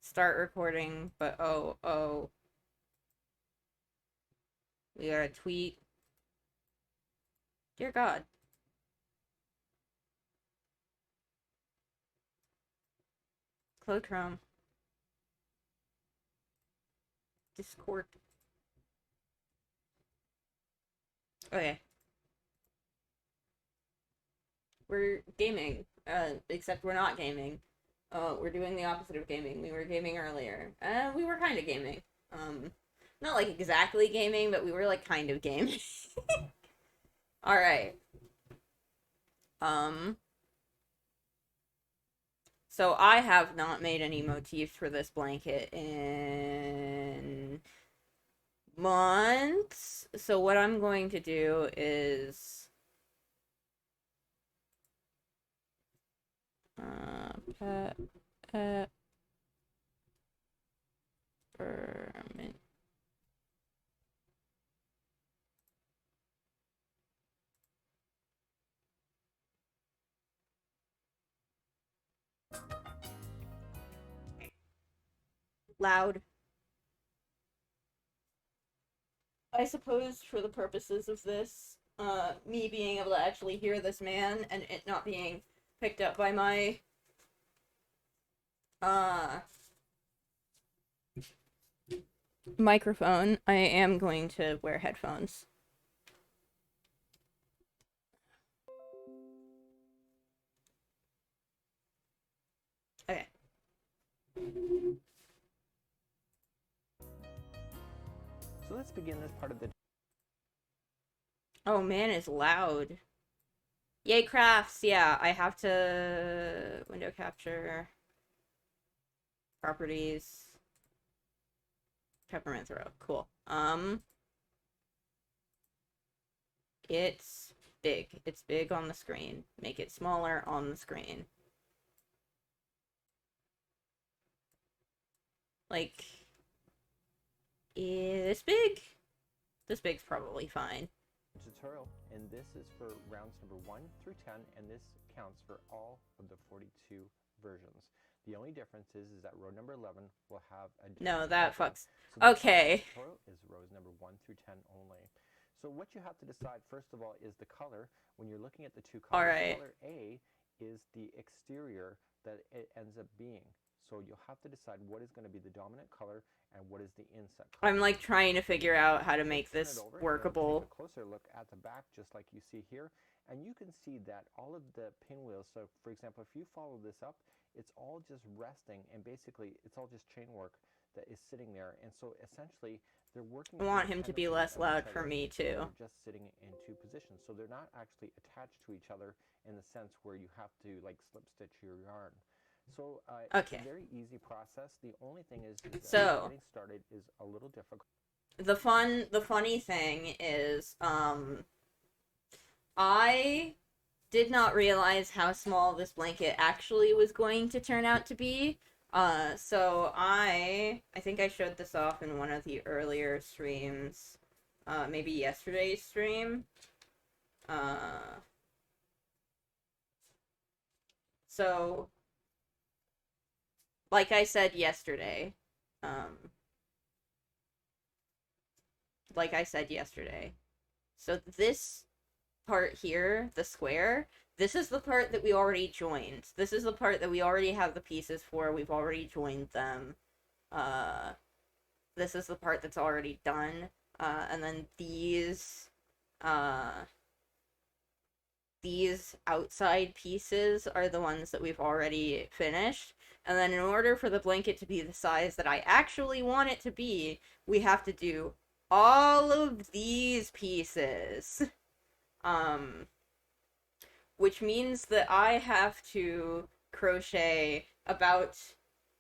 Start recording, but oh, we got a tweet. Dear God. Close Chrome. Discord. Okay. We're gaming. Except we're not gaming. We're doing the opposite of gaming. We were gaming earlier. We were kind of gaming. Not like exactly gaming, but we were like kind of gaming. Alright. Um, so I have not made any motifs for this blanket in months. So what I'm going to do is Peppermint. Loud. I suppose for the purposes of this, me being able to actually hear this man and it not being picked up by my uh microphone, I am going to wear headphones. Okay. So let's begin this part of the... Oh man, it's loud. Yay, crafts! Yeah, I have to window capture properties. Peppermint throw. Cool. It's big. It's big on the screen. Make it smaller on the screen. Like, this big? This big's probably fine. Tutorial, and this is for rounds number 1 through 10, and this counts for all of the 42 versions. The only difference is that row number 11 will have a No, that fucks. So okay. Tutorial is rows number 1 through 10 only. So what you have to decide first of all is the color. When you're looking at the two colors, Alright. color A is the exterior that it ends up being. So you'll have to decide what is going to be the dominant color and what is the inset color. I'm like trying to figure out how to make this workable. Take a closer look at the back, just like you see here, and you can see that all of the pinwheels, so for example, if you follow this up, it's all just resting, and basically it's all just chain work that is sitting there, and so essentially they're working... I want him to be less loud for me too. They're just sitting in two positions, so they're not actually attached to each other in the sense where you have to like slip stitch your yarn. So okay. It's a very easy process. The only thing is so getting started is a little difficult. The funny thing is, I did not realize how small this blanket actually was going to turn out to be. So I think I showed this off in one of the earlier streams, maybe yesterday's stream. So, like I said yesterday, so this part here, the square, this is the part that we already joined. This is the part that we already have the pieces for. We've already joined them. This is the part that's already done. And then these outside pieces are the ones that we've already finished. And then in order for the blanket to be the size that I actually want it to be, we have to do all of these pieces. Which means that I have to crochet about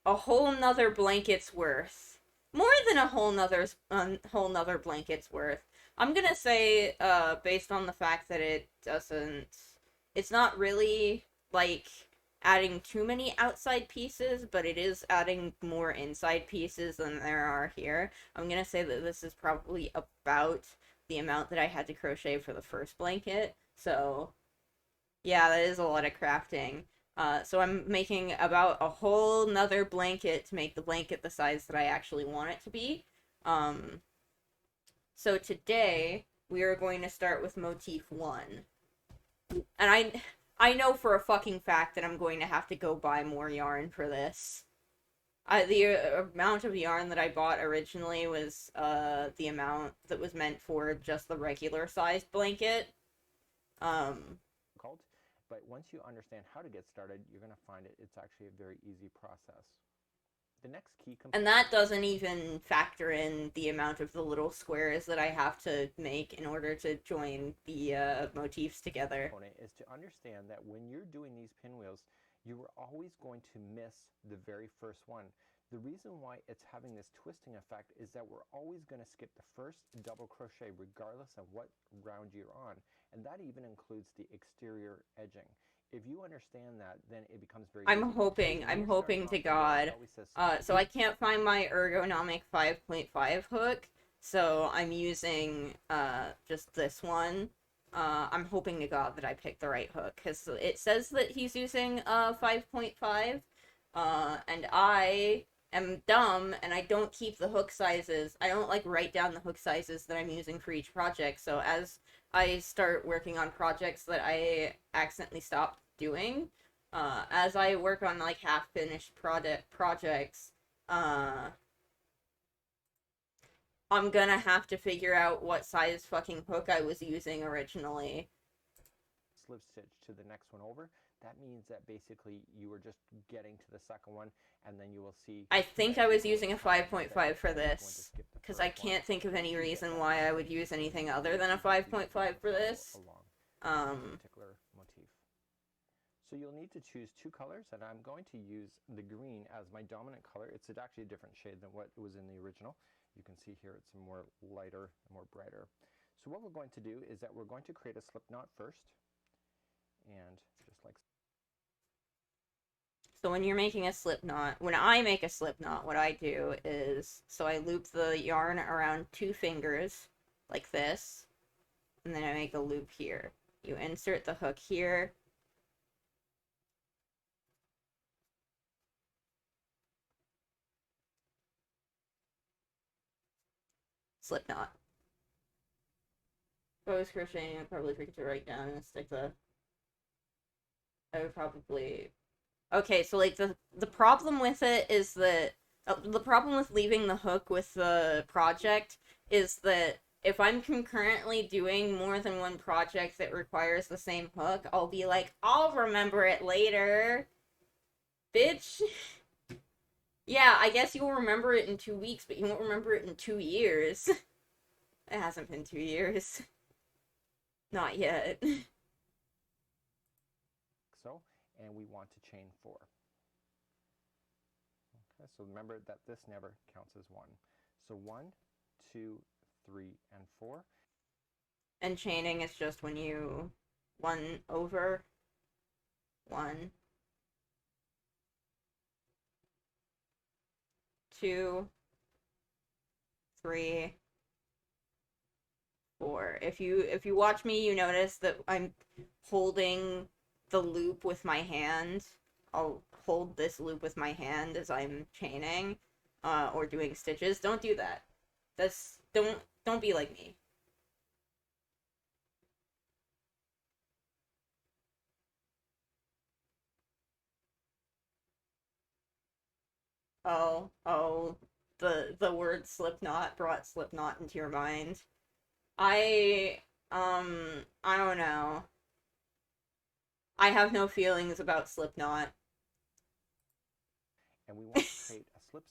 a whole nother blanket's worth. More than a whole nother blanket's worth. I'm gonna say, based on the fact that it's not really, like, adding too many outside pieces, but it is adding more inside pieces than there are here. I'm gonna say that this is probably about the amount that I had to crochet for the first blanket, so yeah, that is a lot of crafting. So I'm making about a whole nother blanket to make the blanket the size that I actually want it to be. Um, so today we are going to start with motif 1. And I know for a fucking fact that I'm going to have to go buy more yarn for this. The amount of yarn that I bought originally was the amount that was meant for just the regular sized blanket. Called, but once you understand how to get started, you're going to find it's actually a very easy process. The next key component, and that doesn't even factor in the amount of the little squares that I have to make in order to join the motifs together. Is to understand that when you're doing these pinwheels, you are always going to miss the very first one. The reason why it's having this twisting effect is that we're always going to skip the first double crochet regardless of what round you're on, and that even includes the exterior edging. If you understand that, then it becomes very I'm easy. hoping to God. So I can't find my ergonomic 5.5 hook, so I'm using just this one. I'm hoping to God that I picked the right hook, because it says that he's using 5.5, and I am dumb, and I don't keep the hook sizes. I don't, like, write down the hook sizes that I'm using for each project, so as I start working on projects that I accidentally stopped doing, as I work on, like, half-finished projects, I'm gonna have to figure out what size fucking hook I was using originally. Slip stitch to the next one over. That means that basically you were just getting to the second one, and then you will see. I think I was using a 5.5 for this, because I can't think of any reason why I would use anything other than a 5.5 for this. Particular motif. So you'll need to choose 2 colors, and I'm going to use the green as my dominant color. It's actually a different shade than what was in the original. You can see here it's more lighter, more brighter. So what we're going to do is that we're going to create a slip knot first, and just like so. When you're making a slip knot, when I make a slip knot, what I do is, so I loop the yarn around 2 fingers, like this, and then I make a loop here. You insert the hook here, slip knot. If I was crocheting, I'd probably forget to write down and stick the. I would probably. Okay, so like the problem with it is that the problem with leaving the hook with the project is that if I'm concurrently doing more than one project that requires the same hook, I'll be like, I'll remember it later, bitch. Yeah, I guess you'll remember it in 2 weeks, but you won't remember it in 2 years. It hasn't been 2 years. Not yet. so, and we want to chain 4. Okay, so remember that this never counts as 1. So 1, 2, 3, and 4. And chaining is just when you 1 over 1, 2, 3, 4. If you watch me, you notice that I'm holding the loop with my hand. I'll hold this loop with my hand as I'm chaining, or doing stitches. Don't do that. Don't be like me. Oh, the word Slipknot brought Slipknot into your mind. I don't know. I have no feelings about Slipknot. And we want to create a slip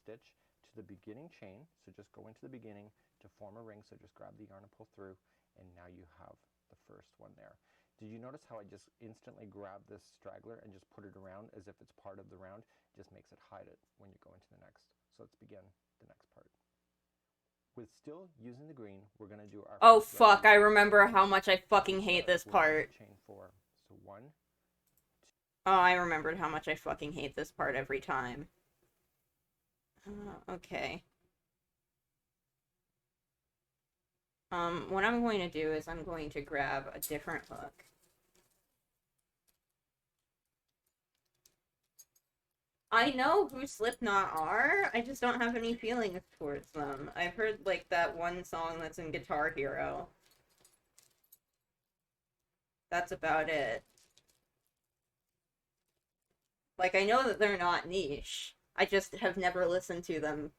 stitch to the beginning chain. So just go into the beginning to form a ring. So just grab the yarn and pull through, and now you have the first one there. Did you notice how I just instantly grabbed this straggler and just put it around as if it's part of the round? It just makes it hide it when you go into the next. So let's begin the next part. With still using the green, we're going to do our. Oh fuck, I remember how much I fucking hate this part. Chain 4. So 1. Oh, I remembered how much I fucking hate this part every time. Okay. What I'm going to do is I'm going to grab a different hook. I know who Slipknot are, I just don't have any feelings towards them. I've heard, like, that one song that's in Guitar Hero. That's about it. Like, I know that they're not niche. I just have never listened to them.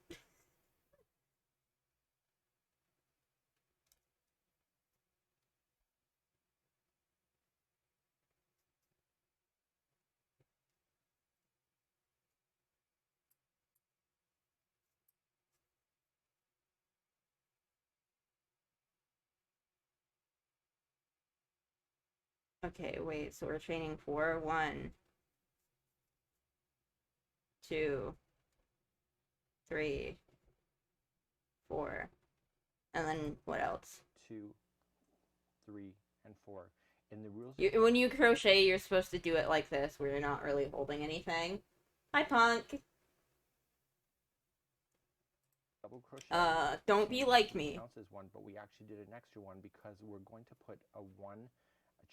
Okay, wait, so we're chaining four. One, two, three, four. And then what else? 2, 3, and 4. In the rules, When you crochet, you're supposed to do it like this, where you're not really holding anything. Hi, Punk. double crochet. Don't be like me. Counts as one, but we actually did an extra one because we're going to put a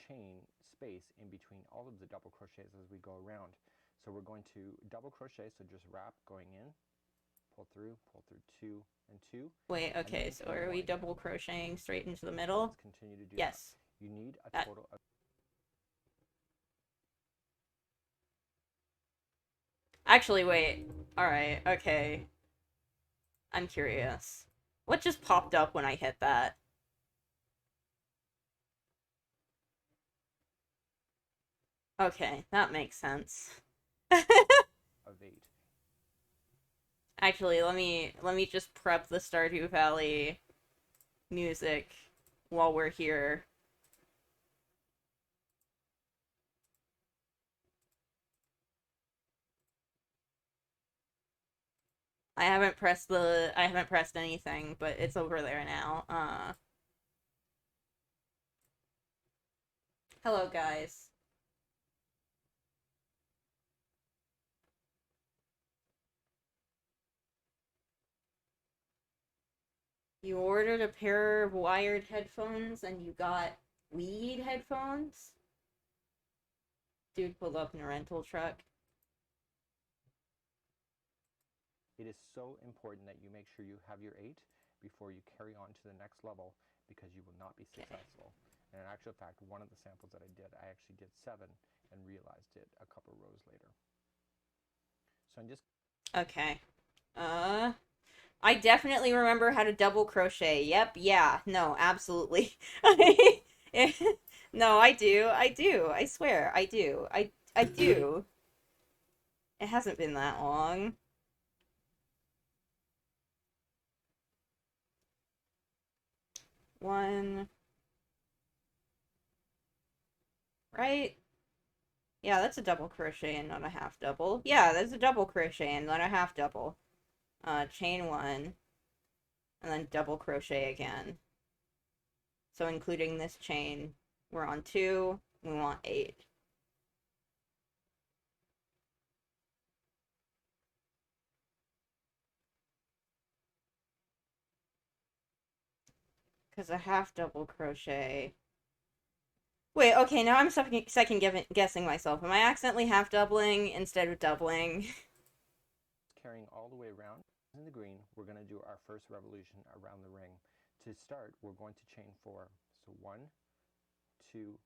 chain space in between all of the double crochets as we go around. So we're going to double crochet, so just wrap going in, pull through 2 and 2. Wait, okay, so are we double crocheting straight into the middle? Let's continue to do yes. that. You need a total of... Actually, wait. Alright, okay. I'm curious. What just popped up when I hit that? Okay, that makes sense. of 8. Actually, let me just prep the Stardew Valley music while we're here. I haven't pressed anything, but it's over there now. Hello guys. You ordered a pair of wired headphones and you got weed headphones? Dude pulled up in a rental truck. It is so important that you make sure you have your 8 before you carry on to the next level, because you will not be successful. And in actual fact, one of the samples that I actually did 7 and realized it a couple rows later. So I'm just... Okay. I definitely remember how to double crochet. Yep, yeah, no, absolutely. No, I do. I swear, I do. I do. It hasn't been that long. One. Right? Yeah, that's a double crochet and not a half double. Yeah, that's a double crochet and not a half double. Chain one. And then double crochet again. So including this chain, we're on 2. We want 8. Because a half double crochet. Wait, okay, now I'm second guessing myself. Am I accidentally half doubling instead of doubling? Carrying all the way around. In the green, we're going to do our first revolution around the ring. To start, we're going to chain 4. So 1, 2,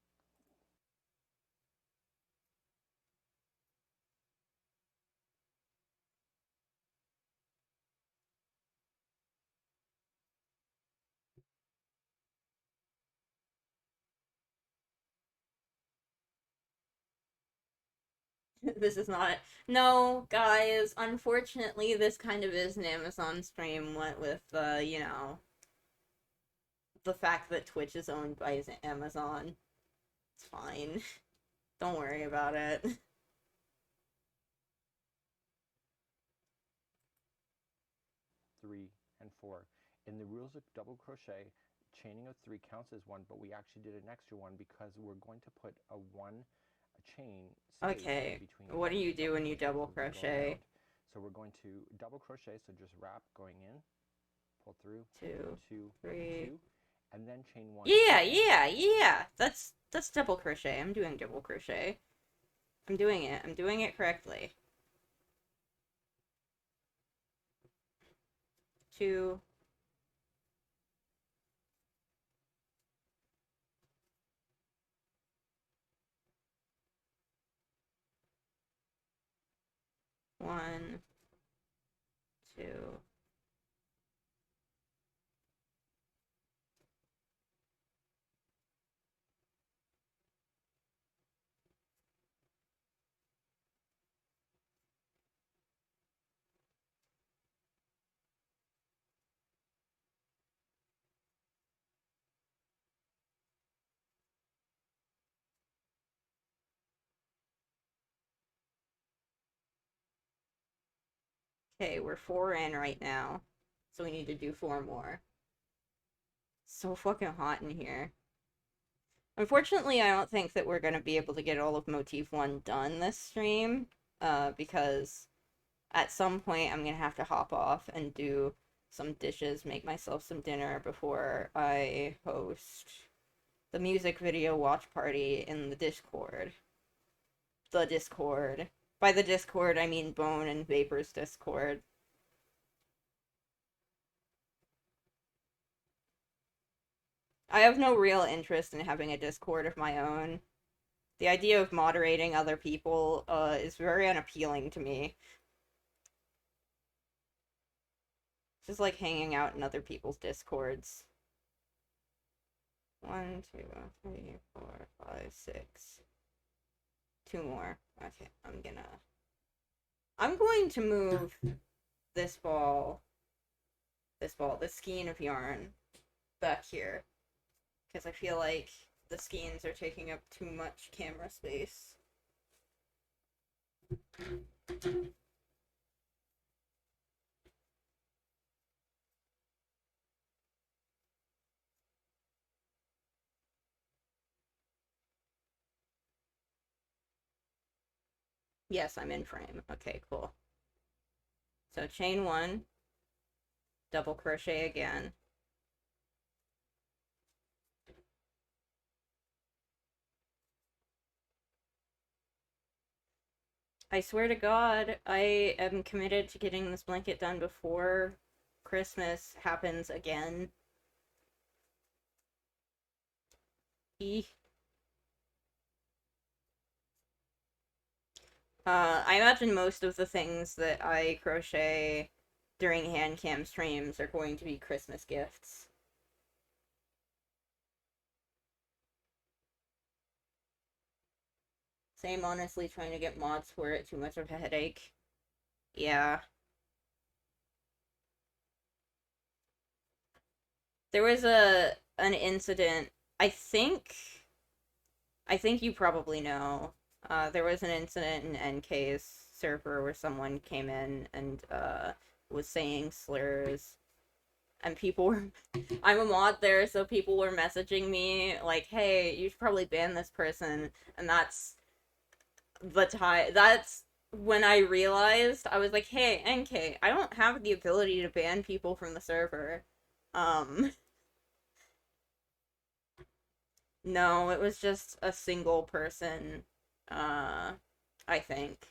This is not. No, guys, unfortunately, this kind of is an Amazon stream, what with, the fact that Twitch is owned by Amazon. It's fine. Don't worry about it. 3, and 4. In the rules of double crochet, chaining of 3 counts as 1, but we actually did an extra one because we're going to put a chain space Okay, between what do you do when you double crochet? So we're going to double crochet, so just wrap going in, pull through 2, 2, 3. 2, and then chain 1. Yeah. That's double crochet. I'm doing double crochet. I'm doing it. I'm doing it correctly. 2, 1, 2. Okay, we're 4 in right now. So we need to do 4 more. So fucking hot in here. Unfortunately, I don't think that we're going to be able to get all of Motif 1 done this stream, because at some point I'm going to have to hop off and do some dishes, make myself some dinner before I host the music video watch party in the Discord. The Discord. By the Discord, I mean Bone and Vapor's Discord. I have no real interest in having a Discord of my own. The idea of moderating other people is very unappealing to me. It's just like hanging out in other people's Discords. 1, 2, 3, 4, 5, 6. 2 more. Okay, I'm going to move this skein of yarn back here. Because I feel like the skeins are taking up too much camera space. Yes, I'm in frame. Okay, cool. So chain 1, double crochet again. I swear to God, I am committed to getting this blanket done before Christmas happens again. I imagine most of the things that I crochet during hand cam streams are going to be Christmas gifts. Same, honestly, trying to get mods for it, too much of a headache. Yeah. There was an incident, I think you probably know. There was an incident in NK's server where someone came in and was saying slurs, and people were. I'm a mod there, so people were messaging me like, "Hey, you should probably ban this person," and that's the time. That's when I realized I was like, "Hey, NK, I don't have the ability to ban people from the server." Um, no, it was just a single person. I think.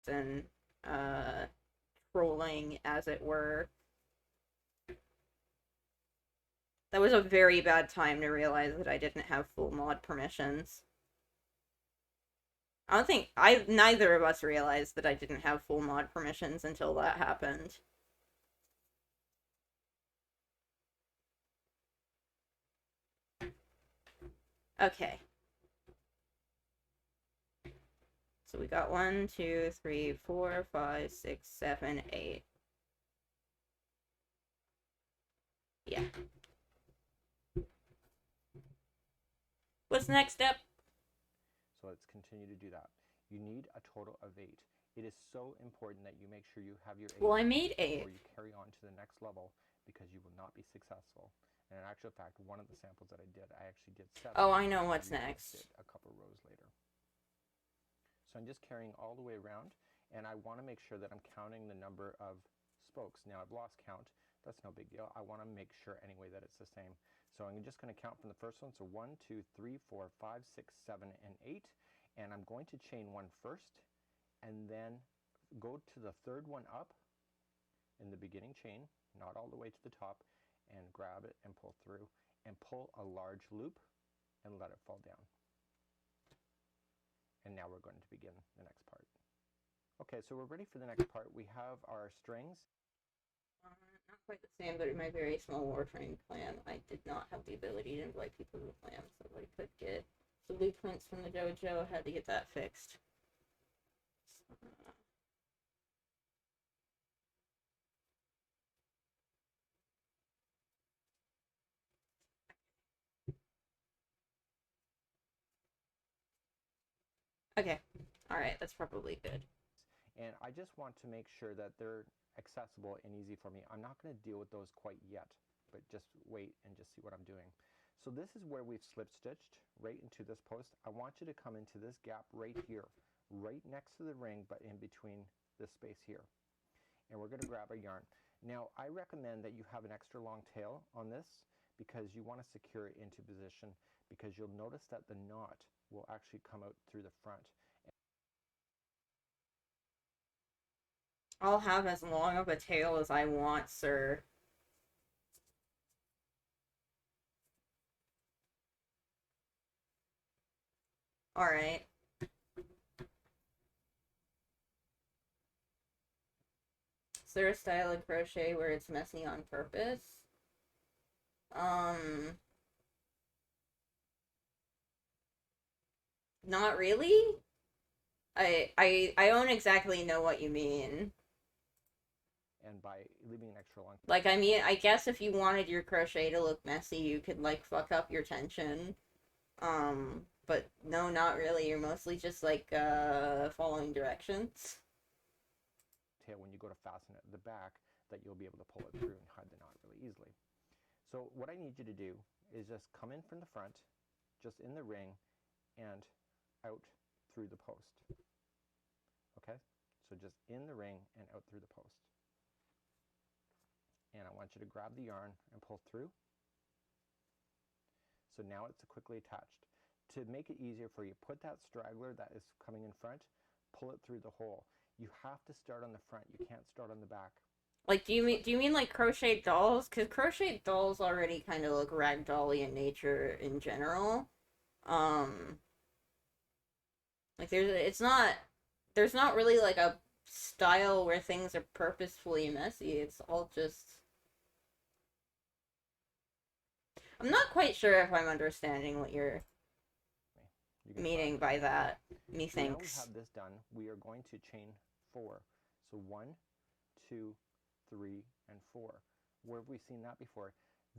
And uh, trolling, as it were. That was a very bad time to realize that I didn't have full mod permissions. I don't think neither of us realized that I didn't have full mod permissions until that happened. Okay. So we got 1, 2, 3, 4, 5, 6, 7, 8. Yeah. What's the next step? So let's continue to do that. You need a total of 8. It is so important that you make sure you have your 8. Well, I made 8. Before you carry on to the next level, because you will not be successful. And in actual fact, one of the samples that I did, I actually did 7. Oh, I know what's next. A couple rows later. So I'm just carrying all the way around, and I want to make sure that I'm counting the number of spokes. Now I've lost count. That's no big deal. I want to make sure anyway that it's the same. So I'm just going to count from the first one. So 1, 2, 3, 4, 5, 6, 7, and 8. And I'm going to chain one first and then go to the third one up in the beginning chain, not all the way to the top, and grab it and pull through and pull a large loop and let it fall down. And now we're going to begin the next part. Okay, so we're ready for the next part. We have our strings. Not quite the same, but in my very small Warframe clan, I did not have the ability to invite people to the clan, so I could get the blueprints from the dojo. Had to get that fixed. Okay, all right, that's probably good. And I just want to make sure that they're accessible and easy for me. I'm not going to deal with those quite yet, but just wait and just see what I'm doing. So this is where we've slip stitched right into this post. I want you to come into this gap right here, right next to the ring, but in between this space here. And we're going to grab our yarn. Now, I recommend that you have an extra long tail on this because you want to secure it into position, because you'll notice that the knot will actually come out through the front. I'll have as long of a tail as I want, sir. Alright. Is there a style of crochet where it's messy on purpose? Not really? I don't exactly know what you mean. And by leaving an extra long... Like, I mean, I guess if you wanted your crochet to look messy, you could, like, fuck up your tension. But no, not really. You're mostly just, like, following directions. Tail when you go to fasten it at the back, that you'll be able to pull it through and hide the knot really easily. So what I need you to do is just come in from the front, just in the ring, and out through the post. Okay? So just in the ring and out through the post. And I want you to grab the yarn and pull through. So now it's quickly attached. To make it easier for you, put that straggler that is coming in front, pull it through the hole. You have to start on the front. You can't start on the back. Like, do you mean like crochet dolls? Because crochet dolls already kind of look ragdolly in nature in general. Like there's not really like a style where things are purposefully messy. It's all just. I'm not quite sure if I'm understanding what you're meaning by that. Methinks. Now we have this done, we are going to chain 4. So 1, 2, 3, and 4. Where have we seen that before?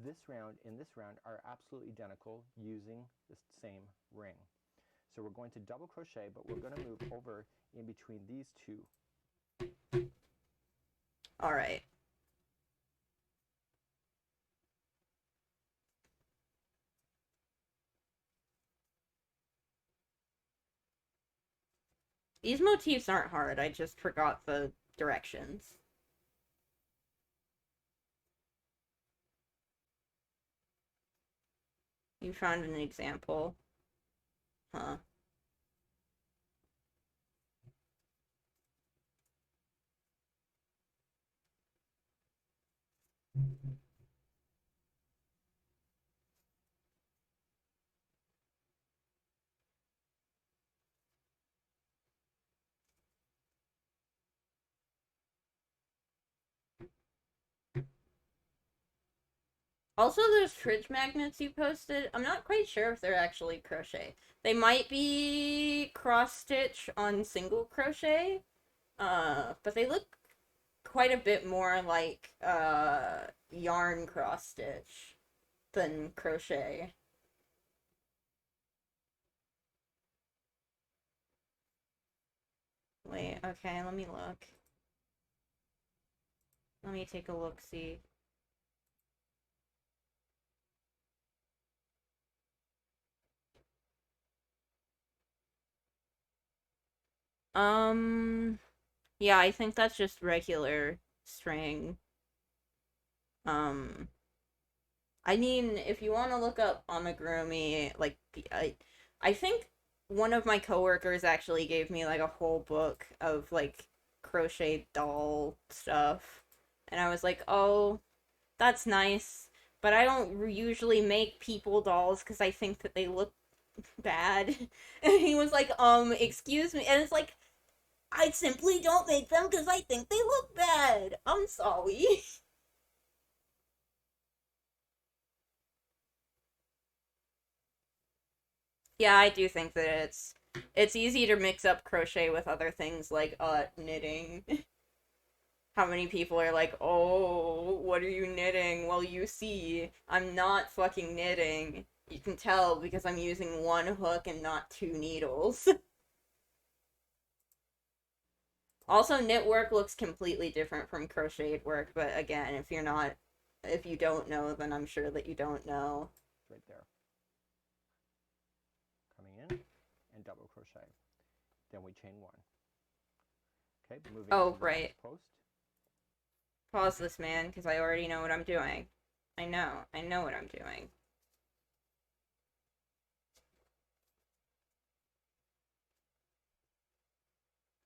This round and this round are absolutely identical using the same ring. So we're going to double crochet, but we're going to move over in between these two. All right. These motifs aren't hard, I just forgot the directions. You found an example. Huh. Also, those fridge magnets you posted, I'm not quite sure if they're actually crochet. They might be cross-stitch on single crochet, but they look quite a bit more like, yarn cross-stitch than crochet. Wait, okay, let me look. Let me take a look-see. Yeah, I think that's just regular string. Um, I mean, if you want to look up amigurumi, like, I think one of my coworkers actually gave me like a whole book of like crochet doll stuff. And I was like, "Oh, that's nice." But I don't usually make people dolls because I think that they look bad. And he was like, excuse me. And it's like, I simply don't make them because I think they look bad. I'm sorry. Yeah, I do think that it's easy to mix up crochet with other things like knitting. How many people are like, "Oh, what are you knitting?" Well, you see, I'm not fucking knitting. You can tell because I'm using one hook and not two needles. Also, knit work looks completely different from crocheted work, but again, if you don't know, then I'm sure that you don't know. Right there. Coming in and double crochet. Then we chain one. Okay, moving to Oh, the right. next post. Pause this, man, because I already know what I'm doing. I know what I'm doing.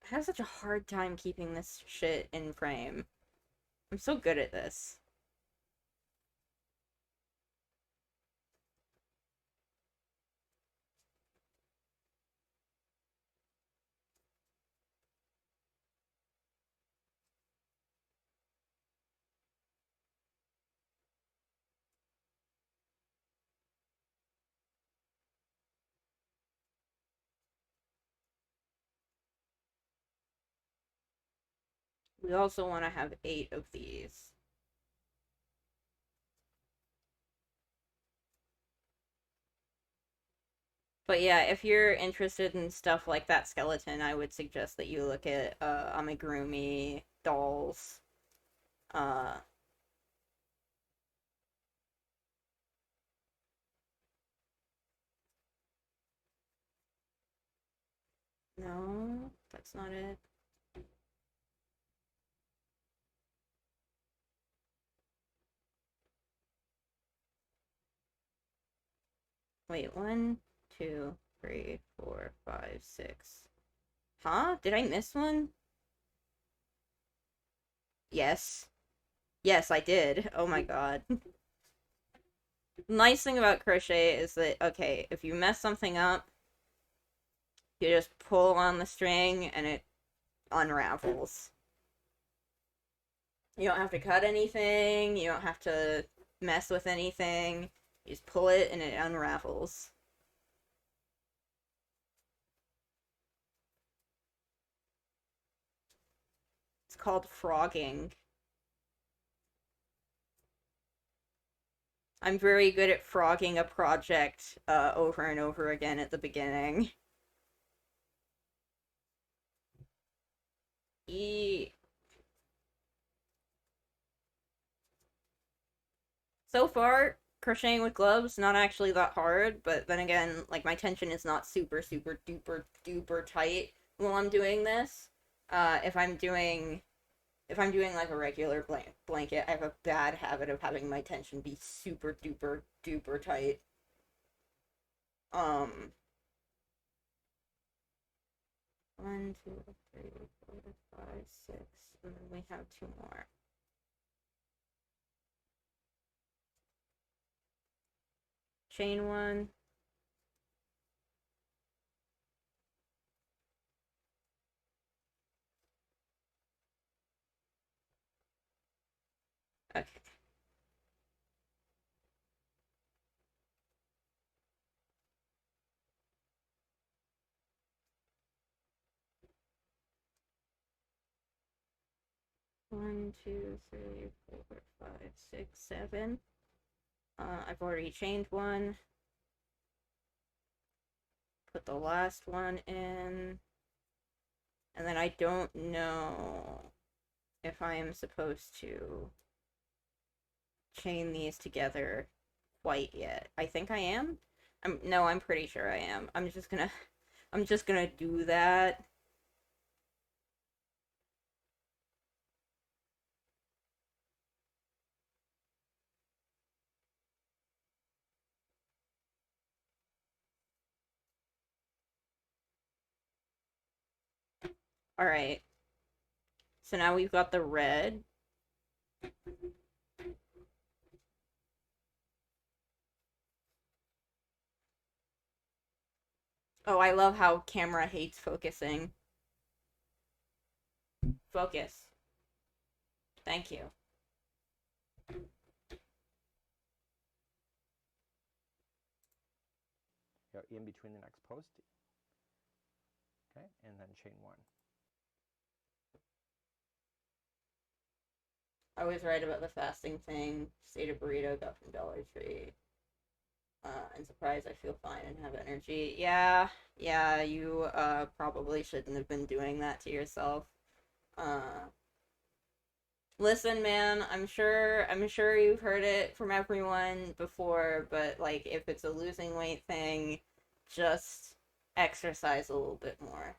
I have such a hard time keeping this shit in frame. I'm so good at this. We also want to have 8 of these. But yeah, if you're interested in stuff like that skeleton, I would suggest that you look at amigurumi dolls. Uh, no, that's not it. Wait, one, two, three, four, five, six. Huh? Did I miss one? Yes. Yes, I did. Oh my god. Nice thing about crochet is that, okay, if you mess something up, you just pull on the string and it unravels. You don't have to cut anything, you don't have to mess with anything. You just pull it and it unravels. It's called frogging. I'm very good at frogging a project over and over again at the beginning. E So far, crocheting with gloves not actually that hard, but then again, like my tension is not super super duper duper tight while I'm doing this. If I'm doing like a regular blanket, I have a bad habit of having my tension be super duper duper tight. Um, one, two, three, four, five, six, and then we have two more. Chain one. Okay. One, two, three, four, five, six, seven. I've already chained one. Put the last one in. And then I don't know if I am supposed to chain these together quite yet. I think I am. I'm pretty sure I am. I'm just gonna do that. Alright. So now we've got the red. Oh, I love how camera hates focusing. Focus. Thank you. Go in between the next post. Okay, and then chain one. I was right about the fasting thing. Just ate a burrito, got from Dollar Tree. I'm surprised I feel fine and have energy. Yeah, yeah, you probably shouldn't have been doing that to yourself. Uh, Listen, man, I'm sure you've heard it from everyone before, but like if it's a losing weight thing, just exercise a little bit more.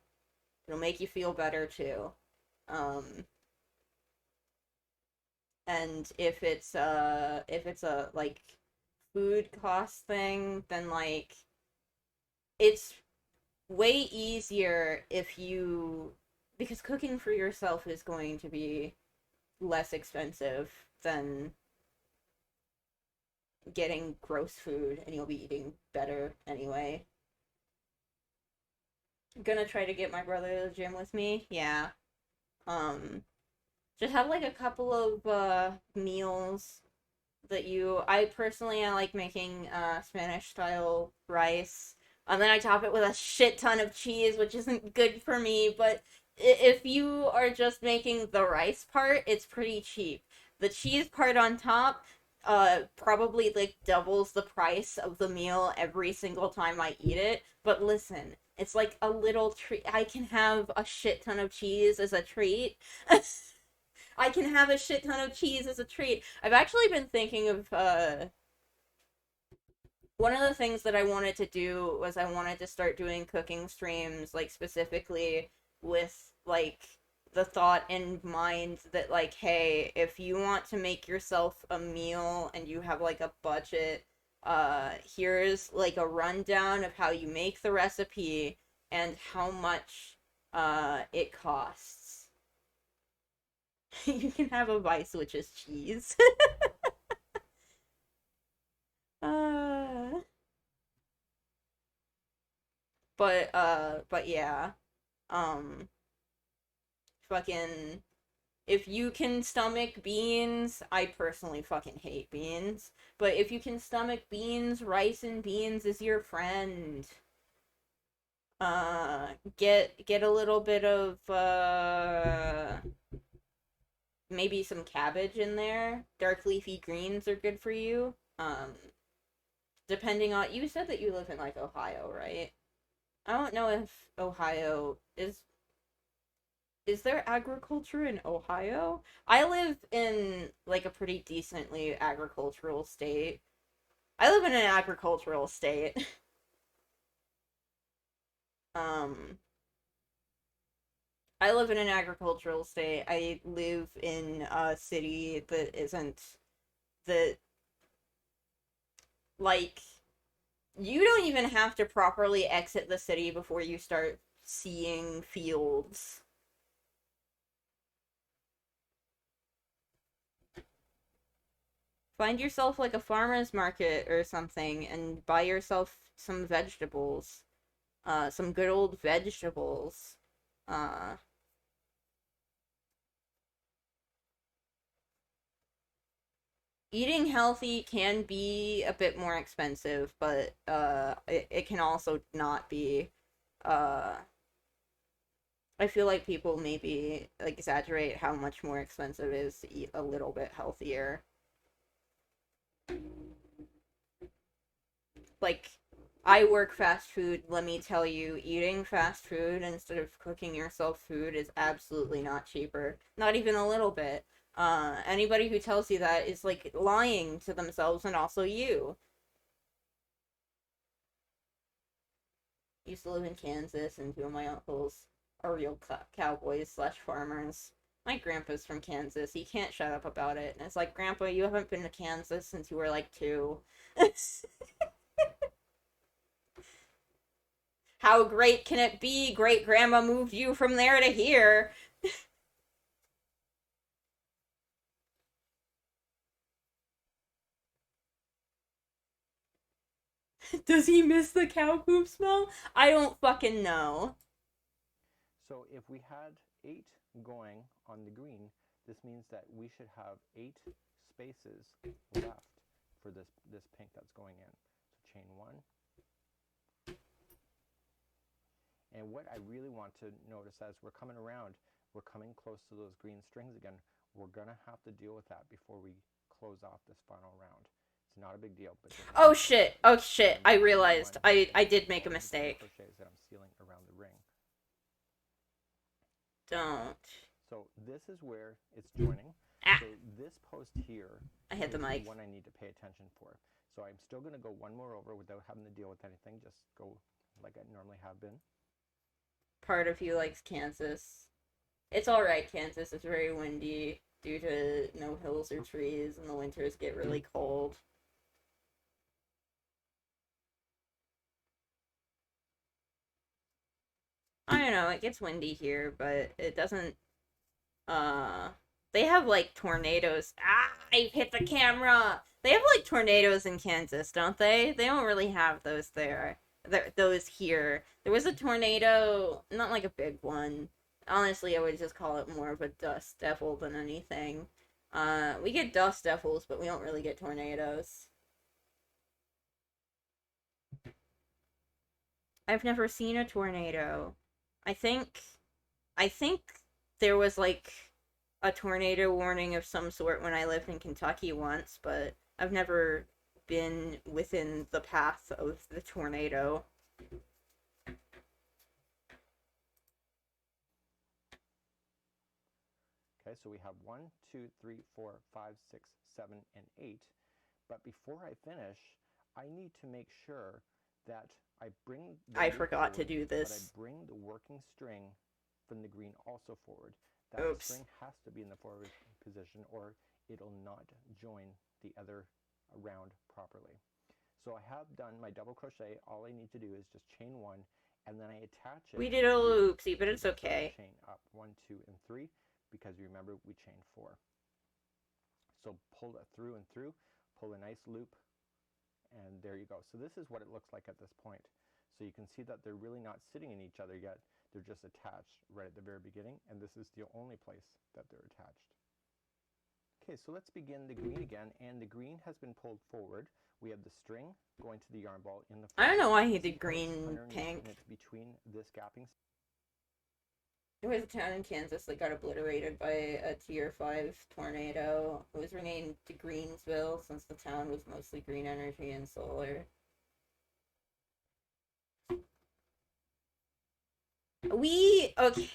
It'll make you feel better too. Um, and if it's a like food cost thing, then like it's way easier if you because cooking for yourself is going to be less expensive than getting gross food and you'll be eating better anyway. I'm gonna try to get my brother to the gym with me. Yeah. Um just have like a couple of meals that you I personally I like making Spanish style rice. And then I top it with a shit ton of cheese, which isn't good for me, but if you are just making the rice part, it's pretty cheap. The cheese part on top probably like doubles the price of the meal every single time I eat it. But listen, it's like a little treat. I can have a shit ton of cheese as a treat. I can have a shit ton of cheese as a treat. I've actually been thinking of one of the things that I wanted to do was I wanted to start doing cooking streams like specifically with like the thought in mind that like hey, if you want to make yourself a meal and you have like a budget, here's like a rundown of how you make the recipe and how much it costs. You can have a vice which is cheese. uh but yeah. Um fucking if you can stomach beans, I personally fucking hate beans, but if you can stomach beans, rice and beans is your friend. Get a little bit of maybe some cabbage in there. Dark leafy greens are good for you. Depending on you said that you live in like Ohio, right? I don't know if Ohio is there agriculture in Ohio? I live in like a pretty decently agricultural state. I live in an agricultural state. Um, I live in an agricultural state. I live in a city that isn't that like you don't even have to properly exit the city before you start seeing fields. Find yourself like a farmer's market or something and buy yourself some vegetables. Some good old vegetables. Uh, Eating healthy can be a bit more expensive, but it can also not be. Uh, I feel like people maybe like exaggerate how much more expensive it is to eat a little bit healthier. Like, I work fast food. Let me tell you, eating fast food instead of cooking yourself food is absolutely not cheaper. Not even a little bit. Anybody who tells you that is like lying to themselves and also you. Used to live in Kansas, and two of my uncles are real cowboys slash farmers. My grandpa's from Kansas. He can't shut up about it. And it's like, Grandpa, you haven't been to Kansas since you were like 2. How great can it be? Great grandma moved you from there to here. Does he miss the cow poop smell? I don't fucking know. So if we had 8 going on the green, this means that we should have 8 spaces left for this pink that's going in. So chain 1. And what I really want to notice as we're coming around, we're coming close to those green strings again. We're going to have to deal with that before we close off this final round. It's not a big deal, but oh shit, oh shit, I realized I did make a mistake. Crochets that I'm sealing around the ring. Don't. So this is where it's joining. Ah. So this post here, I hit the mic. One I need to pay attention for. So I'm still going to go one more over without having to deal with anything. Just go like I normally have been. Part of you likes Kansas. It's alright, Kansas. It's very windy due to no hills or trees, and the winters get really cold. I don't know, it gets windy here, but it doesn't, they have, like, tornadoes. Ah, I hit the camera! They have, like, tornadoes in Kansas, don't they? They don't really have those there. Those here. There was a tornado, not like a big one. Honestly, I would just call it more of a dust devil than anything. We get dust devils, but we don't really get tornadoes. I've never seen a tornado. I think there was like a tornado warning of some sort when I lived in Kentucky once, but I've never been within the path of the tornado. Okay, so we have 1, 2, 3, 4, 5, 6, 7, and 8. But before I finish, I need to make sure that I bring I forgot to do this. But I bring the working string from the green also forward. That Oops. string has to be in the forward position or it'll not join the other round properly. So I have done my double crochet. All I need to do is just chain 1 and then I attach it. We did a loopsie, but it's okay. Chain up 1, 2, and 3 because you remember we chained 4. So pull it through and through, pull a nice loop, and there you go. So this is what it looks like at this point. So you can see that they're really not sitting in each other yet. They're just attached right at the very beginning, and this is the only place that they're attached. Okay, so let's begin the green again, and the green has been pulled forward. We have the string going to the yarn ball in the front. I don't know why he did green pink. And it's between this gapping. There was a town in Kansas that got obliterated by a Tier 5 tornado. It was renamed to Greensville since the town was mostly green energy and solar. Okay.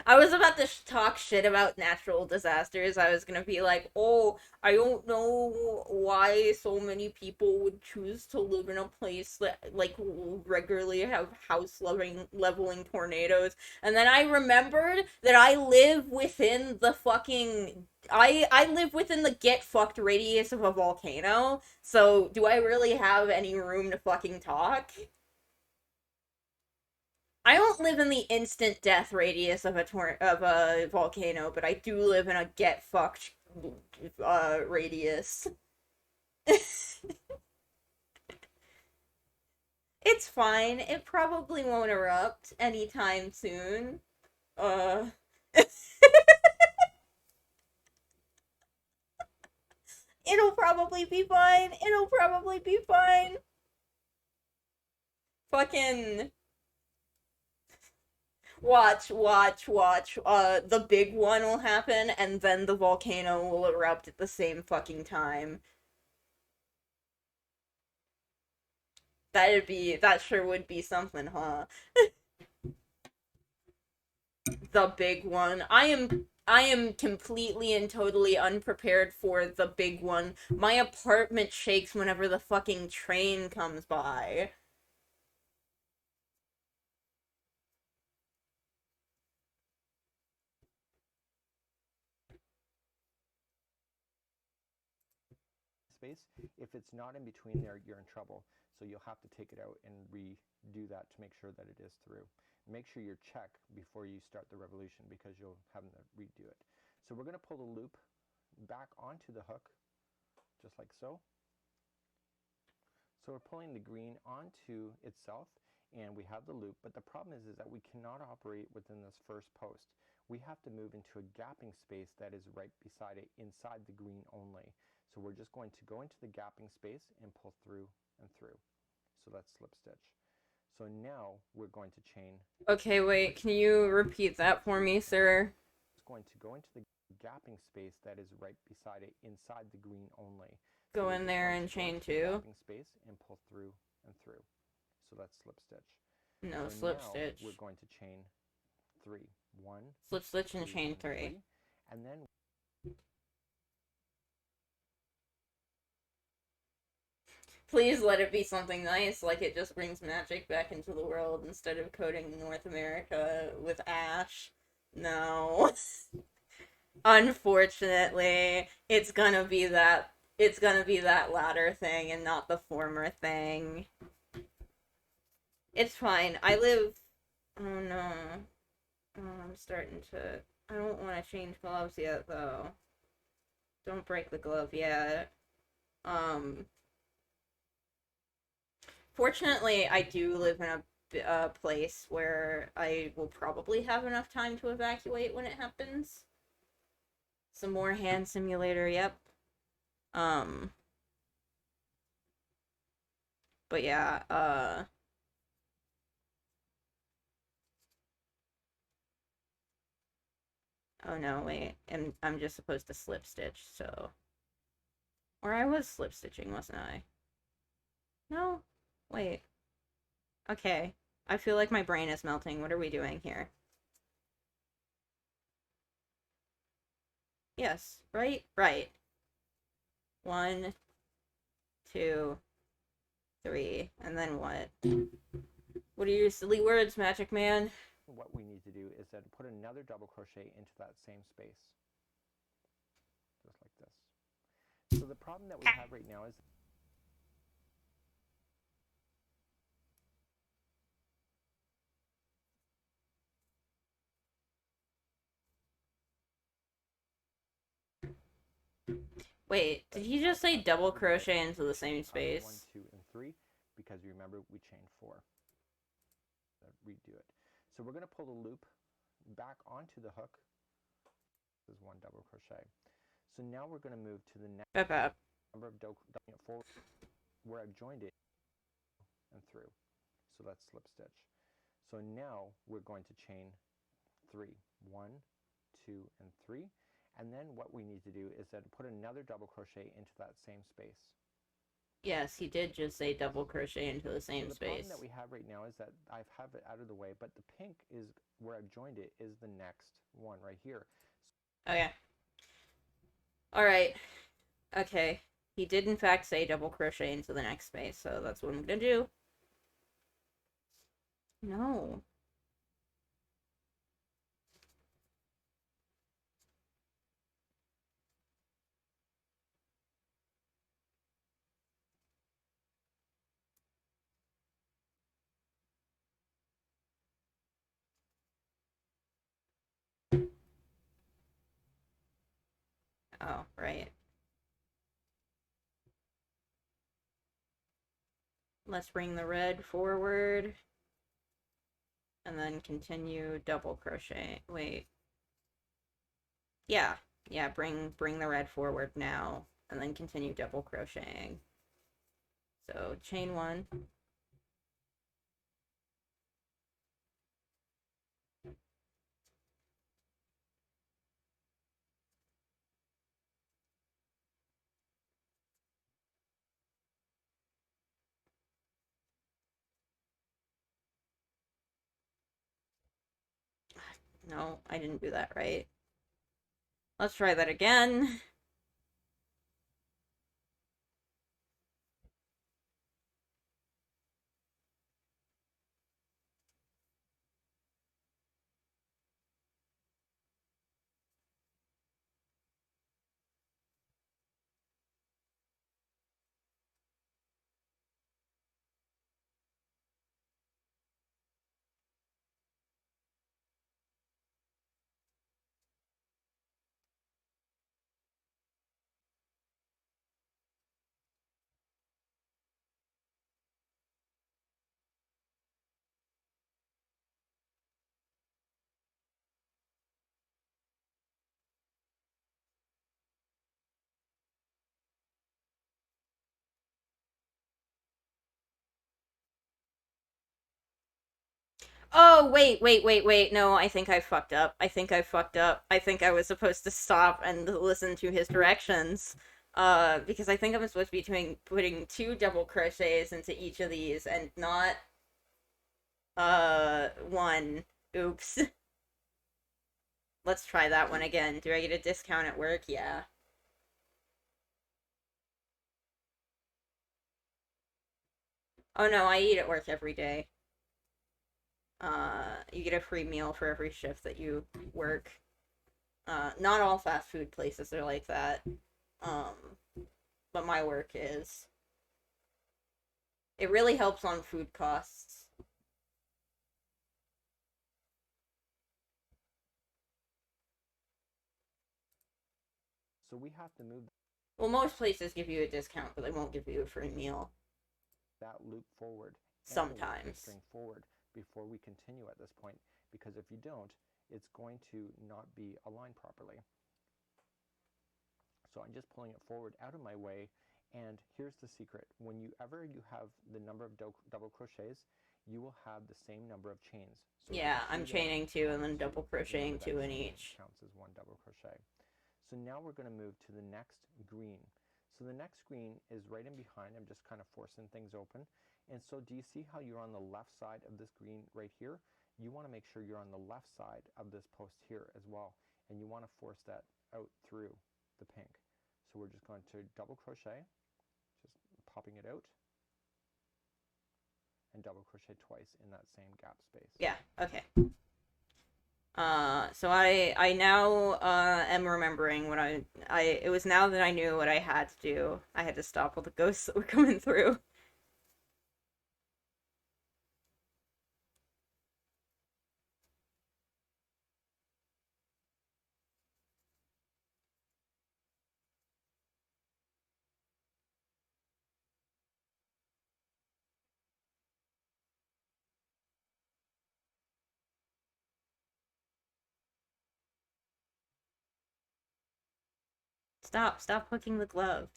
I was about to talk shit about natural disasters. I was gonna be like, oh, I don't know why so many people would choose to live in a place that, like, regularly have leveling tornadoes. And then I remembered that I live within the fucking... I live within the get-fucked radius of a volcano, so do I really have any room to fucking talk? I don't live in the instant death radius of a volcano, but I do live in a get fucked radius. It's fine. It probably won't erupt anytime soon. It'll probably be fine. It'll probably be fine. Fucking watch. The big one will happen, and then the volcano will erupt at the same fucking time. That sure would be something, huh? The big one. I am completely and totally unprepared for the big one. My apartment shakes whenever the fucking train comes by. Space. If it's not in between there, you're in trouble. So you'll have to take it out and redo that to make sure that it is through. Make sure you check before you start the revolution because you'll have to redo it. So we're going to pull the loop back onto the hook, just like so. So we're pulling the green onto itself, and we have the loop, but the problem is that we cannot operate within this first post. We have to move into a gapping space that is right beside it, inside the green only. So we're just going to go into the gapping space and pull through and through. So that's slip stitch. So now we're going to chain. Okay, wait, can you repeat that for me, sir? It's going to go into the gapping space that is right beside it, inside the green only. Go in there and chain two. Gapping space and pull through and through. So that's slip stitch. No, so slip now stitch. We're going to chain 3. 1, slip stitch and two, chain and 3. And then Please let it be something nice, like it just brings magic back into the world instead of coating North America with ash. No. Unfortunately, it's gonna be that latter thing and not the former thing. It's fine. I live. Oh no. Oh, I'm starting to. I don't want to change gloves yet, though. Don't break the glove yet. Fortunately, I do live in a place where I will probably have enough time to evacuate when it happens. Some more hand simulator, yep. But yeah, oh no, wait. I'm just supposed to slip stitch, so. Or I was slip stitching, wasn't I? No? Wait. Okay. I feel like my brain is melting. What are we doing here? Yes, right? Right. 1, 2, 3, and then what? What are your silly words, Magic Man? what we need to do is then put another double crochet into that same space. Just like this. So the problem that we have right now is Wait, did he just say double crochet into the same space? 1, 2, and 3, because remember we chained 4. Redo it. So we're going to pull the loop back onto the hook. This is 1 double crochet. So now we're going to move to the next number of forward where I've joined it and through. So that's slip stitch. So now we're going to chain 3. 1, 2, and 3. And then what we need to do is then put another double crochet into that same space. Yes, he did just say double crochet into the same so the space. problem that we have right now is that I have it out of the way, but the pink is where I've joined it is the next one right here. Okay. Alright. Okay. He did in fact say double crochet into the next space, so that's what I'm gonna do. No. Oh, right. Let's bring the red forward. And then continue double crochet. Wait. Yeah. Yeah, bring the red forward now. And then continue double crocheting. So chain 1. No, I didn't do that right. Let's try that again. Oh, wait. No, I think I fucked up. I think I fucked up. I think I was supposed to stop and listen to his directions. Because I think I'm supposed to be putting two double crochets into each of these and not, one. Oops. Let's try that one again. Do I get a discount at work? Yeah. Oh no, I eat at work every day. You get a free meal for every shift that you work. Not all fast food places are like that. Um, but my work is. It really helps on food costs. So we have to move Well, most places give you a discount, but they won't give you a free meal. that loop forward and the working Sometimes. string forward before we continue at this point, because if you don't, it's going to not be aligned properly. So I'm just pulling it forward out of my way, and here's the secret. Whenever you have the number of double crochets, you will have the same number of chains. So Yeah, I'm there chaining two and then counts double as, remember crocheting that two in chain each. counts as one double crochet. So now we're going to move to the next green. So the next green is right in behind. I'm just kind of forcing things open. And so do you see how you're on the left side of this green right here? You want to make sure you're on the left side of this post here as well. And you want to force that out through the pink. So we're just going to double crochet, just popping it out, and double crochet twice in that same gap space. Yeah, okay. So I now am remembering what I it was now that I knew what I had to do. I had to stop all the ghosts that were coming through. Stop hooking the glove.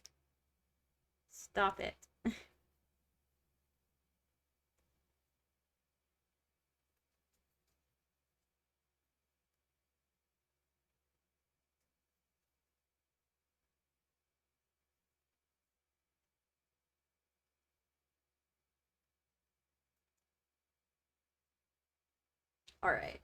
Stop it. All right.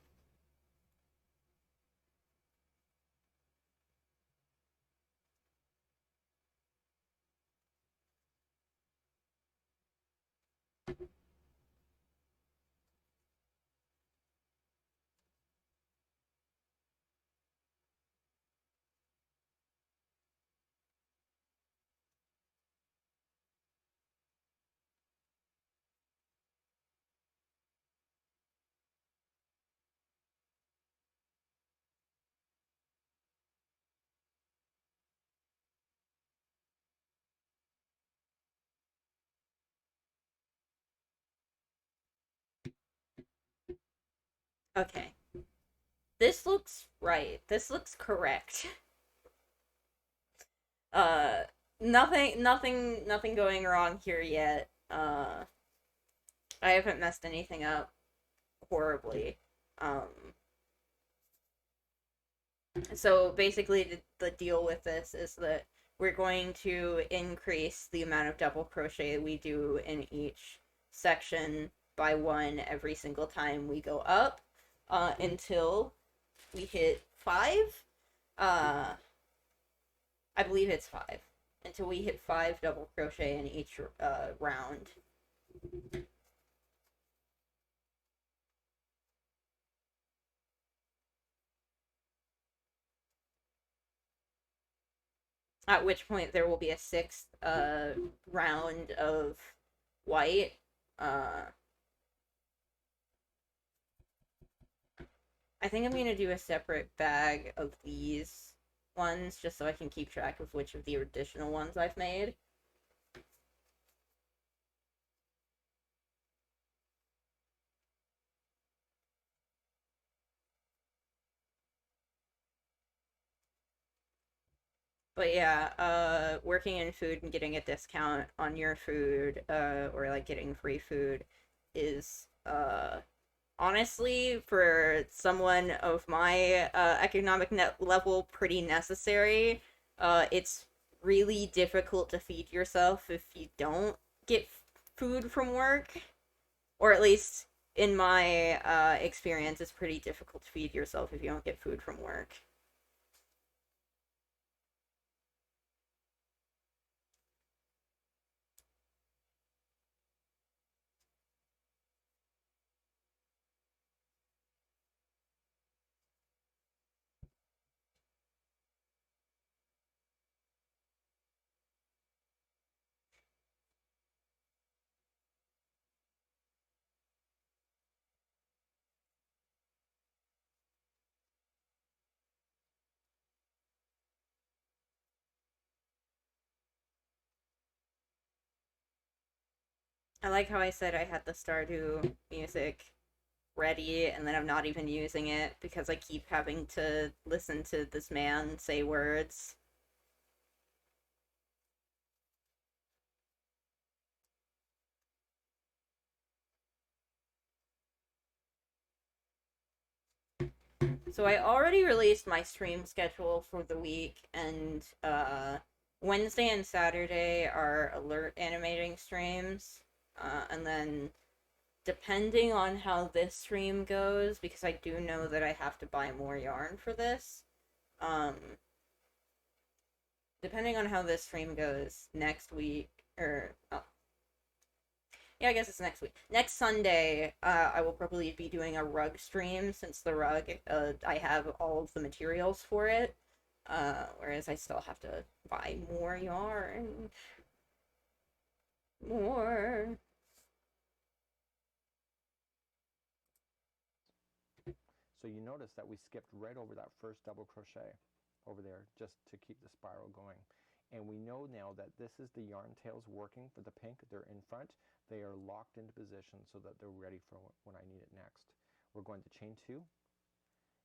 Okay. This looks right. This looks correct. Uh nothing going wrong here yet. I haven't messed anything up horribly. Um so basically the deal with this is that we're going to increase the amount of double crochet we do in each section by one every single time we go up, until we hit five. I believe it's five. Until we hit five double crochet in each round. At which point there will be a sixth round of white. Uh, I think I'm gonna do a separate bag of these ones just so I can keep track of which of the additional ones I've made. But yeah, working in food and getting a discount on your food, or like getting free food is honestly, for someone of my economic net level, pretty necessary. It's really difficult to feed yourself if you don't get food from work, or at least in my experience, it's pretty difficult to feed yourself if you don't get food from work. I like how I said I had the Stardew music ready and then I'm not even using it because I keep having to listen to this man say words. So I already released my stream schedule for the week, and Wednesday and Saturday are alert animating streams. And then depending on how this stream goes, because I do know that I have to buy more yarn for this, um, depending on how this stream goes next week, or yeah, I guess it's next week. Next Sunday, I will probably be doing a rug stream since the rug, I have all of the materials for it. Whereas I still have to buy more yarn. More. So you notice that we skipped right over that first double crochet over there just to keep the spiral going. And we know now that this is the yarn tails working for the pink. They're in front. They are locked into position so that they're ready for when I need it next. We're going to chain 2.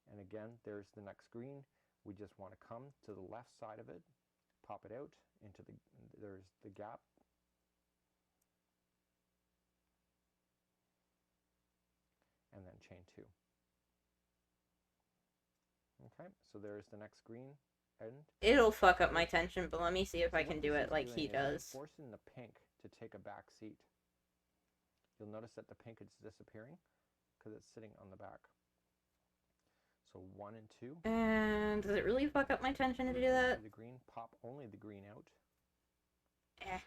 And again, there's the next green. We just want to come to the left side of it, pop it out into there's the gap. And then chain 2. Okay, so there's the next green end. It'll fuck up my tension, but let me see if I can do it like he does. Forcing the pink to take a back seat. You'll notice that the pink is disappearing because it's sitting on the back. So 1 and 2. And does it really fuck up my tension to do that? The green, pop only the green out. Eh.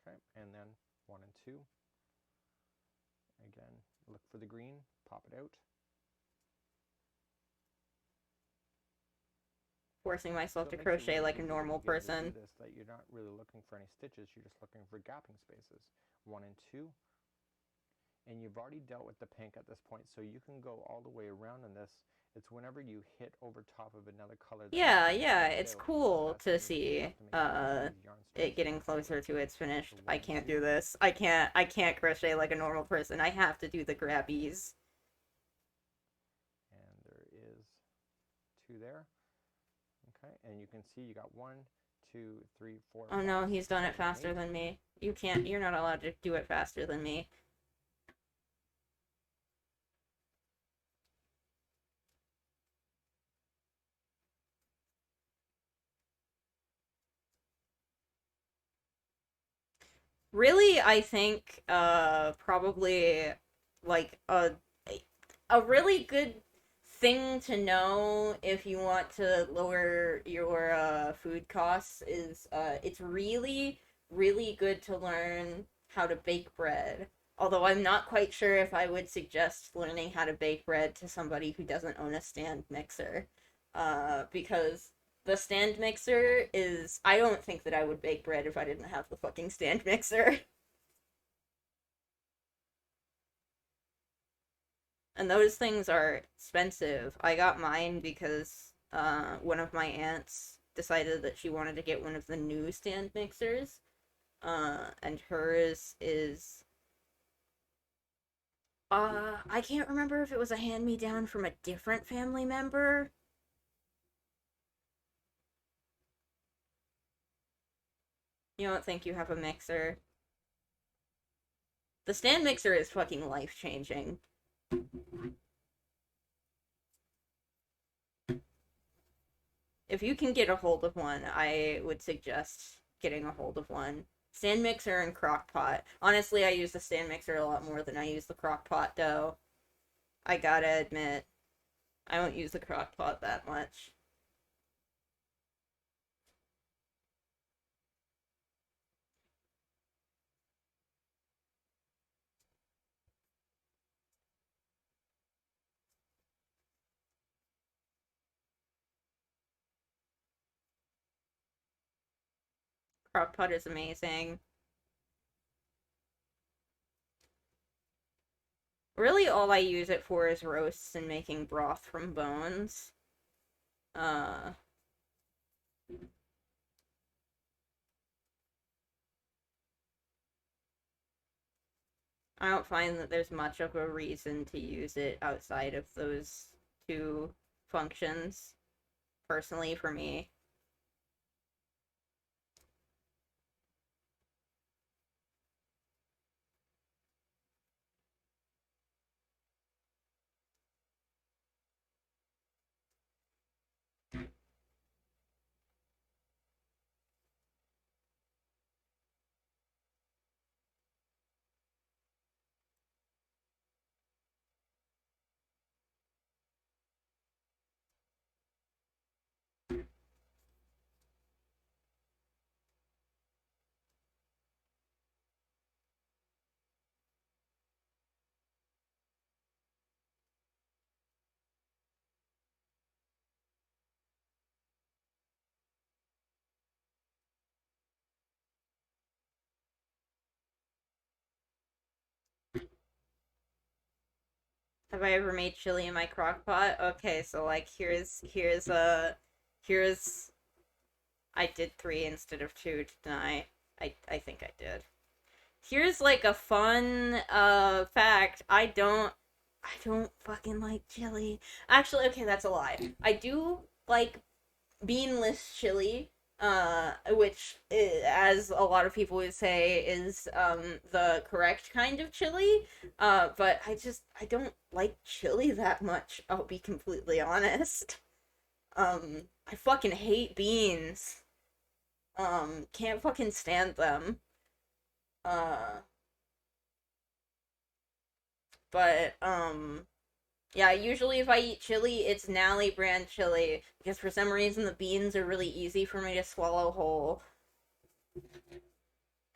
Okay, and then 1 and 2. Again, look for the green, pop it out. Forcing myself to crochet like a normal person. This, that you're not really looking for any stitches, you're just looking for gapping spaces. 1 and 2. And you've already dealt with the pink at this point, so you can go all the way around in this. It's whenever you hit over top of another color. Yeah, it's cool to see it getting closer to its finished. I can't do this. I can't crochet like a normal person. I have to do the grabbies. And there is 2 there. Okay, and you can see you got 1, 2, 3, 4. Oh no, he's done it faster than me. You're not allowed to do it faster than me. Really, I think probably like a really good thing to know if you want to lower your food costs is it's really good to learn how to bake bread. Although I'm not quite sure if I would suggest learning how to bake bread to somebody who doesn't own a stand mixer. Because the stand mixer is, I don't think that I would bake bread if I didn't have the fucking stand mixer. And those things are expensive. I got mine because one of my aunts decided that she wanted to get one of the new stand mixers. And hers is I can't remember if it was a hand-me-down from a different family member. You don't think you have a mixer? The stand mixer is fucking life-changing. If you can get a hold of one, I would suggest getting a hold of one. Stand mixer and crock pot. Honestly, I use the stand mixer a lot more than I use the crock pot, though. I gotta admit, I don't use the crock pot that much. Crock pot is amazing. Really, all I use it for is roasts and making broth from bones. Uh, I don't find that there's much of a reason to use it outside of those two functions, personally, for me. Have I ever made chili in my crock pot? Okay, so like here's I did 3 instead of 2, didn't I? I think I did. Here's like a fun fact. I don't fucking like chili. Actually, okay, that's a lie. I do like beanless chili, which, as a lot of people would say, is the correct kind of chili. But I don't like chili that much. I'll be completely honest. I fucking hate beans. Can't fucking stand them. Uh, but yeah, usually if I eat chili, it's Nally brand chili because for some reason the beans are really easy for me to swallow whole.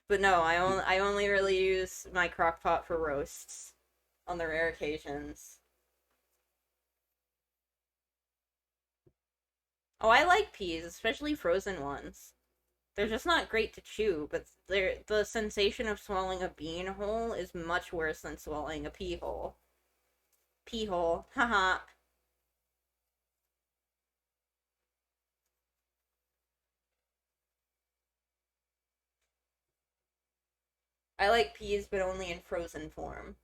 But no, I only really use my crock pot for roasts on the rare occasions. Oh, I like peas, especially frozen ones. They're just not great to chew, but the sensation of swallowing a bean whole is much worse than swallowing a pea whole. Pea hole, haha. I like peas, but only in frozen form.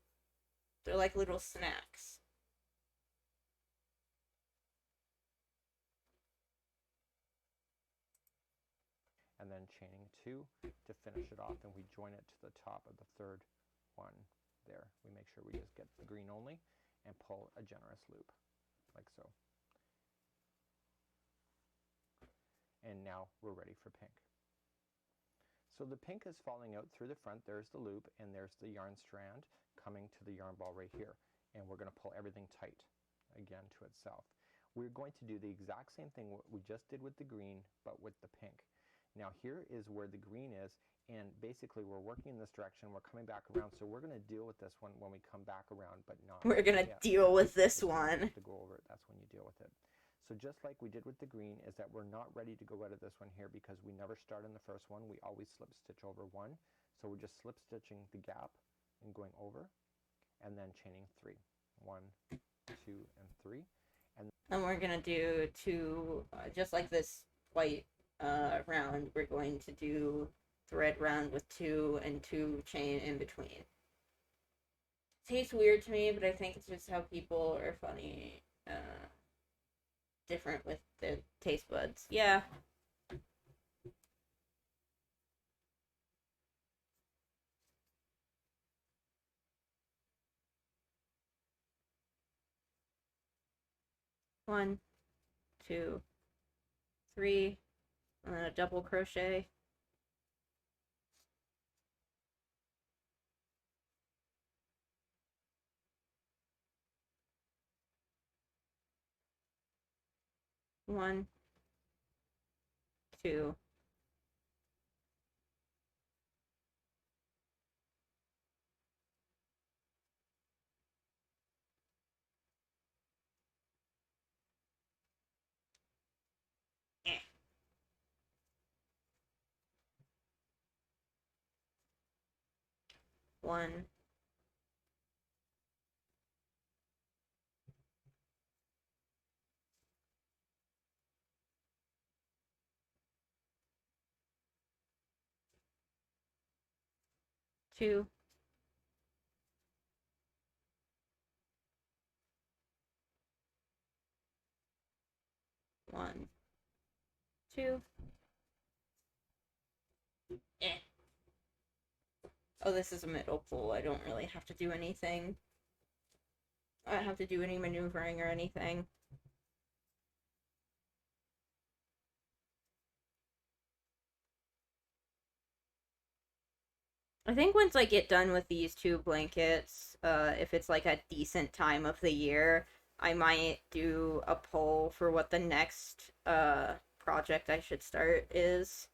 They're like little snacks. And then chaining 2 to finish it off, and we join it to the top of the third one there. We make sure we just get the green only and pull a generous loop, like so. And now we're ready for pink. So the pink is falling out through the front. There's the loop, and there's the yarn strand coming to the yarn ball right here. And we're going to pull everything tight again to itself. We're going to do the exact same thing what we just did with the green, but with the pink. Now here is where the green is, and basically we're working in this direction, we're coming back around, so we're going to deal with this one when we come back around, but not We're gonna yet. deal with this If you one. have to go over it, that's when you deal with it. So just like we did with the green, is that we're not ready to go out of this one here because we never start in the first one. We always slip stitch over 1. So we're just slip stitching the gap and going over, and then chaining 3. 1, 2, and 3. And we're gonna do 2, just like this white round, we're going to do thread round with 2 and 2 chain in between. Tastes weird to me, but I think it's just how people are funny, different with their taste buds. Yeah. 1, 2, 3, and then a double crochet. One, two, eh. One, two, one, two. Eh. Oh, this is a middle pull. I don't really have to do anything. I don't have to do any maneuvering or anything. I think once I get done with these two blankets, if it's like a decent time of the year, I might do a poll for what the next project I should start is.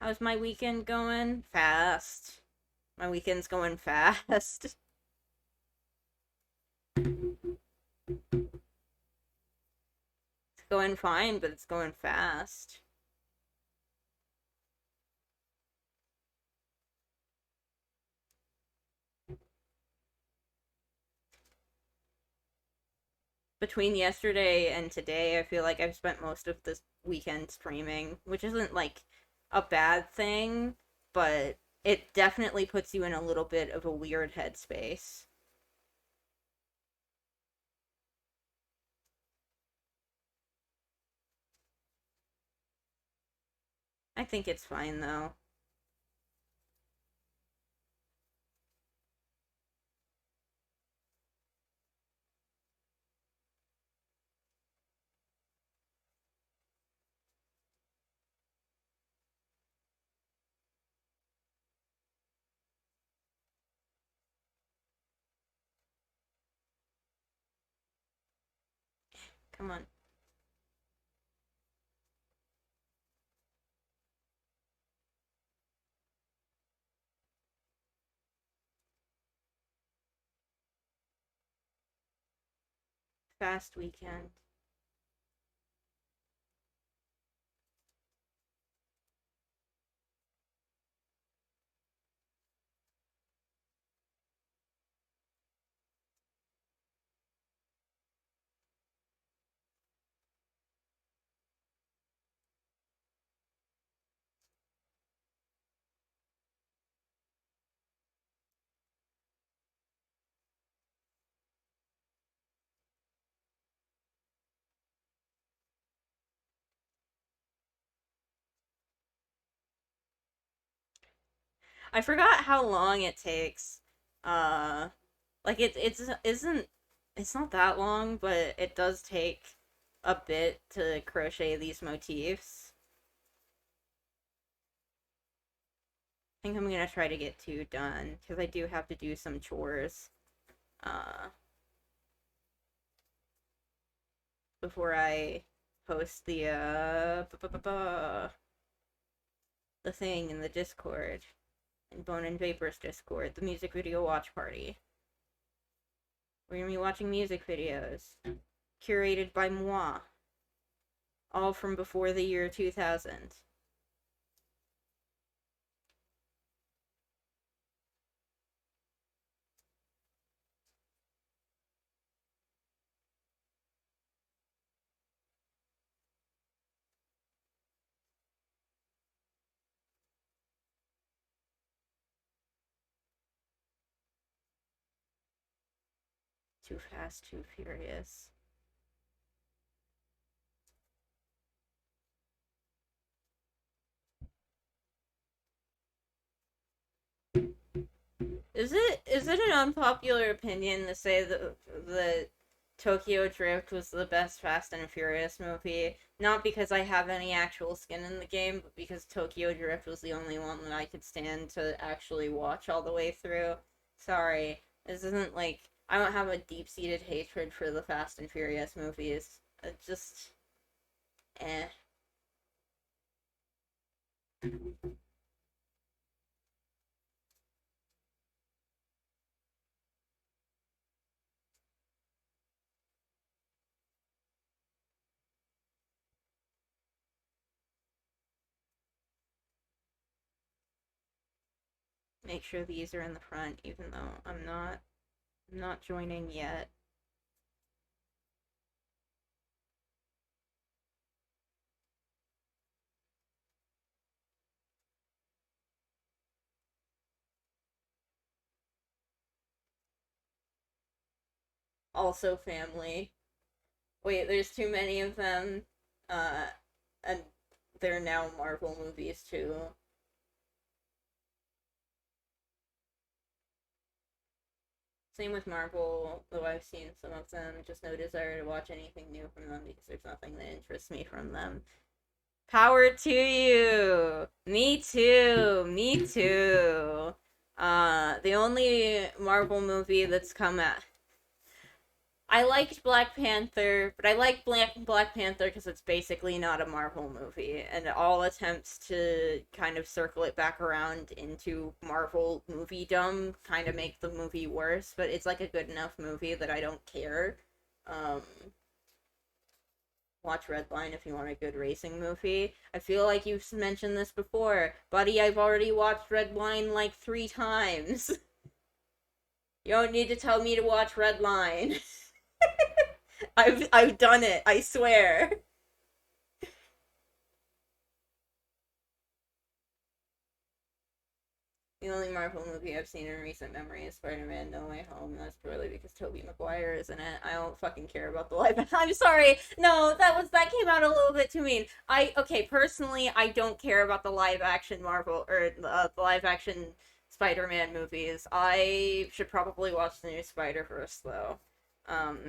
How's my weekend going? Fast. My weekend's going fast. It's going fine, but it's going fast. Between yesterday and today, I feel like I've spent most of this weekend streaming, which isn't like a bad thing, but it definitely puts you in a little bit of a weird headspace. I think it's fine though. Come on. Fast weekend. I forgot how long it takes. Uh like it's isn't it's not that long, but it does take a bit to crochet these motifs. I think I'm gonna try to get two done because I do have to do some chores uh before I post the thing in the Discord, in Bone and Vapor's Discord, the music video watch party. We're gonna be watching music videos curated by moi, all from before the year 2000. Too Fast, Too Furious. Is it an unpopular opinion to say that the Tokyo Drift was the best Fast and Furious movie? Not because I have any actual skin in the game, but because Tokyo Drift was the only one that I could stand to actually watch all the way through. Sorry, this isn't like I don't have a deep-seated hatred for the Fast and Furious movies. It just eh. Make sure these are in the front, even though I'm not joining yet. Also family. Wait, there's too many of them. Uh, and they're now Marvel movies too. Same with Marvel, though I've seen some of them. Just no desire to watch anything new from them because there's nothing that interests me from them. Power to you! Me too! Me too! The only Marvel movie that's come out. I liked Black Panther, but I like Black Panther because it's basically not a Marvel movie, and all attempts to kind of circle it back around into Marvel movie dumb kind of make the movie worse. But it's like a good enough movie that I don't care. Um, watch Redline if you want a good racing movie. I feel like you've mentioned this before, buddy. I've already watched Redline like 3 times. You don't need to tell me to watch Redline. I've done it. I swear. The only Marvel movie I've seen in recent memory is Spider-Man: No Way Home. And that's purely because Tobey Maguire is in it. I don't fucking care about the live. I'm sorry. No, that came out a little bit too mean. Okay, personally, I don't care about the live action Marvel or the live action Spider-Man movies. I should probably watch the new Spider-Verse though.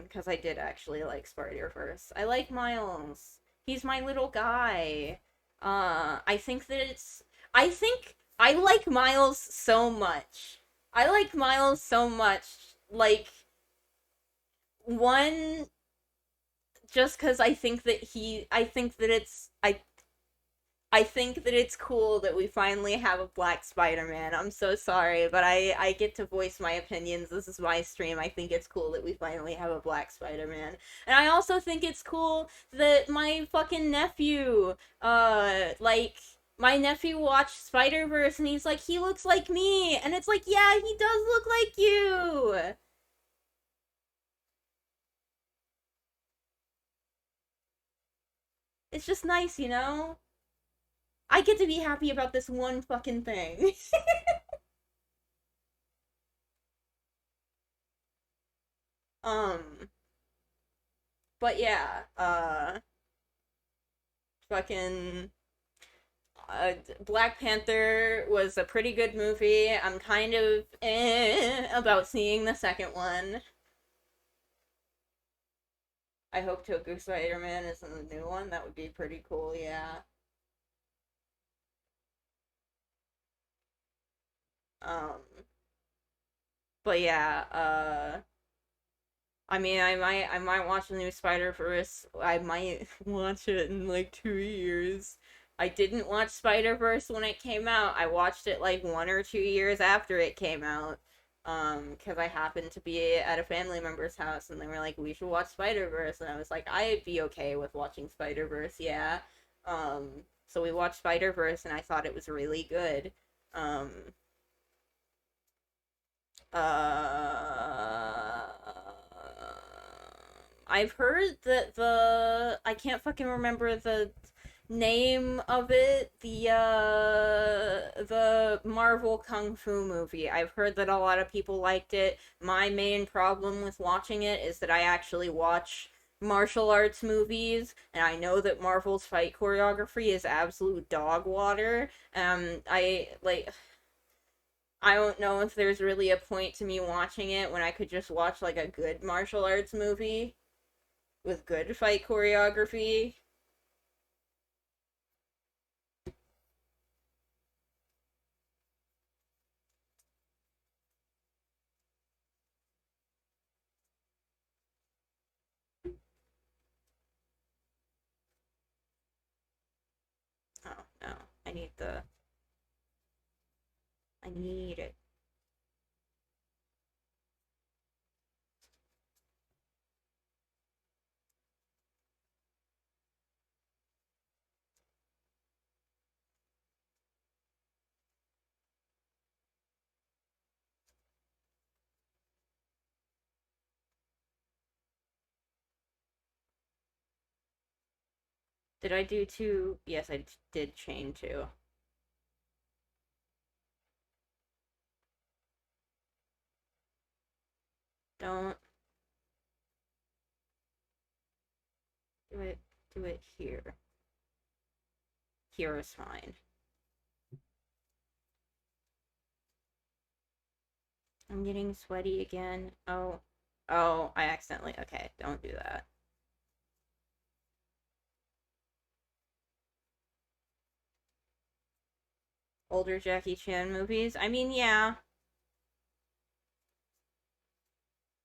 Because I did actually like Spider-Verse. I like Miles. He's my little guy. I think that it's. I think I like Miles so much. I like Miles so much. Like, one, just because I think that I think that I think that it's cool that we finally have a black Spider-Man. I'm so sorry, but I get to voice my opinions. This is my stream. I think it's cool that we finally have a black Spider-Man. And I also think it's cool that my fucking nephew, my nephew watched Spider-Verse and he's like, he looks like me. And it's like, yeah, he does look like you. It's just nice, you know? I get to be happy about this one fucking thing. um, but yeah, fucking Black Panther was a pretty good movie. I'm kind of about seeing the second one. I hope Toku Spider-Man is in the new one. That would be pretty cool, yeah. Um, but yeah, I mean, I might watch the new Spider-Verse. I might watch it in like 2 years. I didn't watch Spider-Verse when it came out. I watched it like 1 or 2 years after it came out. Because I happened to be at a family member's house and they were like, we should watch Spider-Verse. And I was like, I'd be okay with watching Spider-Verse, yeah. Um, so we watched Spider-Verse and I thought it was really good. Um, uh, I've heard that I can't fucking remember name of it, the Marvel Kung Fu movie. I've heard that a lot of people liked it. My main problem with watching it is that I actually watch martial arts movies, and I know that Marvel's fight choreography is absolute dog water. I don't know if there's really a point to me watching it when I could just watch like a good martial arts movie with good fight choreography. Oh no, I need the I need it. Did I do two? Yes, I did chain two. Don't do it. Do it here. Here is fine. I'm getting sweaty again. Oh. Oh, I accidentally. Okay, don't do that. Older Jackie Chan movies? I mean, yeah.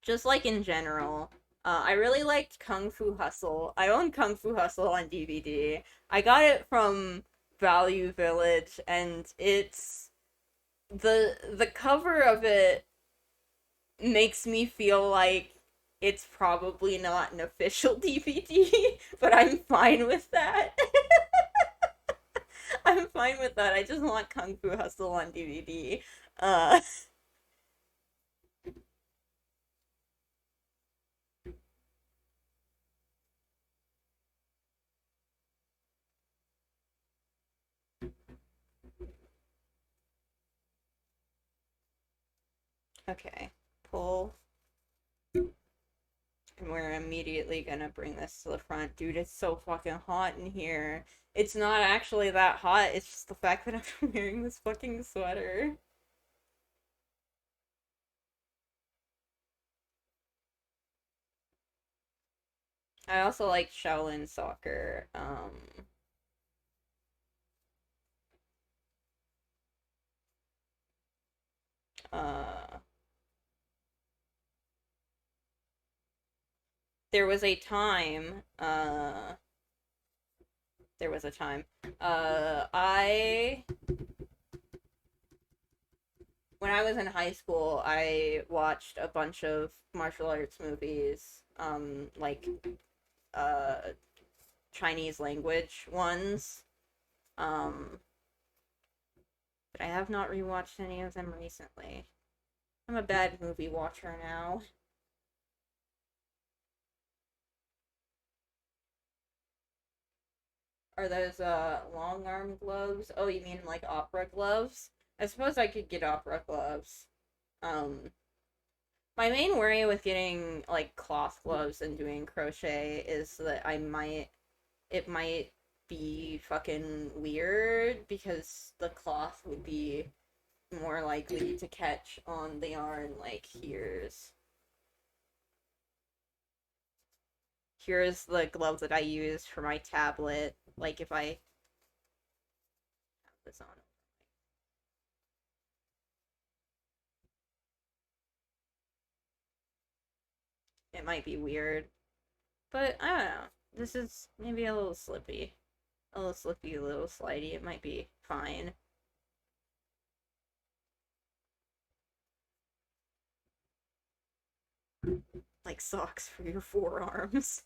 Just like in general. I really liked Kung Fu Hustle. I own Kung Fu Hustle on DVD. I got it from Value Village, and it's the cover of it makes me feel like it's probably not an official DVD, but I'm fine with that. I'm fine with that. I just want Kung Fu Hustle on DVD. Uh, okay. Pull. And we're immediately gonna bring this to the front. Dude, it's so fucking hot in here. It's not actually that hot, it's just the fact that I'm wearing this fucking sweater. I also like Shaolin soccer. Uh, there was a time, there was a time, I when I was in high school, I watched a bunch of martial arts movies, like uh Chinese language ones. Um, but I have not rewatched any of them recently. I'm a bad movie watcher now. Are those long arm gloves? Oh, you mean like opera gloves? I suppose I could get opera gloves. Um, my main worry with getting like cloth gloves and doing crochet is that it might be fucking weird because the cloth would be more likely to catch on the yarn. Like here's the glove that I use for my tablet. Like if I have this on, it might be weird. But I don't know. This is maybe a little slippy. A little slippy, a little slidey. It might be fine. Like socks for your forearms.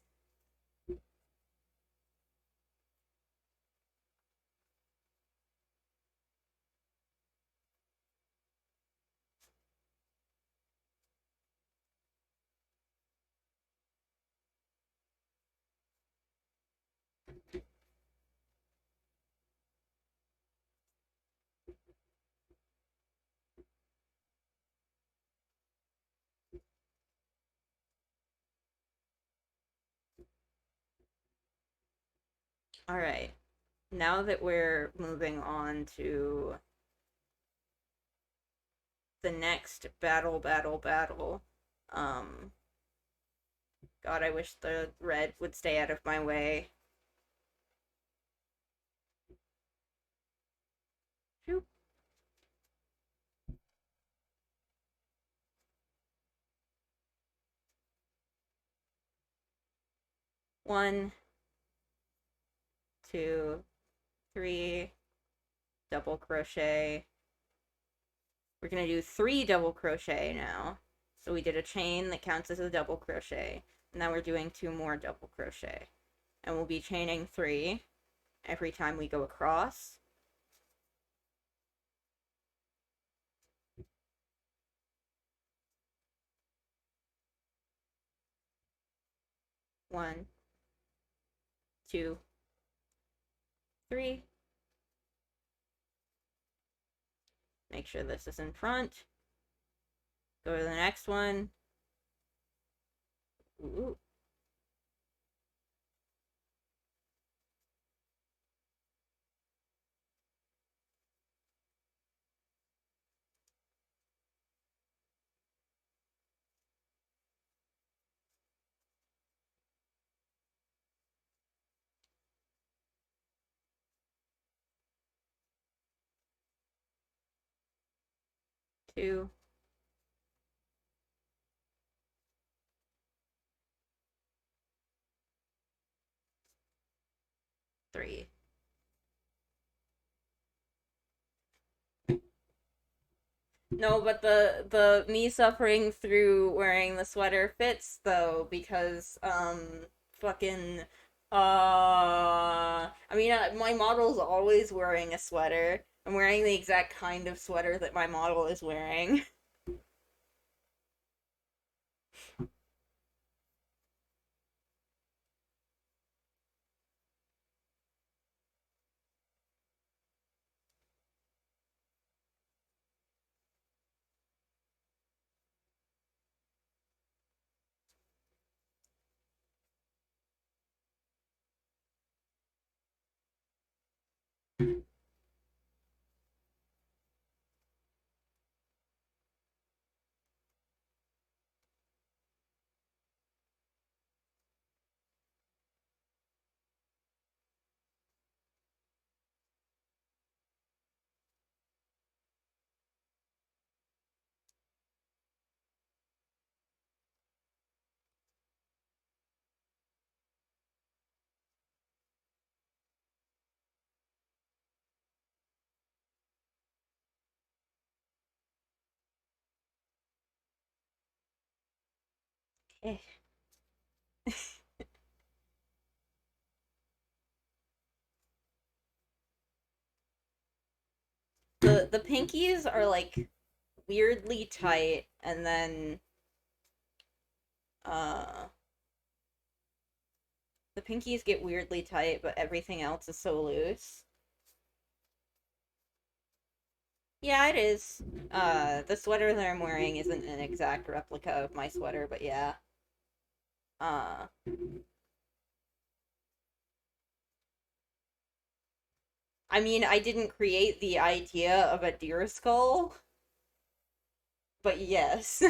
All right. Now that we're moving on to the next battle. Um, God, I wish the red would stay out of my way. Shoop. One, two, three, double crochet. We're gonna do 3 double crochet now. So we did a chain that counts as a double crochet. Now we're doing 2 more double crochet. And we'll be chaining 3 every time we go across. One, two, three. Make sure this is in front. Go to the next one. Ooh. Two, three. No, but the me suffering through wearing the sweater fits though because fucking I mean my model's always wearing a sweater. I'm wearing the exact kind of sweater that my model is wearing. Eh. The pinkies are like weirdly tight and then uh the pinkies get weirdly tight but everything else is so loose. Yeah, it is. The sweater that I'm wearing isn't an exact replica of my sweater, but yeah. Uh, I mean, I didn't create the idea of a deer skull, but yes.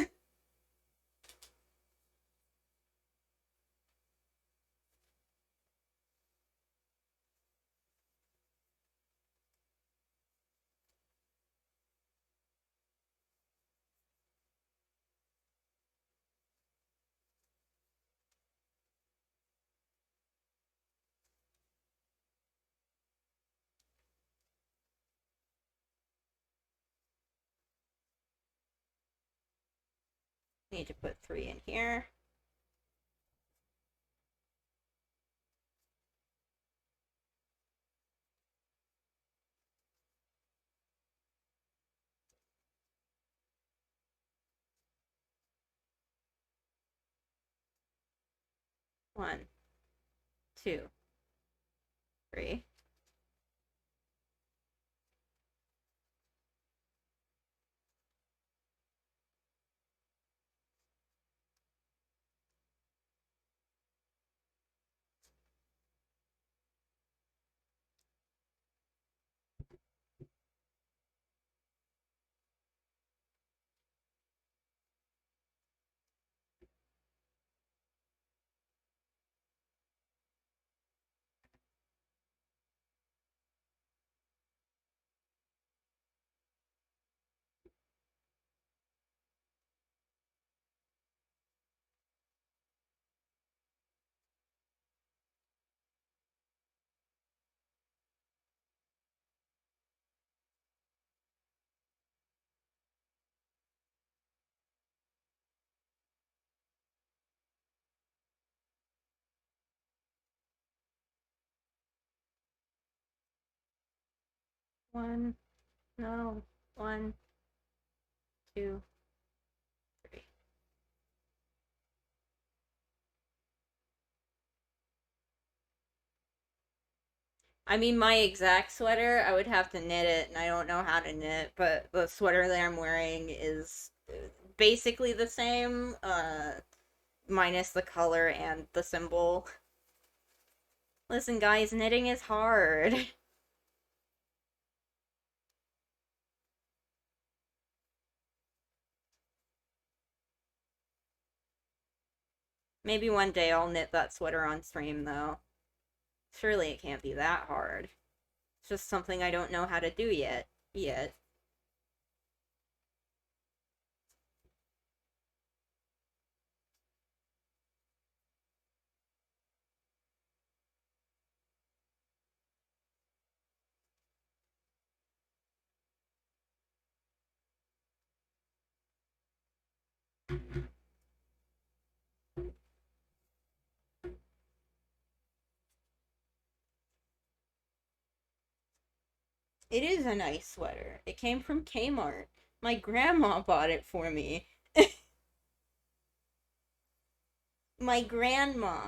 Need to put 3 in here. One, two, three. One, no, one, two, three. I mean, my exact sweater, I would have to knit it, and I don't know how to knit, but the sweater that I'm wearing is basically the same, minus the color and the symbol. Listen, guys, knitting is hard. Maybe one day I'll knit that sweater on stream, though. Surely it can't be that hard. It's just something I don't know how to do yet. Yet. It is a nice sweater. It came from Kmart. My grandma bought it for me. My grandma.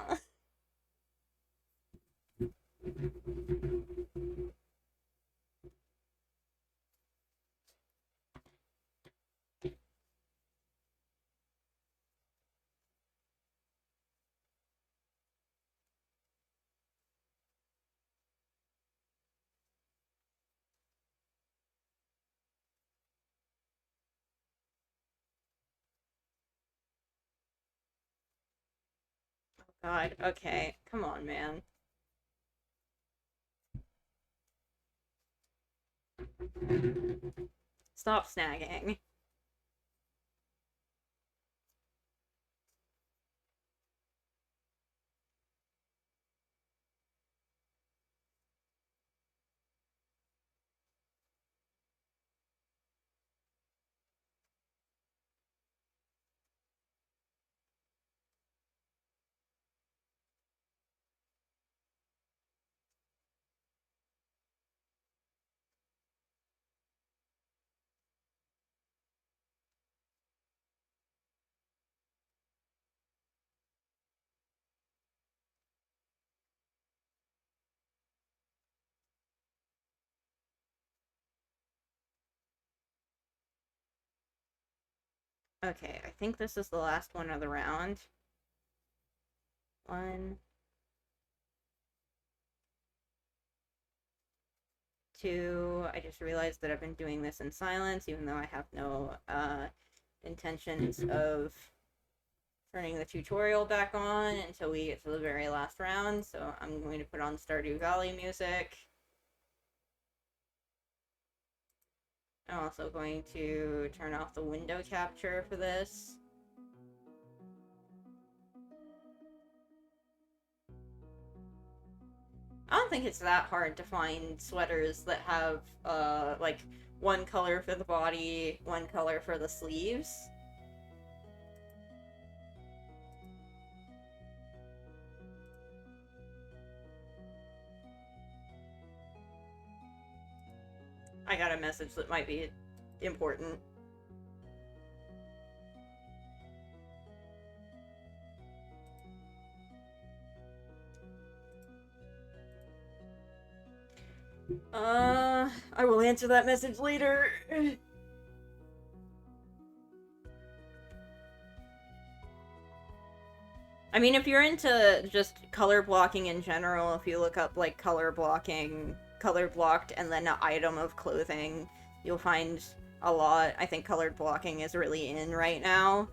God, okay. Come on, man. Stop snagging. Okay, I think this is the last one of the round. One, two. I just realized that I've been doing this in silence, even though I have no intentions of turning the tutorial back on until we get to the very last round. So I'm going to put on Stardew Valley music. I'm also going to turn off the window capture for this. I don't think it's that hard to find sweaters that have, like, one color for the body, one color for the sleeves. I got a message that might be important. I will answer that message later. I mean, if you're into just color blocking in general, if you look up, like, color blocking, color blocked, and then an item of clothing, you'll find a lot. I think colored blocking is really in right now.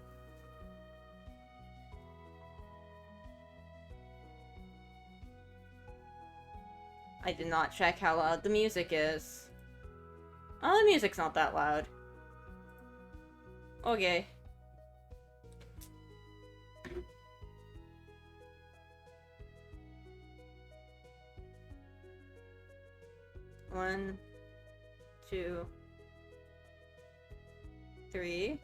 I did not check how loud the music is. Oh, the music's not that loud. Okay. One, two, three.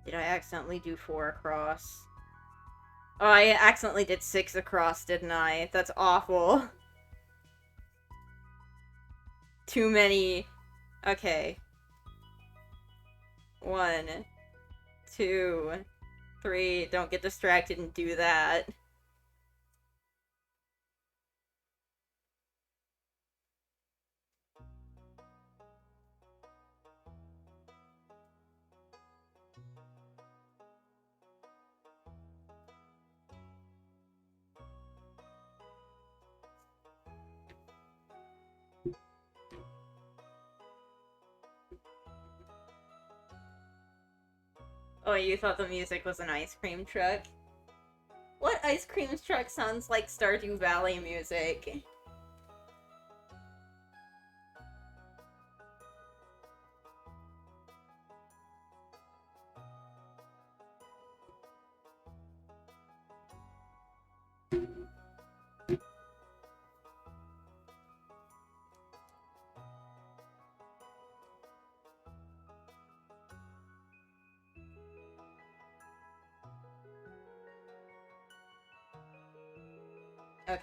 Did I accidentally do 4 across? Oh, I accidentally did 6 across, didn't I? That's awful. Too many. Okay. 1, 2, 3. Don't get distracted and do that. Oh, you thought the music was an ice cream truck? What ice cream truck sounds like Stardew Valley music? Okay.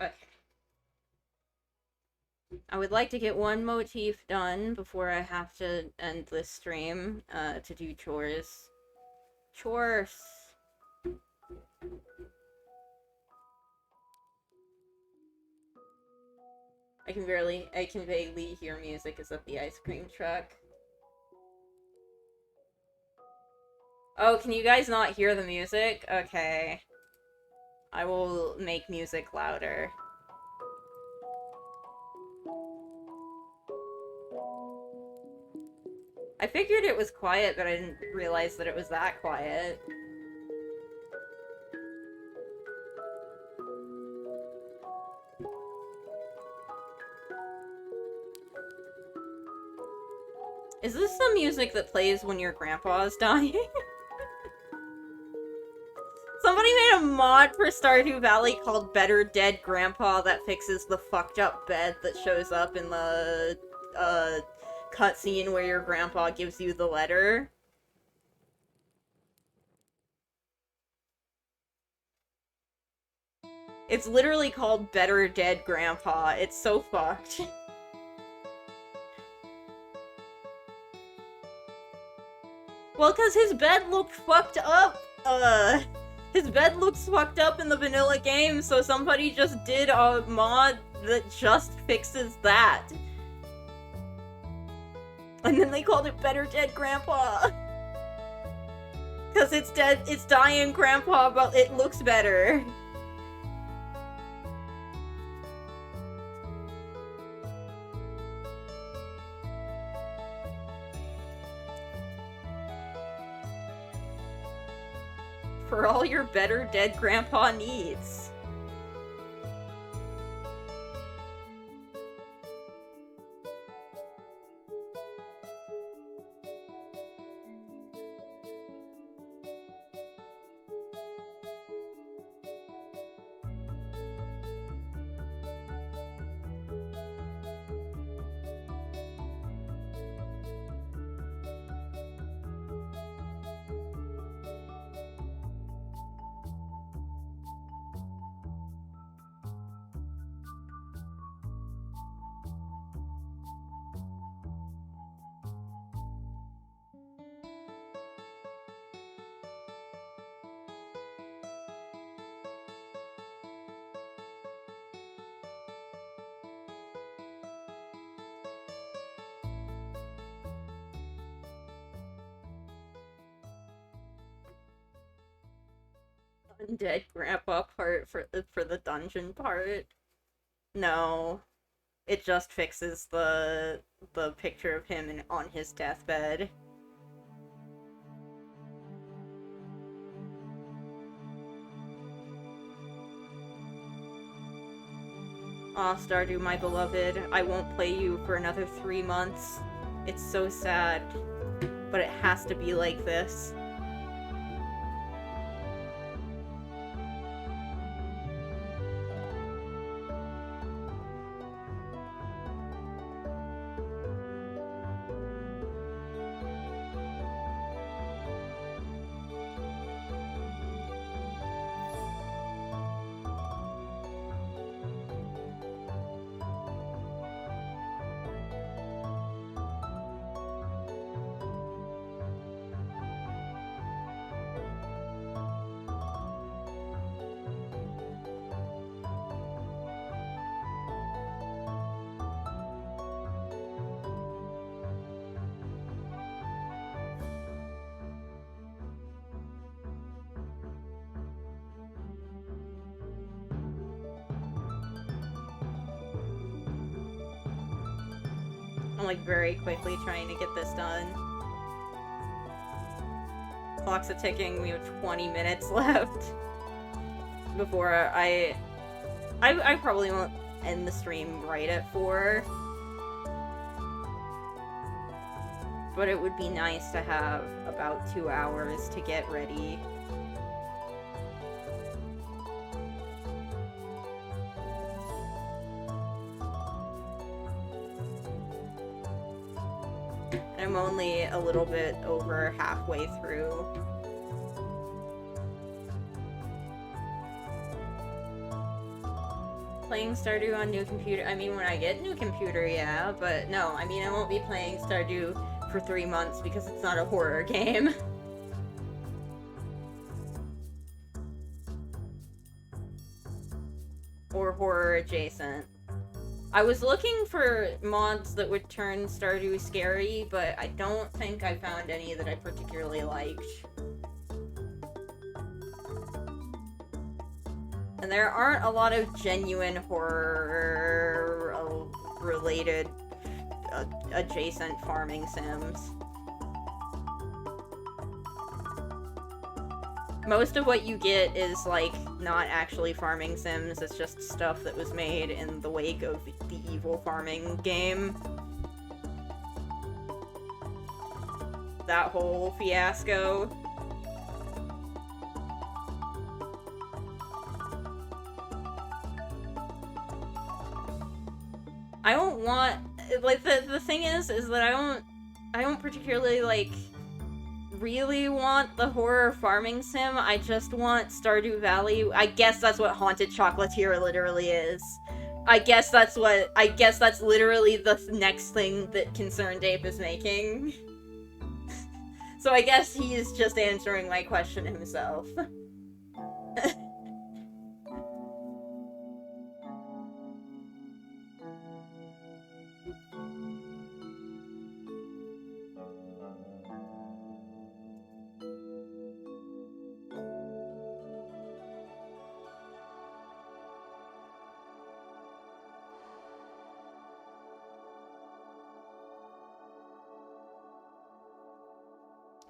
Okay. I would like to get one motif done before I have to end this stream, to do chores. Chores! I can vaguely hear music. Is that the ice cream truck? Oh, can you guys not hear the music? Okay. I will make music louder. I figured it was quiet, but I didn't realize that it was that quiet. Is this the music that plays when your grandpa's dying? Somebody made a mod for Stardew Valley called Better Dead Grandpa that fixes the fucked up bed that shows up in the, cutscene where your grandpa gives you the letter. It's literally called Better Dead Grandpa. It's so fucked. Well, because his bed looked fucked up. His bed looks fucked up in the vanilla game, so somebody just did a mod that just fixes that. And then they called it Better Dead Grandpa. Because it's dying grandpa, but it looks better. For all your Better Dead Grandpa needs. Undead Grandpa part for the dungeon part. No, it just fixes the picture of him on his deathbed. Aw, Stardew, my beloved, I won't play you for another 3 months. It's so sad, but it has to be like this. I'm like very quickly trying to get this done. Clock's a ticking, we have 20 minutes left before I probably won't end the stream right at 4. But it would be nice to have about 2 hours to get ready. I'm only a little bit over halfway through. Playing Stardew on new computer. I mean, when I get new computer, yeah, but no, I mean, I won't be playing Stardew for 3 months because it's not a horror game. Or horror adjacent. I was looking for mods that would turn Stardew scary, but I don't think I found any that I particularly liked. And there aren't a lot of genuine horror-related adjacent farming sims. Most of what you get is, like, not actually farming sims, it's just stuff that was made in the wake of the evil farming game. That whole fiasco. I don't want, like, the thing is that I don't particularly, like, really want the horror farming sim. I just want Stardew Valley. I guess that's what Haunted Chocolatier literally is. I guess that's literally the next thing that Concerned Ape is making. So I guess he is just answering my question himself.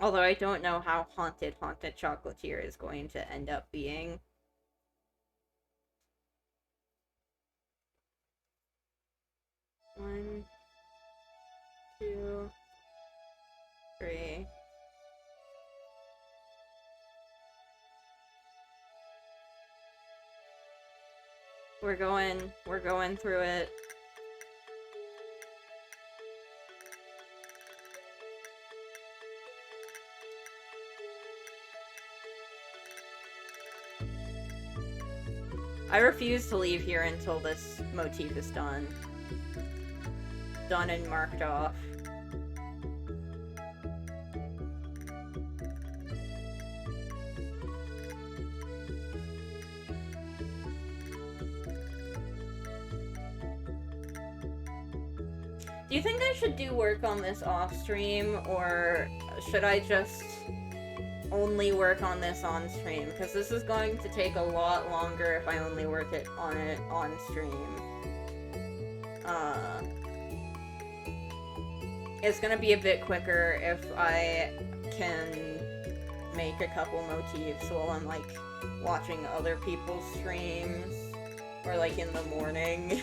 Although I don't know how Haunted Chocolatier is going to end up being. One, 2, 3. We're going through it. I refuse to leave here until this motif is done. Done and marked off. Do you think I should do work on this off stream, or should I just only work on this on stream? Because this is going to take a lot longer if I only work on it on stream. It's gonna be a bit quicker if I can make a couple motifs while I'm, like, watching other people's streams. Or like in the morning.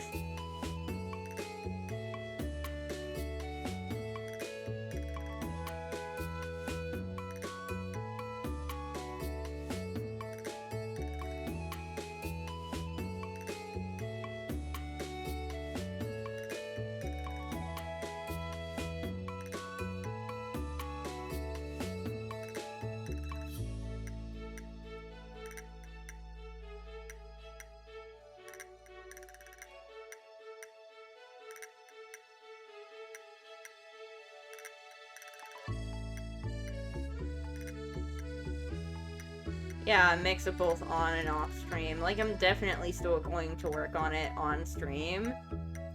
Yeah, a mix of both on and off stream. Like, I'm definitely still going to work on it on stream.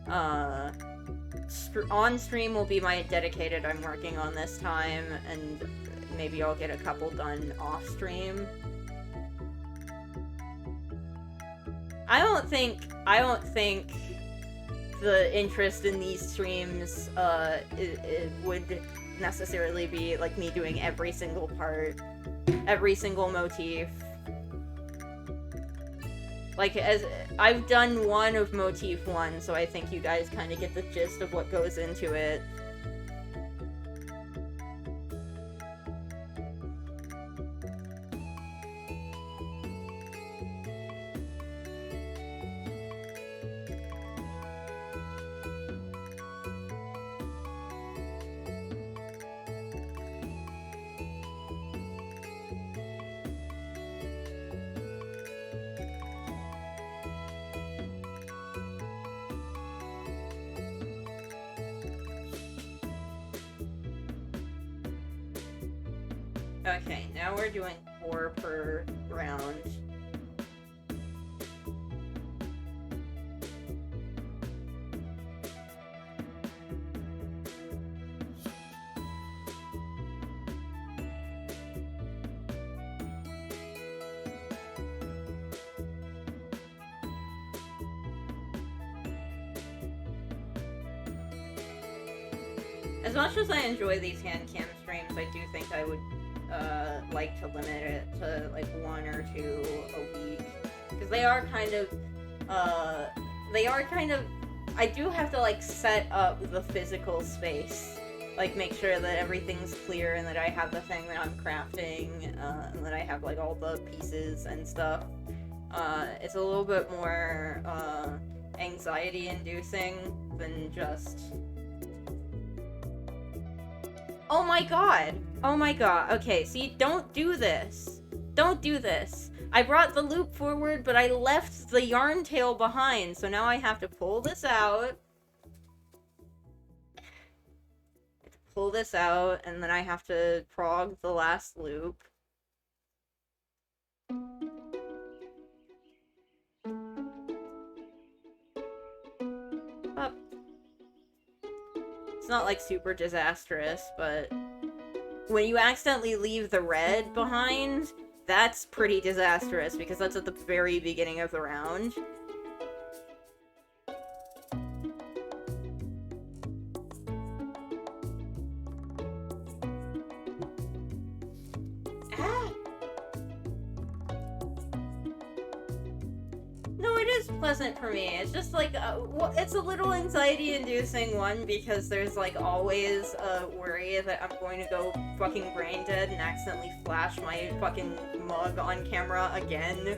On stream will be my dedicated I'm working on this time, and maybe I'll get a couple done off stream. I don't think the interest in these streams, it would necessarily be, like, me doing every single part. Every single motif. Like, as I've done one of motif 1, so I think you guys kind of get the gist of what goes into it. Okay, now we're doing 4 per round. As much as I enjoy these hand cam streams, I do think I would like to limit it to like 1 or 2 a week, because they are kind of I do have to like set up the physical space, like make sure that everything's clear and that I have the thing that I'm crafting, and that I have like all the pieces and stuff. It's a little bit more anxiety inducing than just oh my god! Oh my god. Okay, see, don't do this. Don't do this. I brought the loop forward, but I left the yarn tail behind, so now I have to pull this out. Pull this out, and then I have to prog the last loop. Up. It's not like super disastrous, but when you accidentally leave the red behind, that's pretty disastrous, because that's at the very beginning of the round. Ah! No, it is pleasant for me. It's just like, it's a little anxiety-inducing one, because there's like always a worry that I'm going to go fucking brain dead and accidentally flash my fucking mug on camera again.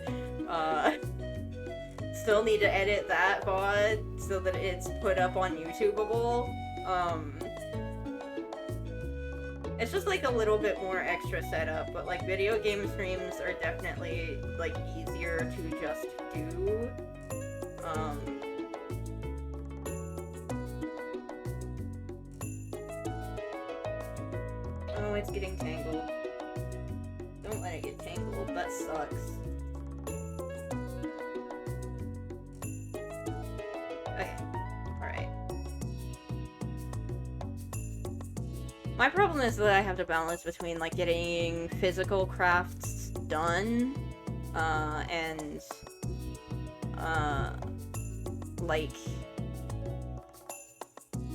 Still need to edit that VOD so that it's put up on YouTubeable. It's just like a little bit more extra setup, but like video game streams are definitely like easier to just do. Oh, it's getting tangled. Don't let it get tangled, that sucks. Okay, alright. My problem is that I have to balance between, like, getting physical crafts done, and, like,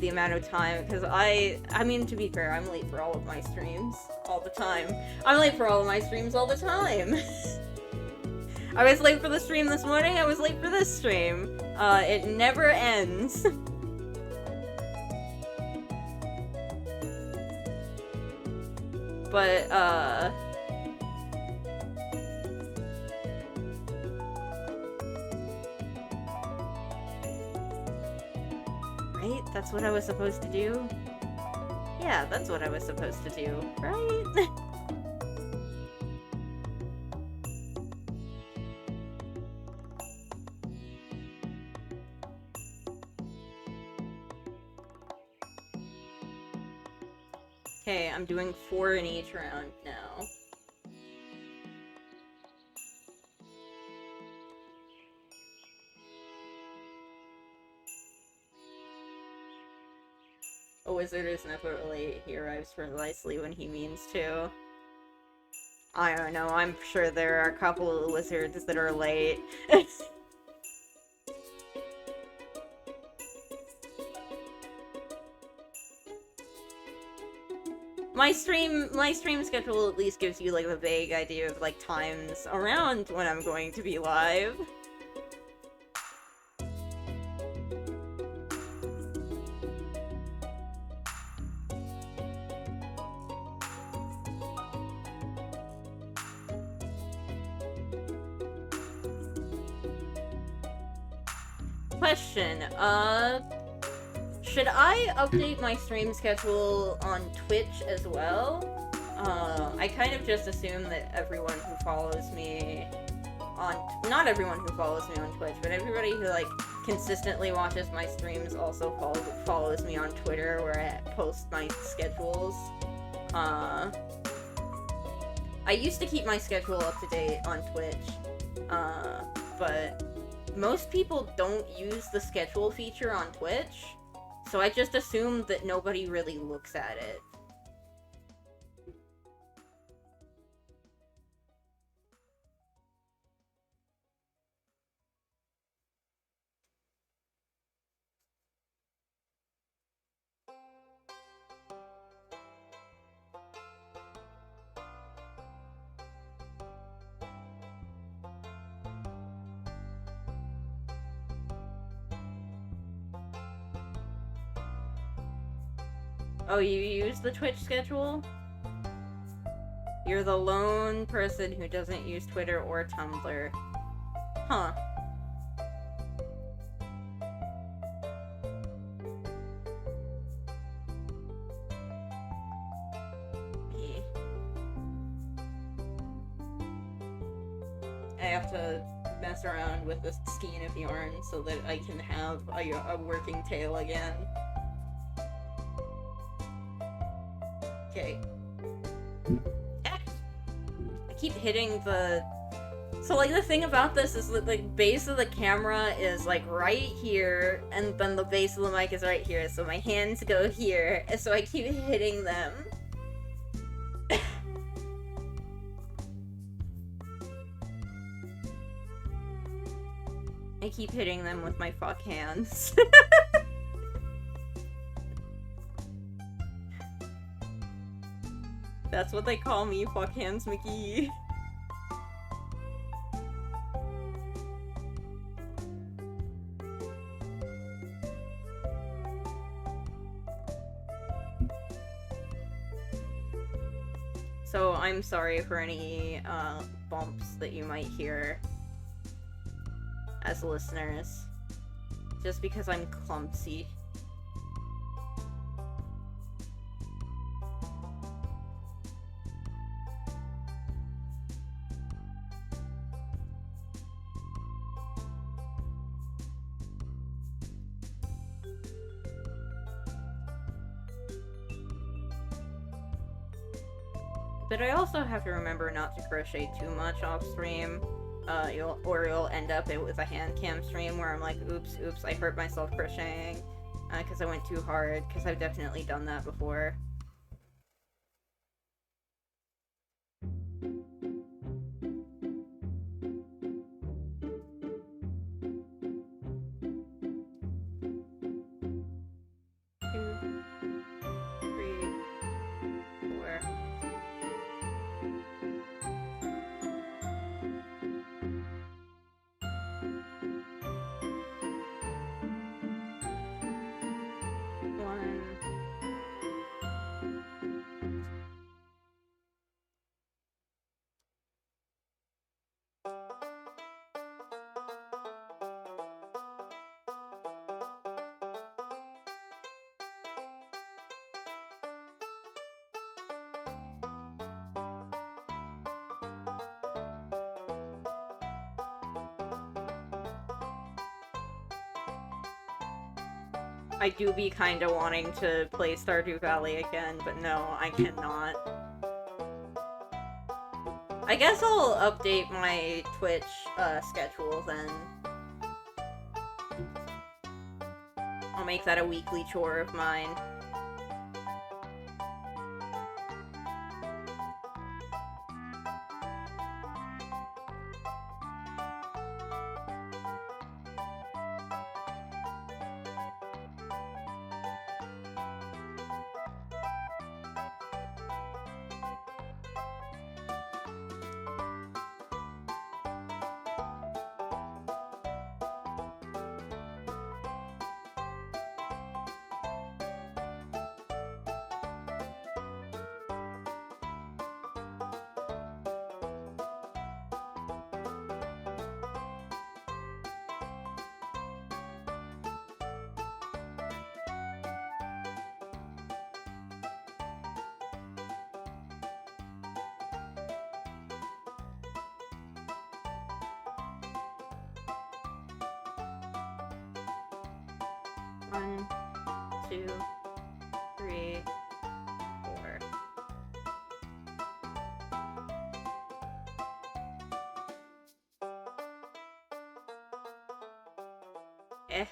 the amount of time, because I mean, to be fair, I'm late for all of my streams all the time. I'm late for all of my streams all the time! I was late for the stream this morning, I was late for this stream. It never ends. But, right? That's what I was supposed to do? Yeah, that's what I was supposed to do, right? Okay, I'm doing 4 in each round now. A wizard is never late. He arrives precisely when he means to. I don't know, I'm sure there are a couple of wizards that are late. My stream schedule at least gives you, like, a vague idea of, like, times around when I'm going to be live. Question, should I update my stream schedule on Twitch as well? I kind of just assume that everyone who follows me on... Not everyone who follows me on Twitch, but everybody who, like, consistently watches my streams also follows me on Twitter, where I post my schedules. I used to keep my schedule up to date on Twitch, but most people don't use the schedule feature on Twitch, so I just assume that nobody really looks at it. Oh, you use the Twitch schedule? You're the lone person who doesn't use Twitter or Tumblr. Huh. Okay. I have to mess around with this skein of yarn so that I can have a working tail again. Okay. Ah! I keep hitting the... So, like, the thing about this is that the base of the camera is, like, right here, and then the base of the mic is right here, so my hands go here, and so I keep hitting them. I keep hitting them with my fuck hands. That's what they call me, Fuck Hands McGee. So I'm sorry for any bumps that you might hear as listeners, just because I'm clumsy. But I also have to remember not to crochet too much off stream, you'll end up with a hand cam stream where I'm like, oops, I hurt myself crocheting, because I went too hard, because I've definitely done that before. I do be kinda wanting to play Stardew Valley again, but no, I cannot. I guess I'll update my Twitch schedule then. I'll make that a weekly chore of mine. One, two, three, four. Eh.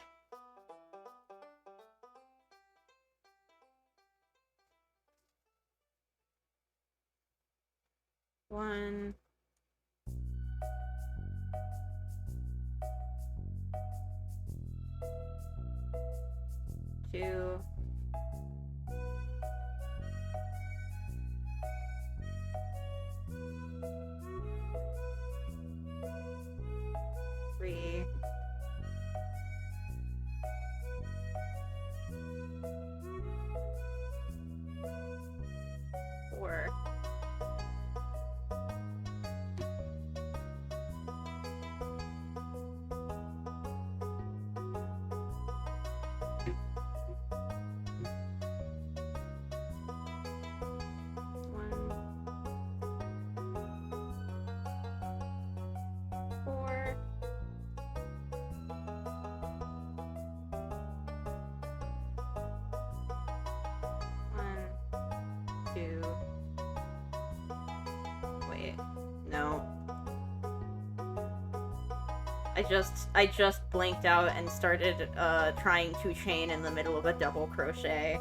One. Two. Three. Four. One. Four. One. Two. Wait. No. I just blinked out and started trying to chain in the middle of a double crochet.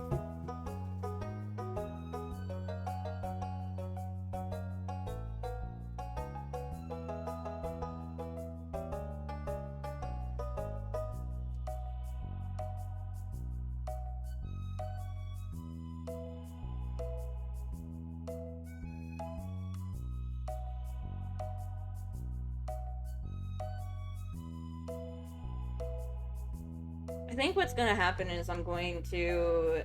I think what's gonna happen is I'm going to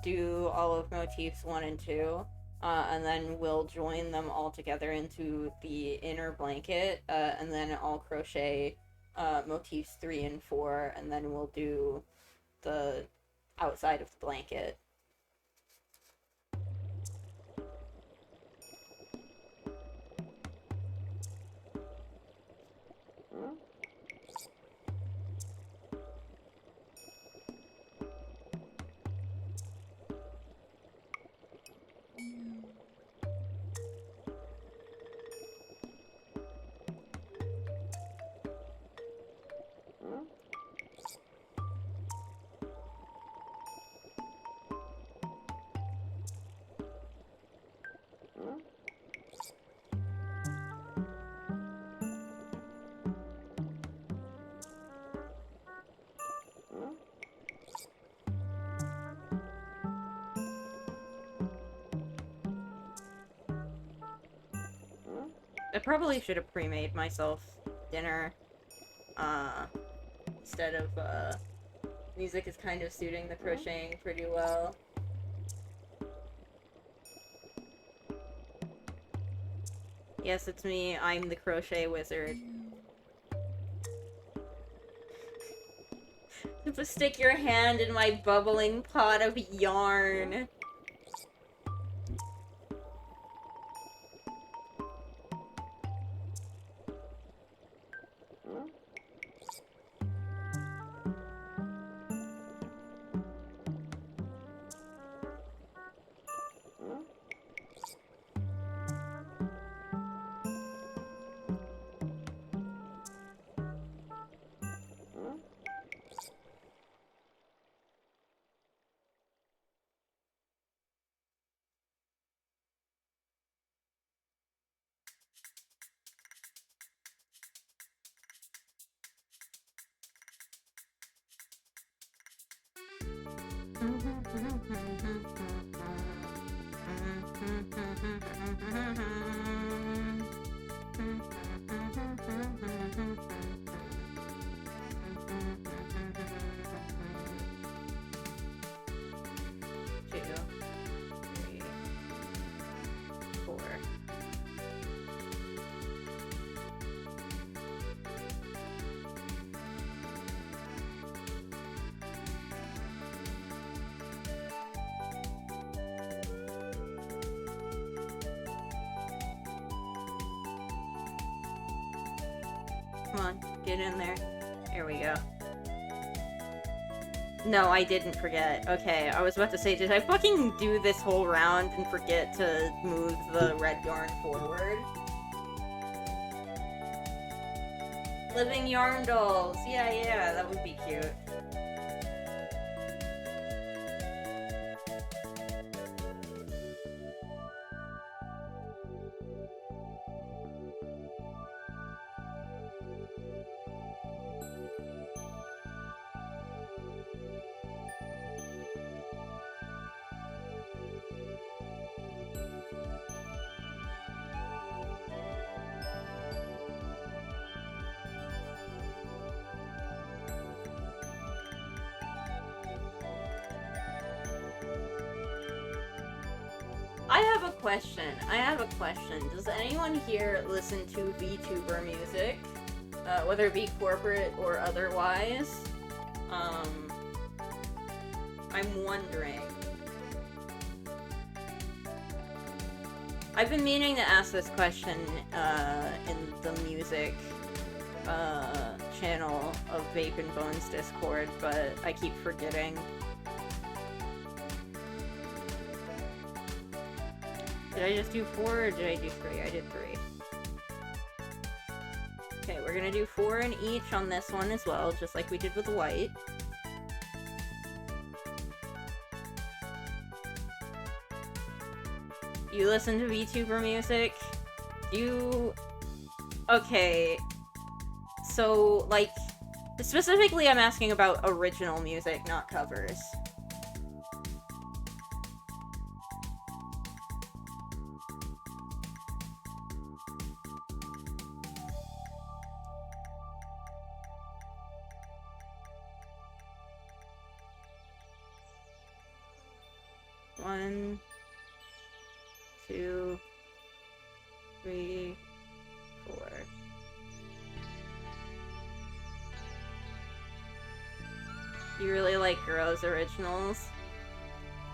do all of motifs 1 and 2, and then we'll join them all together into the inner blanket, and then I'll crochet motifs 3 and 4, and then we'll do the outside of the blanket. I probably should have pre-made myself dinner, instead of, music is kind of suiting the crocheting pretty well. Yes, it's me, I'm the crochet wizard. Just stick your hand in my bubbling pot of yarn. Two, three, four. Come on, get in there. There we go. No, I didn't forget. Okay, I was about to say, did I fucking do this whole round and forget to move the red yarn forward? Living yarn dolls! Yeah, that would be cute. I have a question. Does anyone here listen to VTuber music? Whether it be corporate or otherwise? I'm wondering. I've been meaning to ask this question, in the music, channel of Vape and Bones Discord, but I keep forgetting. Did I just do 4 or did I do 3? I did 3. Okay, we're gonna do 4 in each on this one as well, just like we did with the white. You listen to VTuber music? Okay. So, like, specifically I'm asking about original music, not covers. One, 2, 3, 4. You really like Girls originals?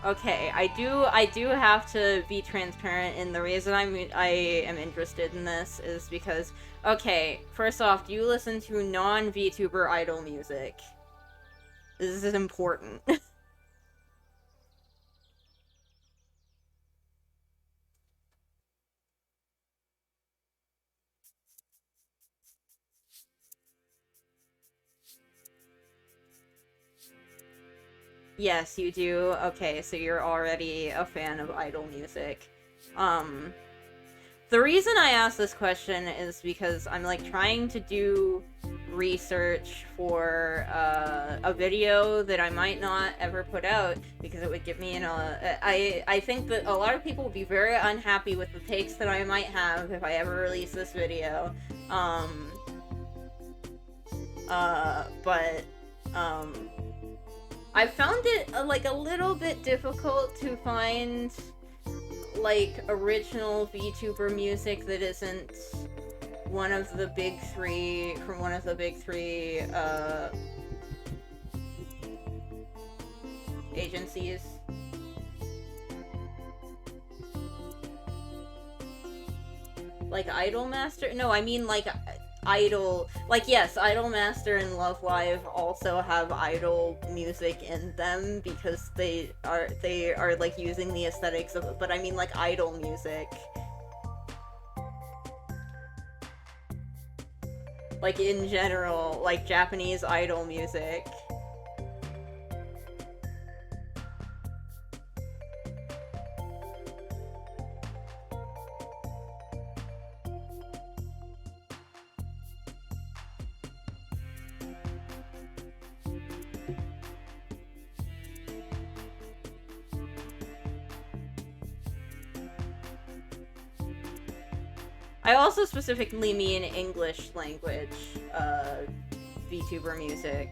Okay, I do have to be transparent, and the reason I am interested in this is because, okay, first off, do you listen to non-VTuber idol music? This is important. Yes, you do. Okay, so you're already a fan of idol music. The reason I asked this question is because I'm, like, trying to do research for, a video that I might not ever put out, because it would give me I think that a lot of people would be very unhappy with the takes that I might have if I ever release this video. I found it, like, a little bit difficult to find, like, original VTuber music that isn't one of the big three, from one of the big three, agencies. Like Idolmaster? No, I mean, like, Idol, like, yes, Idolmaster and Love Live also have idol music in them because they are like using the aesthetics of, but I mean, like, idol music. Like, in general, like, Japanese idol music. I also specifically mean English language, VTuber music.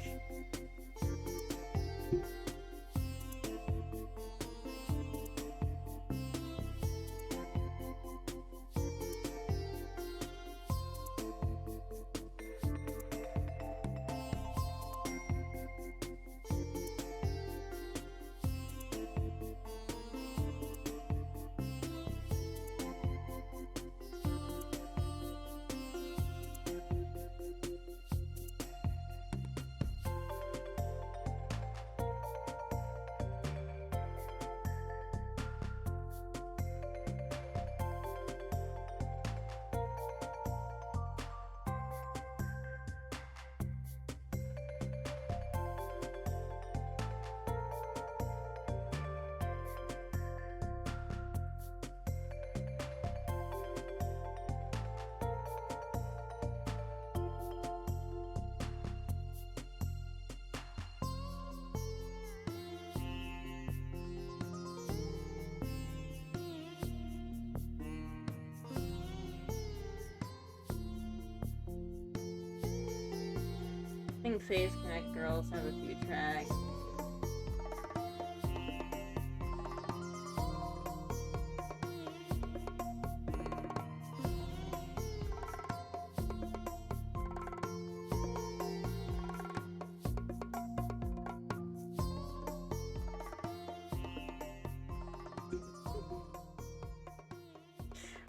I think Phase Connect Girls have a few tracks.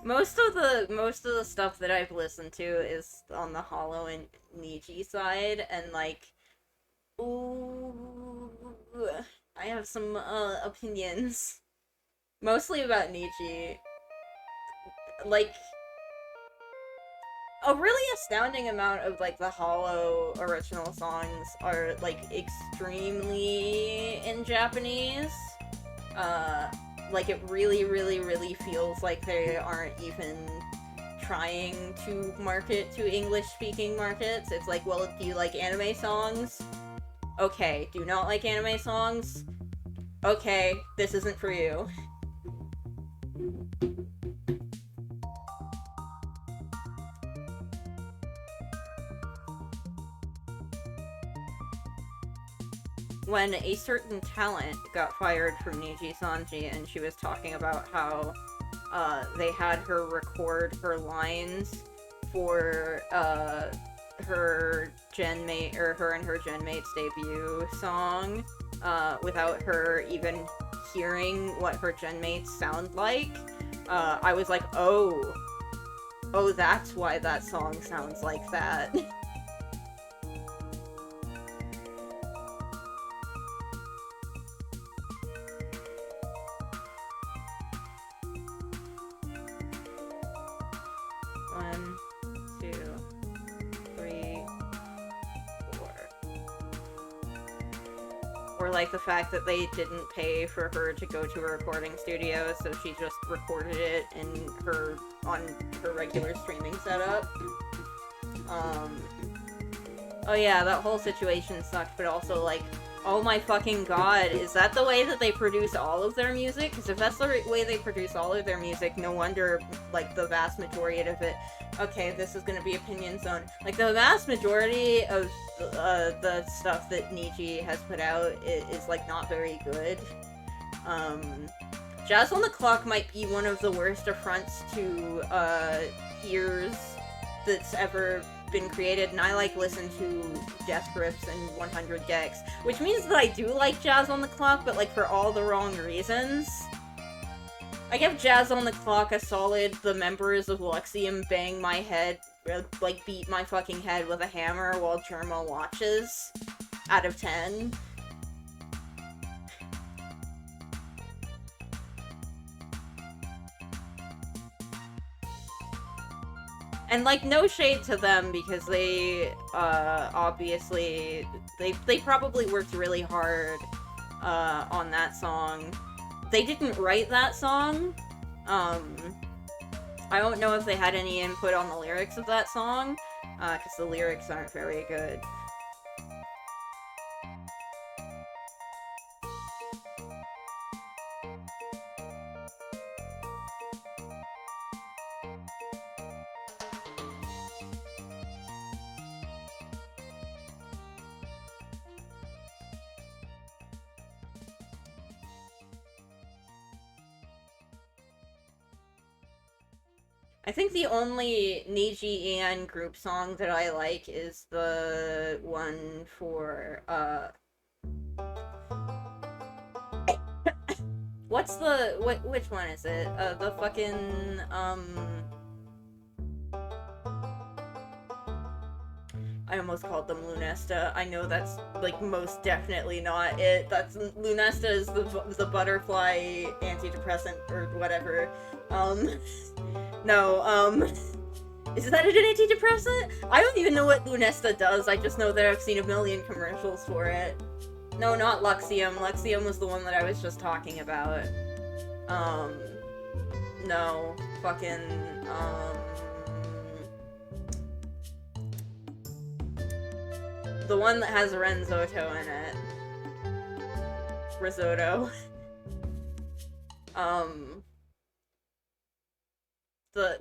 Most of the stuff that I've listened to is on the Hollow and Niji side, and like, ooh, I have some opinions, mostly about Niji. Like, a really astounding amount of like the Hollow original songs are like extremely in Japanese. Like it really, really, really feels like they aren't even trying to market to English-speaking markets. It's like, well, do you like anime songs? Okay. Do you not like anime songs? Okay, this isn't for you. When a certain talent got fired from Niji Sanji, and she was talking about how they had her record her lines for her genmate, or her and her genmate's debut song, without her even hearing what her genmates sound like, I was like, oh, that's why that song sounds like that. 1, 2, 3, 4. Or like the fact that they didn't pay for her to go to a recording studio, so she just recorded it on her regular streaming setup. Oh yeah, that whole situation sucked, but also like, oh my fucking god, is that the way that they produce all of their music? Because if that's the way they produce all of their music, no wonder, like, the vast majority of it... Okay, this is gonna be opinion zone. Like, the vast majority of the stuff that Niji has put out is like, not very good. Jazz on the Clock might be one of the worst affronts to, ears that's ever been created, and I like listen to Death Grips and 100 Gex, which means that I do like Jazz on the Clock, but like for all the wrong reasons. I give Jazz on the Clock a solid "the members of Luxium bang my head," like beat my fucking head with a hammer while Germa watches out of 10. And, like, no shade to them, because they, obviously, they probably worked really hard, on that song. They didn't write that song. I don't know if they had any input on the lyrics of that song, because the lyrics aren't very good. I think the only Niji Ian group song that I like is the one for, what's the, which one is it? The fucking, I almost called them Lunesta. I know that's, like, most definitely not it. That's, Lunesta is the butterfly antidepressant or whatever. Um, no, is that an antidepressant? I don't even know what Lunesta does. I just know that I've seen a million commercials for it. No, not Luxium. Luxium was the one that I was just talking about. Um, no, fucking, the one that has Renzoto in it. Risotto. um,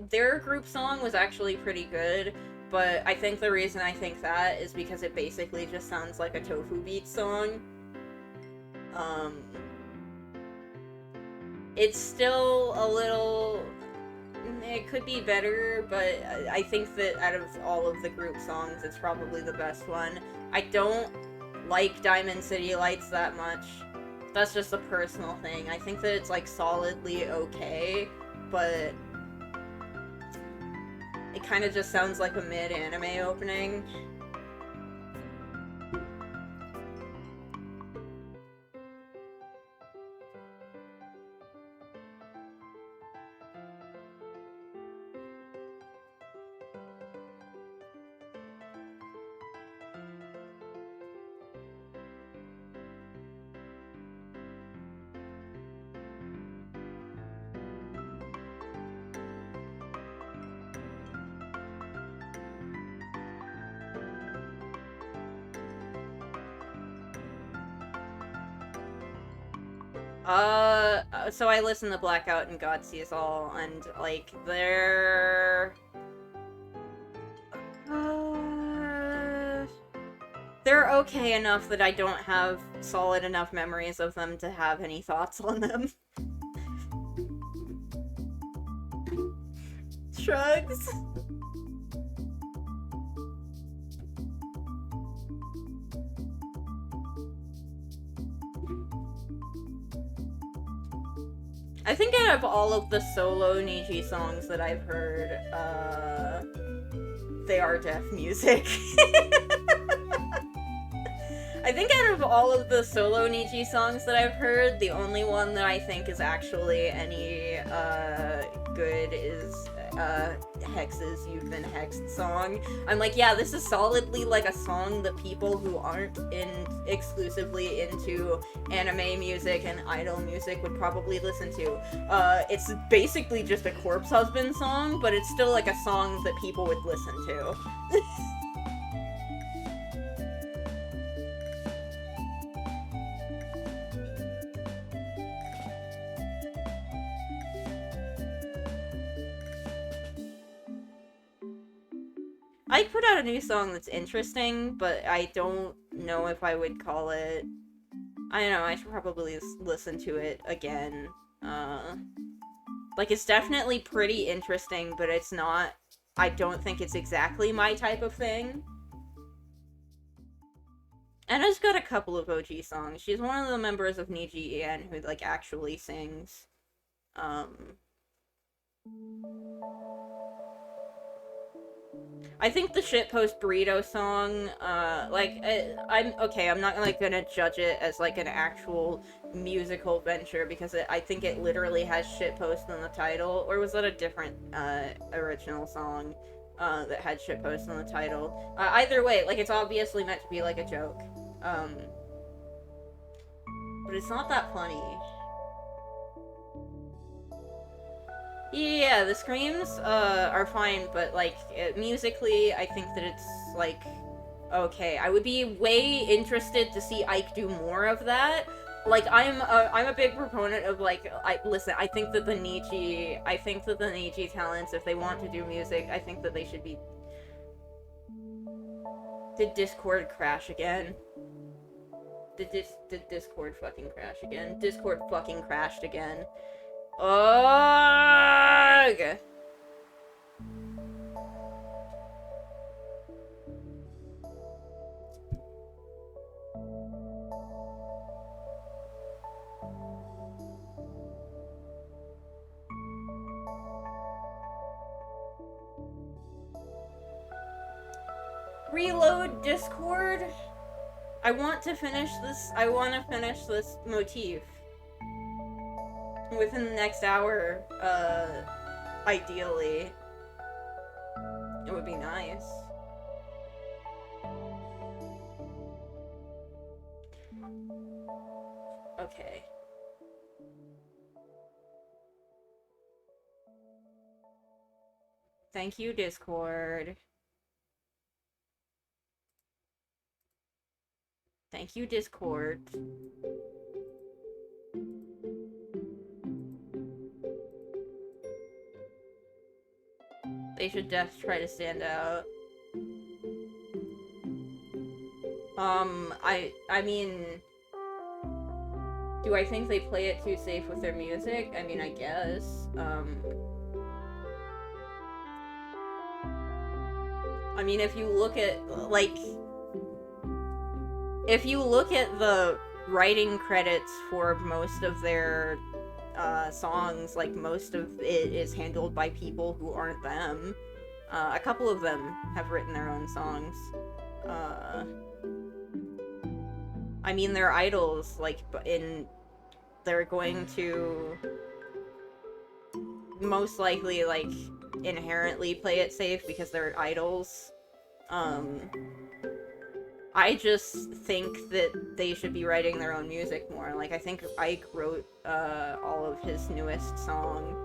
their group song was actually pretty good, but I think the reason I think that is because it basically just sounds like a Tofu Beat song. It's still a little... It could be better, but I think that out of all of the group songs, it's probably the best one. I don't like Diamond City Lights that much. That's just a personal thing. I think that it's, like, solidly okay, but it kind of just sounds like a mid-anime opening. So I listen to Blackout and God Sees All, and, like, they're okay enough that I don't have solid enough memories of them to have any thoughts on them. Shrugs. I think out of all of the solo Niji songs that I've heard, they are deaf music. I think out of all of the solo Niji songs that I've heard, the only one that I think is actually any, good is, Hex's You've Been Hexed song. I'm like, yeah, this is solidly, like, a song that people who aren't exclusively into anime music and idol music would probably listen to. It's basically just a Corpse Husband song, but it's still, like, a song that people would listen to. I put out a new song that's interesting, but I don't know if I would call it... I don't know, I should probably listen to it again. Like, it's definitely pretty interesting, but it's not... I don't think it's exactly my type of thing. Anna's got a couple of OG songs. She's one of the members of Niji Ian who, like, actually sings. I think the shitpost burrito song, I'm not, like, gonna judge it as, like, an actual musical venture, because I think it literally has shitpost in the title, or was that a different, original song, that had shitpost in the title? Either way, like, it's obviously meant to be, like, a joke, but it's not that funny. Yeah, the screams, are fine, but, like, musically, I think that it's, like, okay. I would be way interested to see Ike do more of that. Like, I'm a big proponent of, like, listen, I think that the Niji talents, if they want to do music, I think that they should be... Did Discord crash again? Did Discord fucking crash again? Discord fucking crashed again. Ugh! Reload Discord. I want to finish this motif within the next hour, ideally. It would be nice. Okay. Thank you, Discord. Thank you, Discord. They should try to stand out. I mean, do I think they play it too safe with their music? I mean, I guess. I mean, if you look at, like, if you look at the writing credits for most of their songs, like, most of it is handled by people who aren't them. A couple of them have written their own songs. I mean, they're idols, like, they're going to most likely, like, inherently play it safe because they're idols. I just think that they should be writing their own music more. Like, I think Ike wrote, all of his newest song.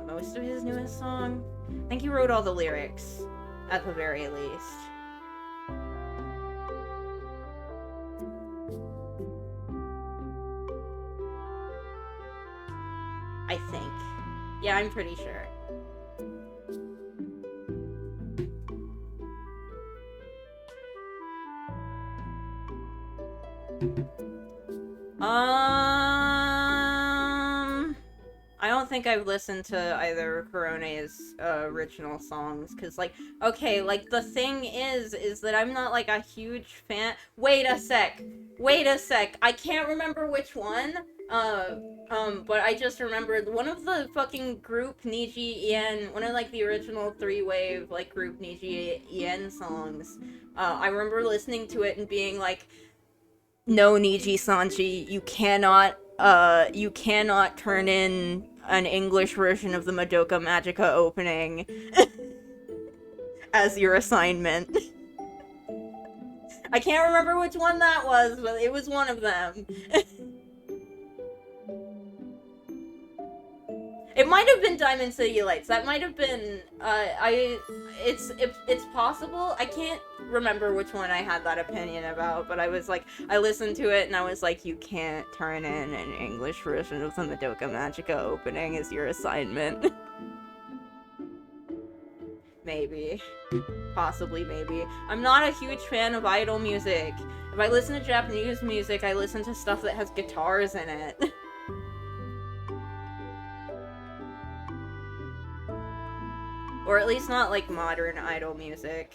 Most of his newest song? I think he wrote all the lyrics, at the very least. I think. Yeah, I'm pretty sure. I don't think I've listened to either Corone's original songs, because, like, okay, like, the thing is that I'm not, like, a huge fan. Wait a sec, I can't remember which one, but I just remembered one of the fucking group Niji Ien, one of, like, the original three-wave, like, group Niji Ien songs. I remember listening to it and being like, no, Niji Sanji, you cannot turn in an English version of the Madoka Magica opening as your assignment. I can't remember which one that was, but it was one of them. It might have been Diamond City Lights. That might have been, it's possible. I can't remember which one I had that opinion about, but I was like, I listened to it and I was like, you can't turn in an English version of the Madoka Magica opening as your assignment. Maybe. Possibly, maybe. I'm not a huge fan of idol music. If I listen to Japanese music, I listen to stuff that has guitars in it. Or at least not, like, modern idol music.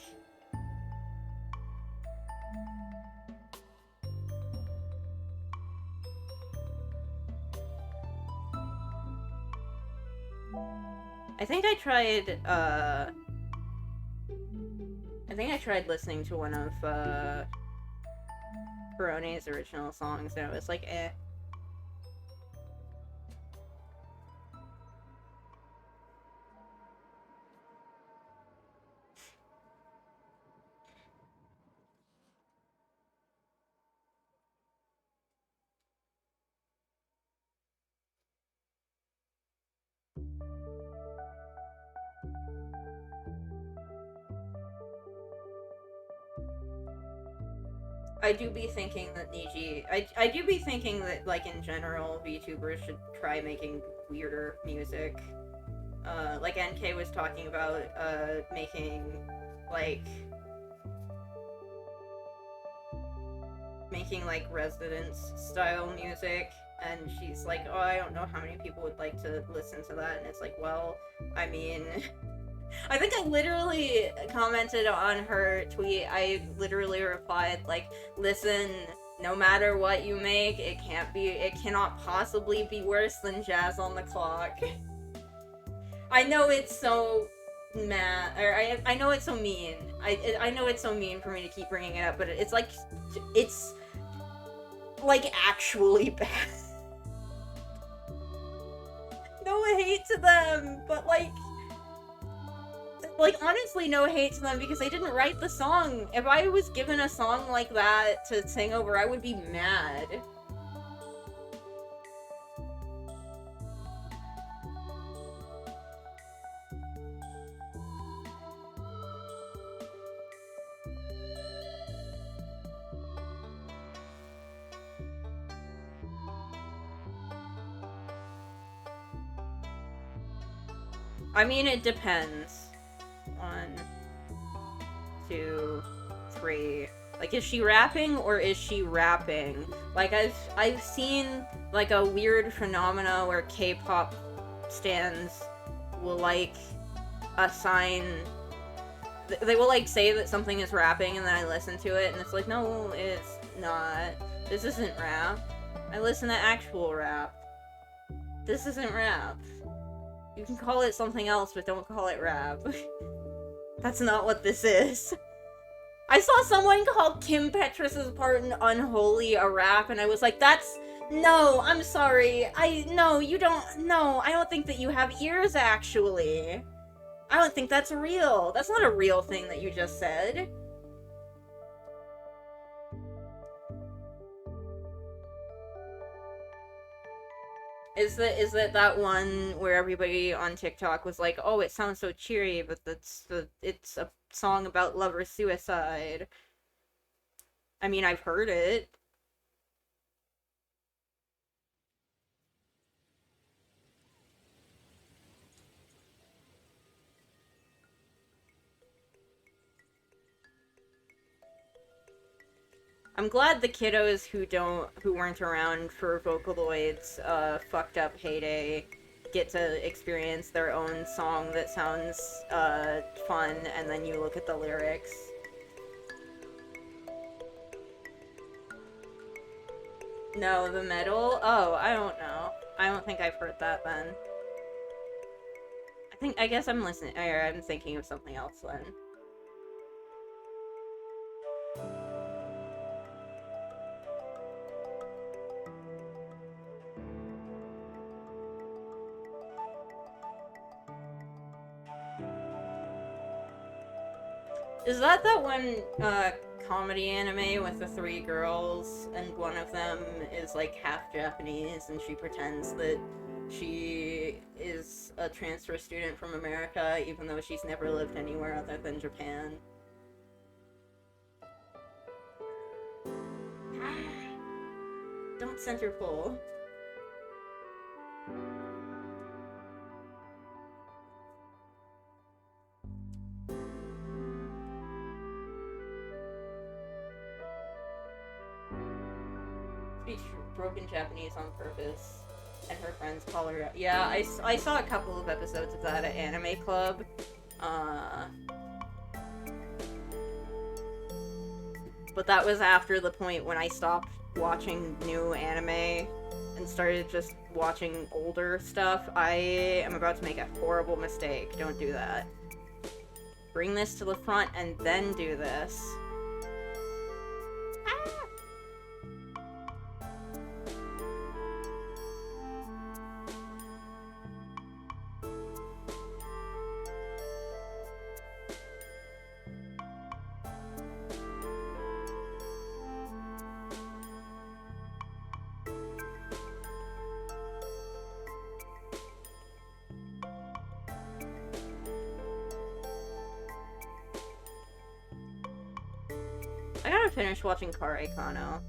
I think I tried listening to one of, Corone's original songs, and it was like, eh. I do be thinking that I do be thinking that, like, in general, VTubers should try making weirder music. Like NK was talking about, making, like, Residence-style music, and she's like, oh, I don't know how many people would like to listen to that, and it's like, well, I mean... I think I literally commented on her tweet. I literally replied, like, listen, no matter what you make, it cannot possibly be worse than Jazz on the Clock. I know it's so mad, or I know it's so mean. I know it's so mean for me to keep bringing it up, but it's like actually bad. No hate to them, but like honestly no hate to them because they didn't write the song. If I was given a song like that to sing over, I would be mad. I mean, it depends. 1, 2, 3. Like, is she rapping or is she rapping? Like, I've seen like a weird phenomena where K-pop stans will like assign. They will like say that something is rapping, and then I listen to it, and it's like, no, it's not. This isn't rap. I listen to actual rap. This isn't rap. You can call it something else, but don't call it rap. That's not what this is. I saw someone call Kim Petras' part in Unholy a rap, and I was like, that's... No, I'm sorry. No, you don't... No, I don't think that you have ears, actually. I don't think that's real. That's not a real thing that you just said. Is that one where everybody on TikTok was like, "Oh, it sounds so cheery, but it's a song about lover suicide." I mean, I've heard it. I'm glad the kiddos who weren't around for Vocaloid's fucked up heyday get to experience their own song that sounds fun, and then you look at the lyrics. No, the metal? Oh, I don't know. I don't think I've heard that then. I guess I'm listening, or I'm thinking of something else then. Is that one comedy anime with the 3 girls, and one of them is like half Japanese, and she pretends that she is a transfer student from America, even though she's never lived anywhere other than Japan? Don't center pull. Speaks broken Japanese on purpose, and her friends call her. Yeah, I saw a couple of episodes of that at Anime Club. But that was after the point when I stopped watching new anime and started just watching older stuff. I am about to make a horrible mistake. Don't do that. Bring this to the front and then do this. I gotta finish watching Kare Kano.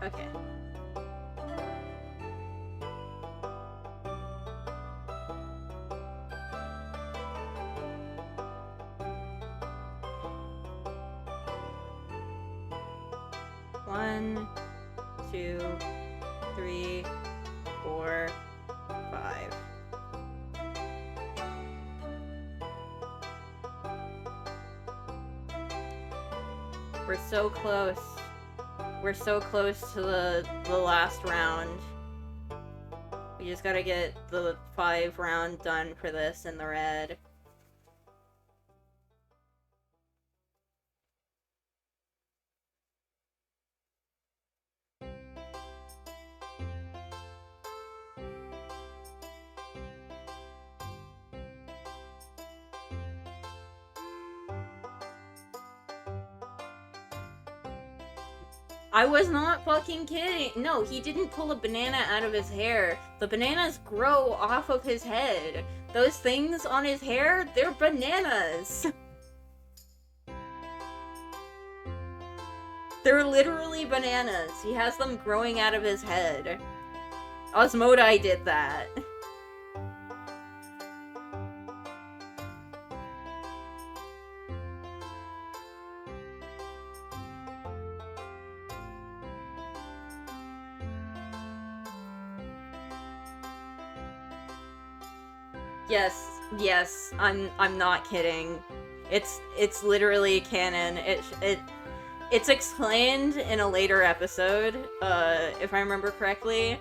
Okay. One, 2, 3, 4, 5. We're so close. We're so close to the last round. We just gotta get the 5 round done for this in the red. I was not fucking kidding. No, he didn't pull a banana out of his hair. The bananas grow off of his head. Those things on his hair, they're bananas. They're literally bananas. He has them growing out of his head. Osmodai did that. Yes, I'm not kidding. It's literally canon. It's explained in a later episode, if I remember correctly,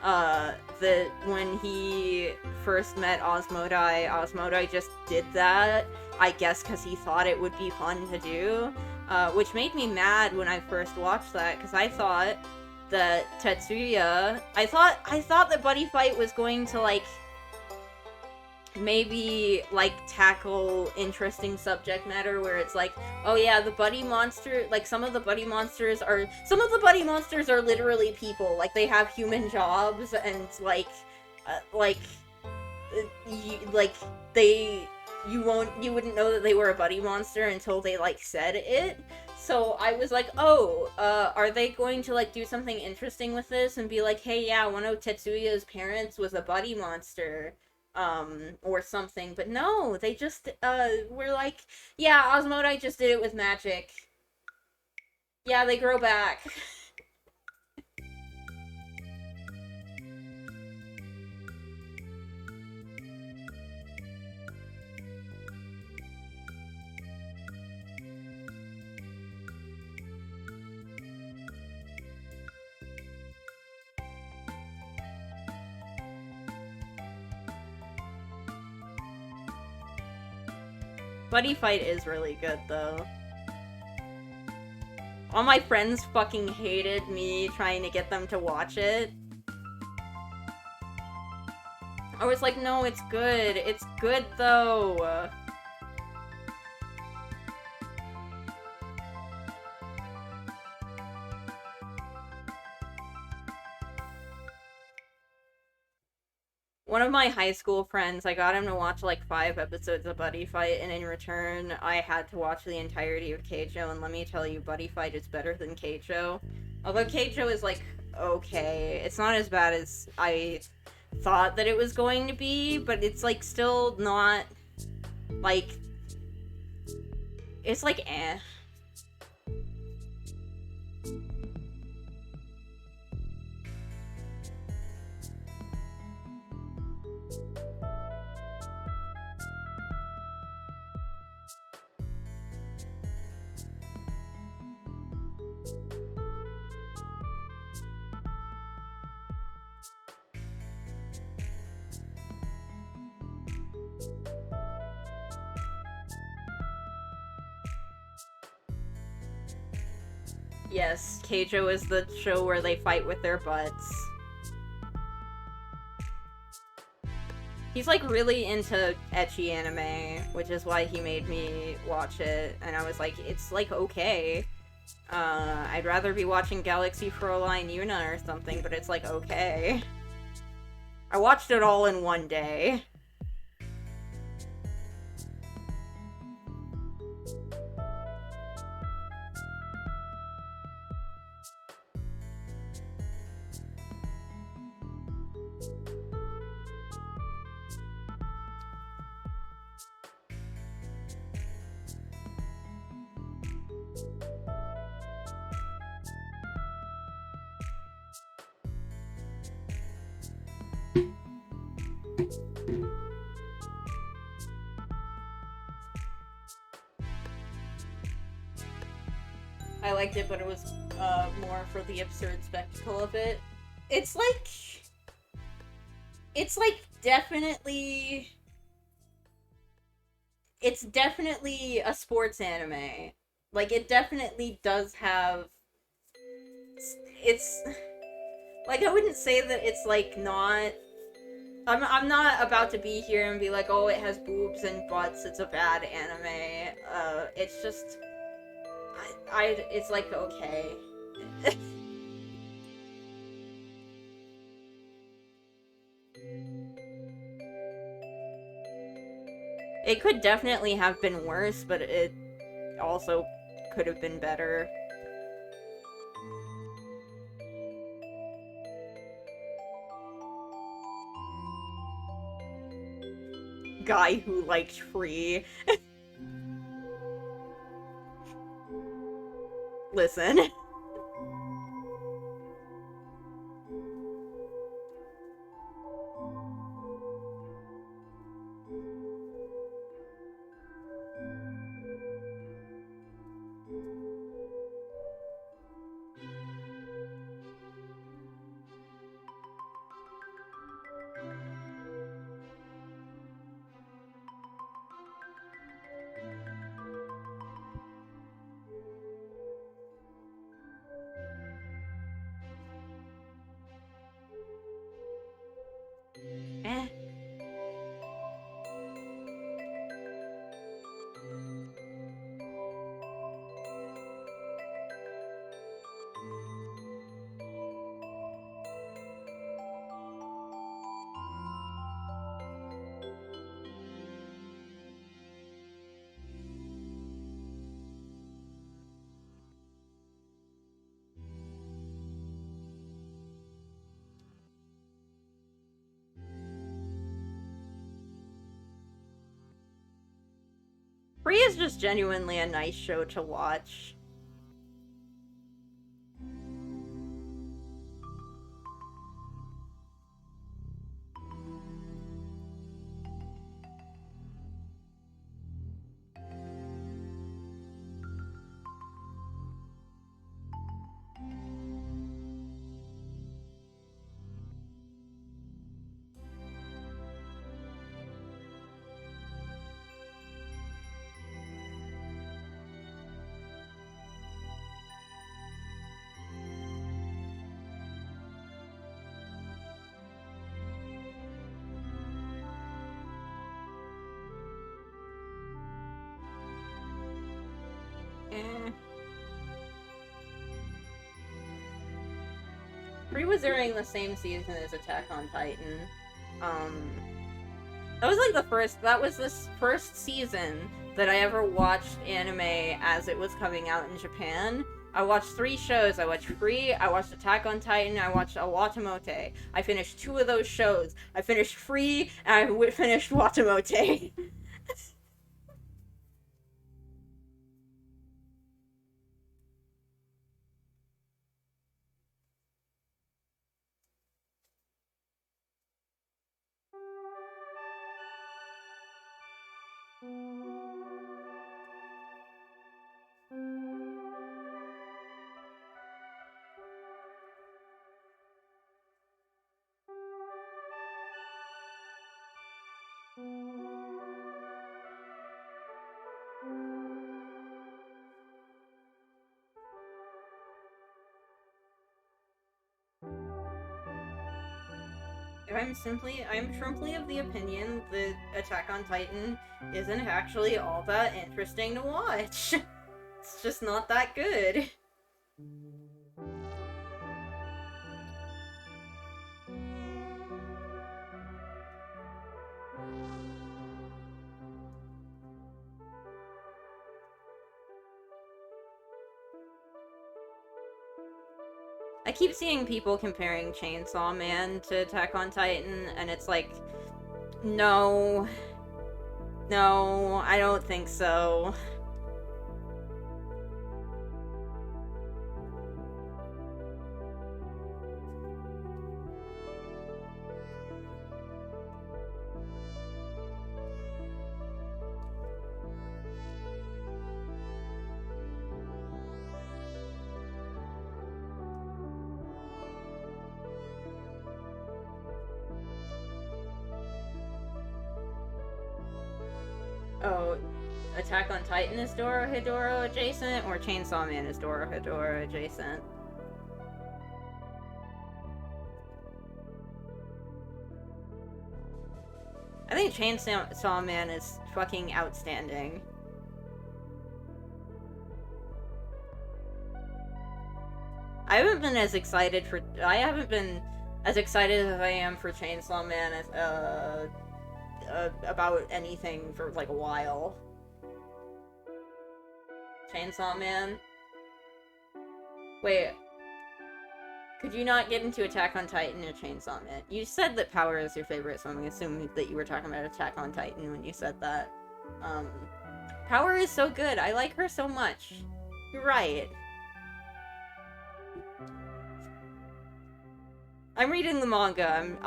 that when he first met Osmodai just did that, I guess because he thought it would be fun to do, which made me mad when I first watched that, because I thought that Tetsuya, I thought that Buddy Fight was going to, like, maybe, like, tackle interesting subject matter where it's like, oh yeah, the buddy monster, like, some of the buddy monsters are literally people, like, they have human jobs, and, like, you wouldn't know that they were a buddy monster until they, like, said it. So I was like, oh, are they going to, like, do something interesting with this and be like, hey, yeah, one of Tetsuya's parents was a buddy monster, or something, but no, they just, were like, yeah, Osmodai just did it with magic. Yeah, they grow back. Buddy Fight is really good, though. All my friends fucking hated me trying to get them to watch it. I was like, no, it's good. It's good, though. One of my high school friends, I got him to watch like 5 episodes of Buddy Fight, and in return, I had to watch the entirety of Keijo, and let me tell you, Buddy Fight is better than Keijo. Although Keijo is, like, okay. It's not as bad as I thought that it was going to be, but it's, like, still not, like, it's, like, eh. Yes, Keijo is the show where they fight with their butts. He's, like, really into ecchi anime, which is why he made me watch it, and I was like, it's, like, okay. I'd rather be watching Galaxy Fräulein Yuna or something, but it's, like, okay. I watched it all in one day. I liked it, but it was more for the absurd spectacle of it. It's definitely it's definitely a sports anime. Like it definitely does have it's like I wouldn't say that it's like not I'm not about to be here and be like, oh, it has boobs and butts, it's a bad anime. It's just it's like okay. It could definitely have been worse, but it also could have been better. Guy who liked Free. Listen. Eh. Free is just genuinely a nice show to watch. Eh. Free was during the same season as Attack on Titan. Um, that was this first season that I ever watched anime as it was coming out in Japan. I watched 3 shows. I watched Free, I watched Attack on Titan, I watched Watamote. I finished 2 of those shows. I finished Free, and I finished Watamote. I'm simply of the opinion that Attack on Titan isn't actually all that interesting to watch. It's just not that good. I keep seeing people comparing Chainsaw Man to Attack on Titan, and it's like, no. No, I don't think so. Oh, Attack on Titan is Dorohedoro adjacent, or Chainsaw Man is Dorohedoro adjacent? I think Chainsaw Man is fucking outstanding. I haven't been as excited as I am for Chainsaw Man as, about anything for like a while. Chainsaw Man? Wait. Could you not get into Attack on Titan or Chainsaw Man? You said that Power is your favorite, so I'm assuming that you were talking about Attack on Titan when you said that. Power is so good. I like her so much. You're right. I'm reading the manga.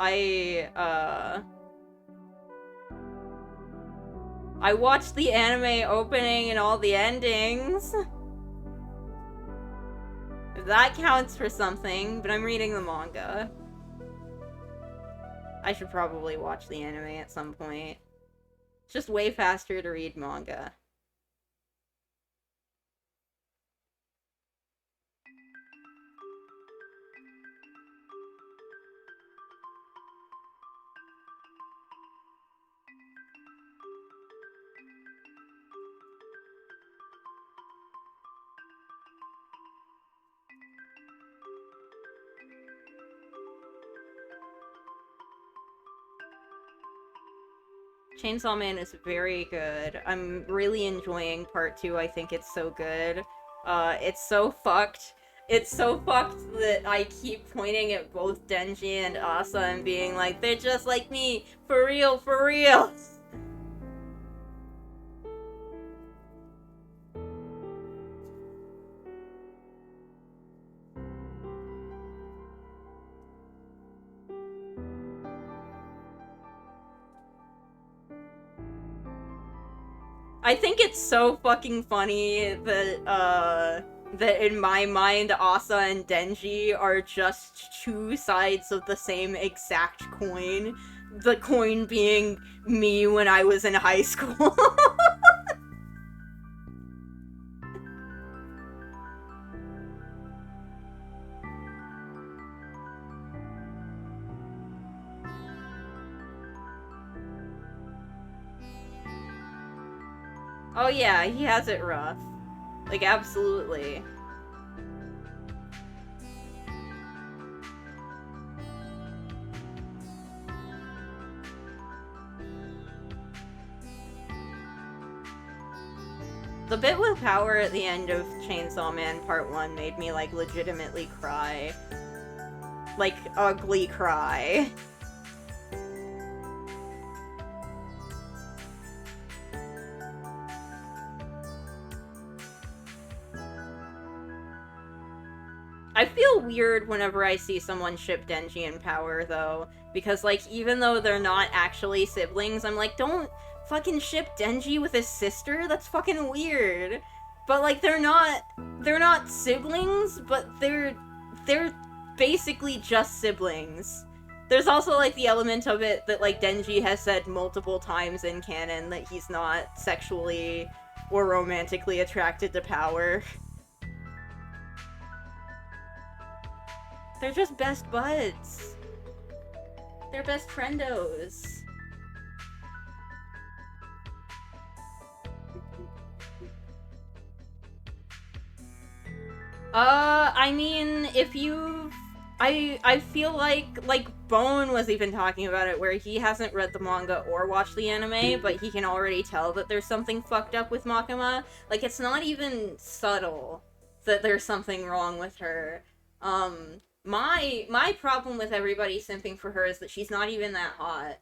I watched the anime opening and all the endings. That counts for something, but I'm reading the manga. I should probably watch the anime at some point. It's just way faster to read manga. Chainsaw Man is very good. I'm really enjoying part 2. I think it's so good. It's so fucked. It's so fucked that I keep pointing at both Denji and Asa and being like, they're just like me! For real, for real! I think it's so fucking funny that, that in my mind, Asa and Denji are just two sides of the same exact coin. The coin being me when I was in high school. Oh yeah, he has it rough. Like, absolutely. The bit with Power at the end of Chainsaw Man Part 1 made me, like, legitimately cry. Like, ugly cry. I feel weird whenever I see someone ship Denji and Power, though. Because, like, even though they're not actually siblings, I'm like, don't fucking ship Denji with his sister? That's fucking weird. But, like, they're not siblings, but they're basically just siblings. There's also, like, the element of it that, like, Denji has said multiple times in canon that he's not sexually or romantically attracted to Power. They're just best buds. They're best friendos. I mean, if you... I feel like Bone was even talking about it, where he hasn't read the manga or watched the anime, but he can already tell that there's something fucked up with Makima. Like, it's not even subtle that there's something wrong with her. My problem with everybody simping for her is that she's not even that hot.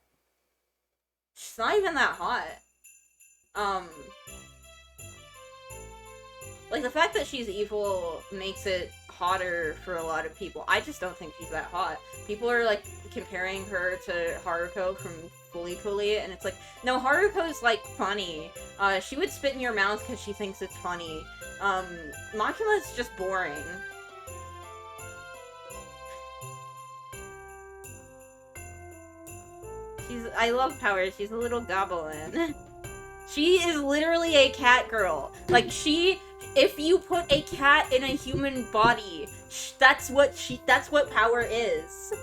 She's not even that hot. Like, the fact that she's evil makes it hotter for a lot of people. I just don't think she's that hot. People are, like, comparing her to Haruko from Fooly Cooly, and it's like, no, Haruko's, like, funny. She would spit in your mouth because she thinks it's funny. Makima's just boring. I love Power. She's a little goblin. She is literally a cat girl. Like, if you put a cat in a human body, that's what power is.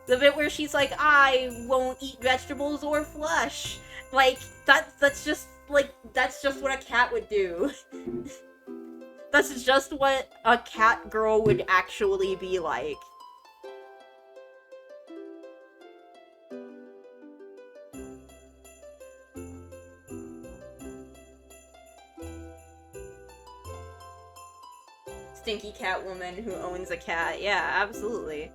The bit where she's like, I won't eat vegetables or flesh. Like, that's just what a cat would do. That's just what a cat girl would actually be like. Stinky cat woman who owns a cat. Yeah, absolutely.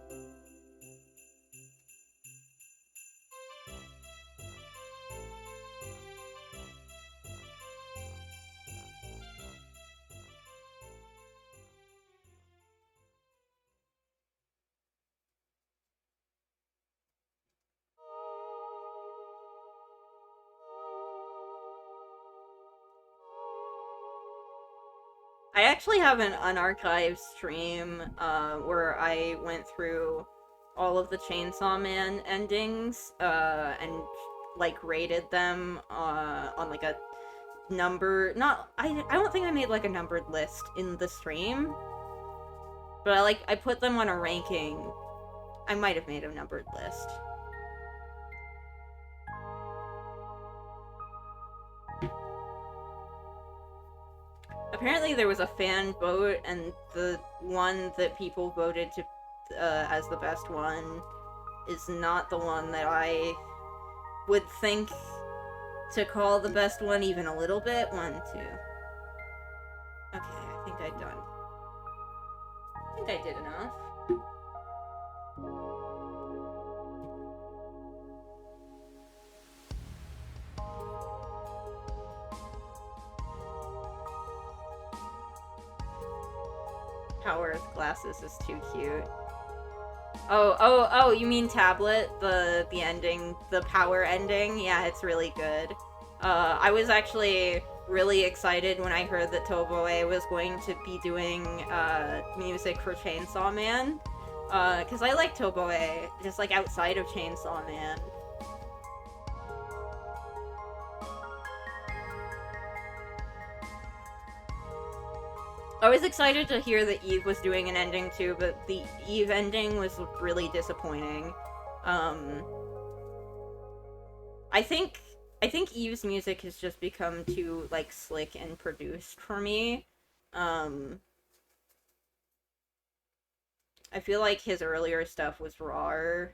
I actually have an unarchived stream where I went through all of the Chainsaw Man endings and like rated them on like a number. Not I don't think I made like a numbered list in the stream, but I put them on a ranking. I might have made a numbered list. Apparently there was a fan vote, and the one that people voted to as the best one is not the one that I would think to call the best one even a little bit. 1, 2. Okay, I think I'm done. I think I did enough. Power of Glasses is too cute. Oh, you mean Tablet? The ending, the power ending? Yeah, it's really good. I was actually really excited when I heard that Toboe was going to be doing music for Chainsaw Man. Because I like Toboe, just like outside of Chainsaw Man. I was excited to hear that Eve was doing an ending too, but the Eve ending was really disappointing. I think Eve's music has just become too like slick and produced for me. I feel like his earlier stuff was raw.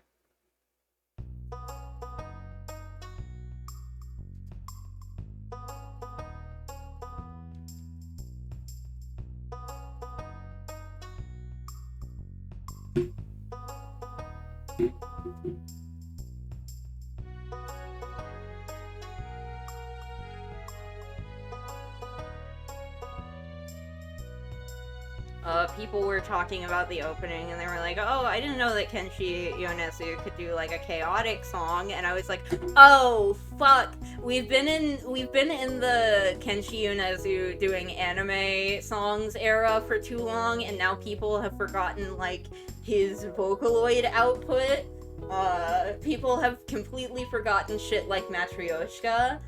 People were talking about the opening, and they were like, oh, I didn't know that Kenshi Yonezu could do, like, a chaotic song, and I was like, oh, fuck, we've been in the Kenshi Yonezu doing anime songs era for too long, and now people have forgotten, like, his Vocaloid output. People have completely forgotten shit like Matryoshka,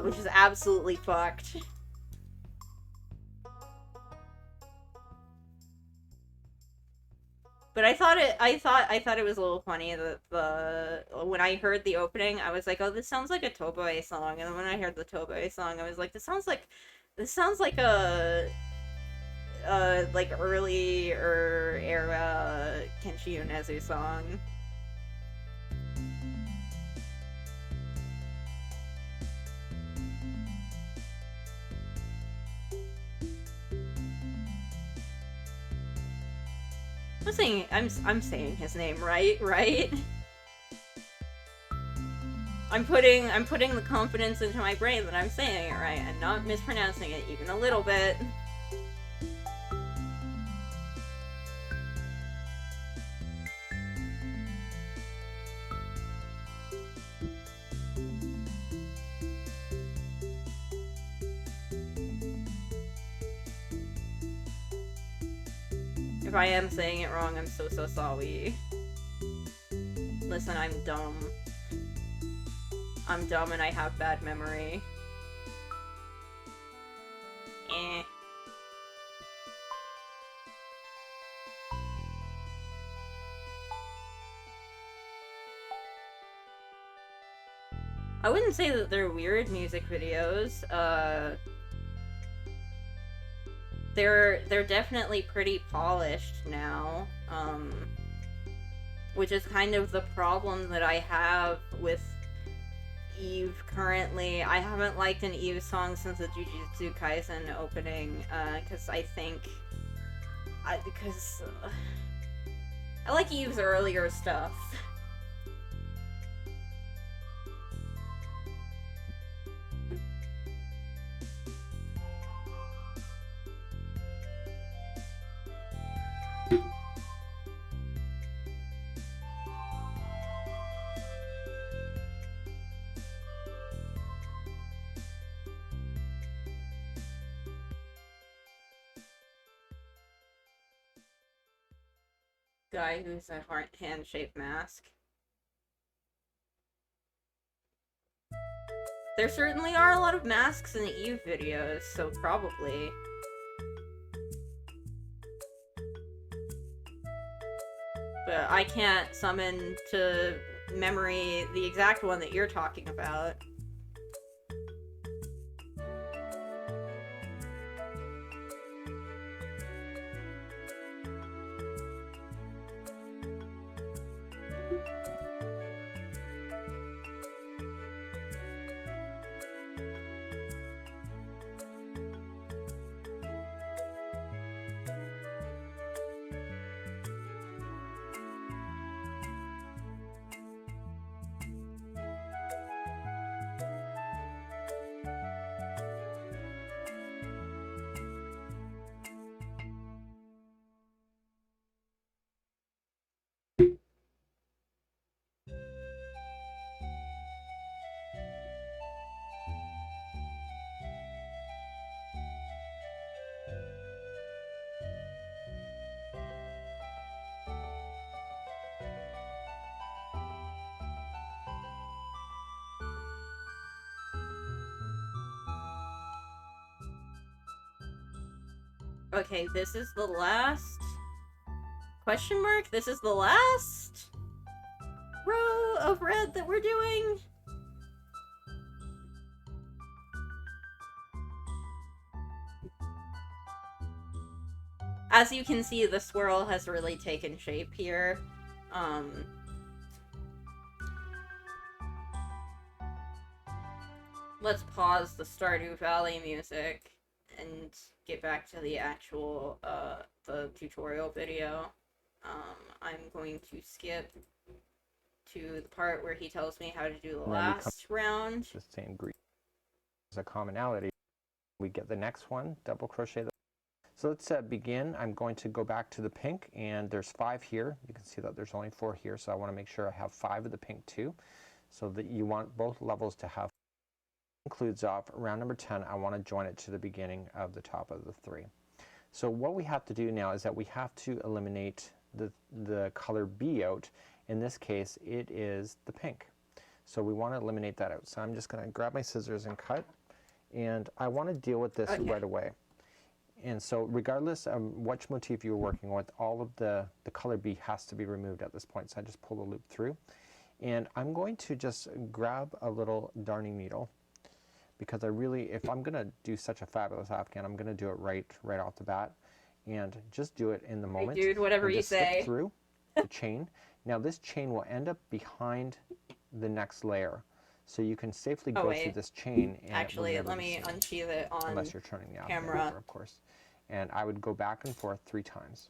which is absolutely fucked. But I thought it was a little funny that when I heard the opening, I was like, oh, this sounds like a Toboe song, and then when I heard the Toboe song, I was like, this sounds like a like earlier era Kenshi Yonezu song. I'm saying his name right? I'm putting the confidence into my brain that I'm saying it right and not mispronouncing it even a little bit. If I am saying it wrong, I'm so sorry. Listen, I'm dumb. I'm dumb and I have bad memory. Eh. I wouldn't say that they're weird music videos. They're definitely pretty polished now. Which is kind of the problem that I have with Eve currently. I haven't liked an Eve song since the Jujutsu Kaisen opening, because I think... I like Eve's earlier stuff. Guy who's a hand-shaped mask. There certainly are a lot of masks in the Eve videos, so probably. But I can't summon to memory the exact one that you're talking about. Okay, this is the last... Question mark? This is the last row of red that we're doing? As you can see, the swirl has really taken shape here. Let's pause the Stardew Valley music and get back to the actual, the tutorial video. I'm going to skip to the part where he tells me how to do the last round. The same green as a commonality. We get the next one, double crochet. So let's begin. I'm going to go back to the pink, and there's 5 here. You can see that there's only 4 here, so I want to make sure I have 5 of the pink too. So that you want both levels to have. Includes off round number 10. I want to join it to the beginning of the top of the 3. So what we have to do now is that we have to eliminate the color B out. In this case, it is the pink. So we want to eliminate that out. So I'm just going to grab my scissors and cut. And I want to deal with this right away. And so regardless of which motif you're working with, all of the color B has to be removed at this point. So I just pull the loop through. And I'm going to just grab a little darning needle, because I really, if I'm going to do such a fabulous afghan, I'm going to do it right off the bat. And just do it in the moment. Hey dude, whatever you say. Skip through the chain. Now this chain will end up behind the next layer. So you can safely go through this chain. And actually, let me unsheath it on unless you're turning the camera. Over, of course. And I would go back and forth 3 times.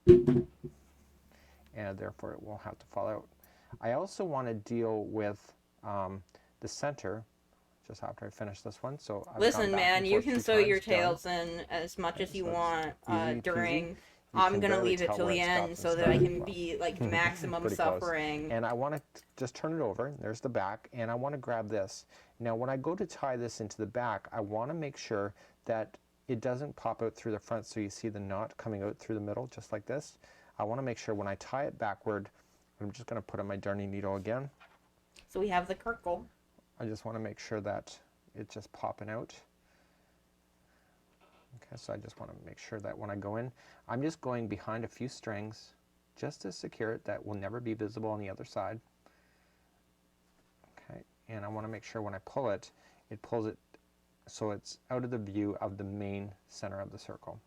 And therefore it won't have to fall out. I also want to deal with the center just after I finish this one. So listen, man, you can sew your tails in as much as you want during. I'm gonna leave it till the end so that I can be like maximum suffering. And I want to just turn it over. There's the back, and I want to grab this. Now, when I go to tie this into the back, I want to make sure that it doesn't pop out through the front, so you see the knot coming out through the middle, just like this. I want to make sure when I tie it backward, I'm just going to put on my darning needle again. So we have the circle. I just want to make sure that it's just popping out. Okay, so I just want to make sure that when I go in, I'm just going behind a few strings just to secure it. That will never be visible on the other side. Okay, and I want to make sure when I pull it, it pulls it so it's out of the view of the main center of the circle.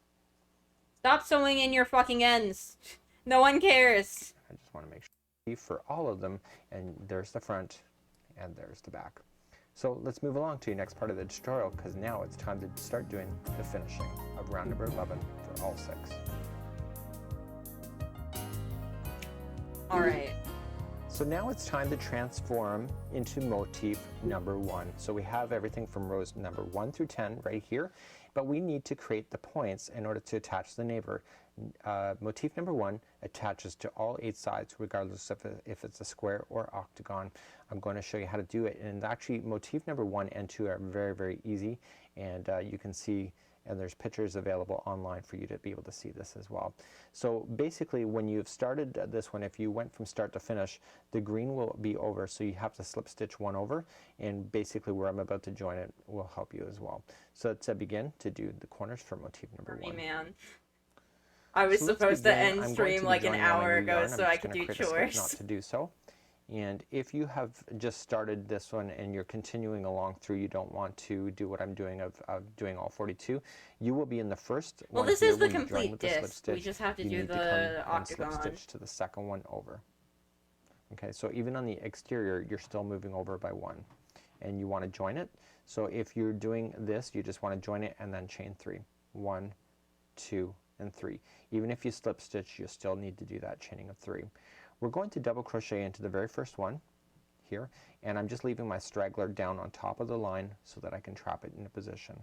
Stop sewing in your fucking ends. No one cares. I just want to make sure for all of them, and there's the front and there's the back. So let's move along to the next part of the tutorial, because now it's time to start doing the finishing of round number 11 for all 6. Alright. So now it's time to transform into motif number 1. So we have everything from rows number 1 through 10 right here, but we need to create the points in order to attach the neighbor. Motif number 1 attaches to all 8 sides, regardless of if it's a square or octagon. I'm going to show you how to do it, and actually motif number 1 and 2 are very, very easy, and you can see, and there's pictures available online for you to be able to see this as well. So basically, when you've started this one, if you went from start to finish, the green will be over, so you have to slip stitch one over, and basically where I'm about to join it will help you as well. So let's begin to do the corners for motif number 1. Man. I was supposed to end stream like an hour ago so I could do chores. Not to do so. And if you have just started this one and you're continuing along through, you don't want to do what I'm doing of doing all 42, you will be in the first one. Well, this is the complete disc. We just have to do the octagon. Slip stitch to the second one over. Okay, so even on the exterior, you're still moving over by 1. And you want to join it. So if you're doing this, you just want to join it and then chain 3. 1, 2, and 3. Even if you slip stitch, you still need to do that chaining of 3. We're going to double crochet into the very first one here, and I'm just leaving my straggler down on top of the line so that I can trap it in a position.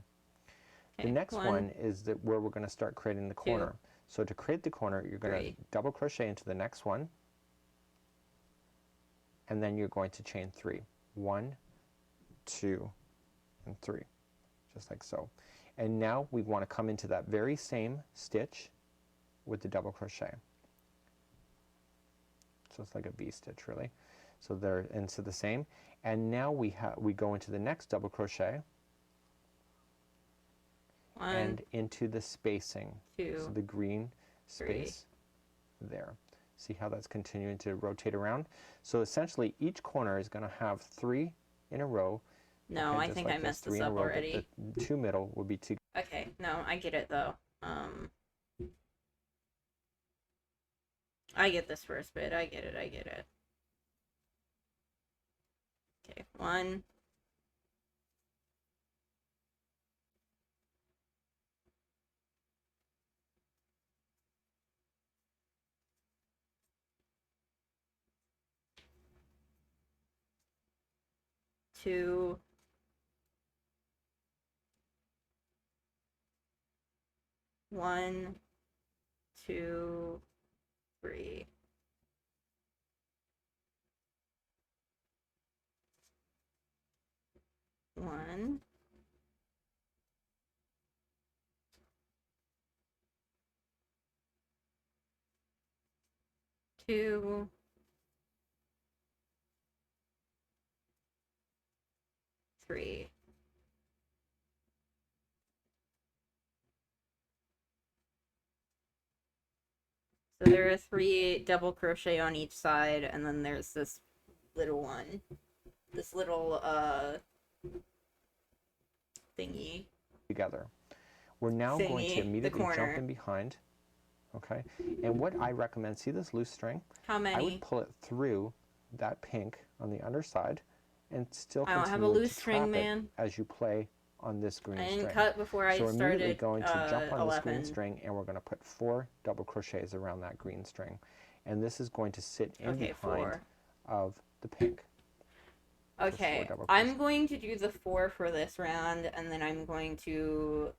Okay, the next one is where we're going to start creating the corner. So to create the corner, you're going to double crochet into the next one, and then you're going to chain 3. 1, 2, and 3, just like so. And now we want to come into that very same stitch with the double crochet. So it's like a V stitch, really. So they're into the same. And now we go into the next double crochet. 1, and into the spacing. 2, so the green space 3. There. See how that's continuing to rotate around? So essentially each corner is going to have 3 in a row. No, I think I messed this up already. The 2 middle will be 2. Okay, no, I get it though. I get this first bit. I get it. Okay, 1. 2. 1, 2, 3. 1. 2. 3. So there are 3 double crochet on each side, and then there's this little one. This little, thingy. Together. We're now going to immediately jump in behind. Okay? And what I recommend, see this loose string? How many? I would pull it through that pink on the underside and still I don't have a loose string, man. As you play on this green string. I didn't cut before I started. So we're immediately going to jump on 11. this green string, and we're going to put 4 double crochets around that green string. And this is going to sit in behind 4. of the pink. Okay, I'm going to do the 4 for this round, and then I'm going to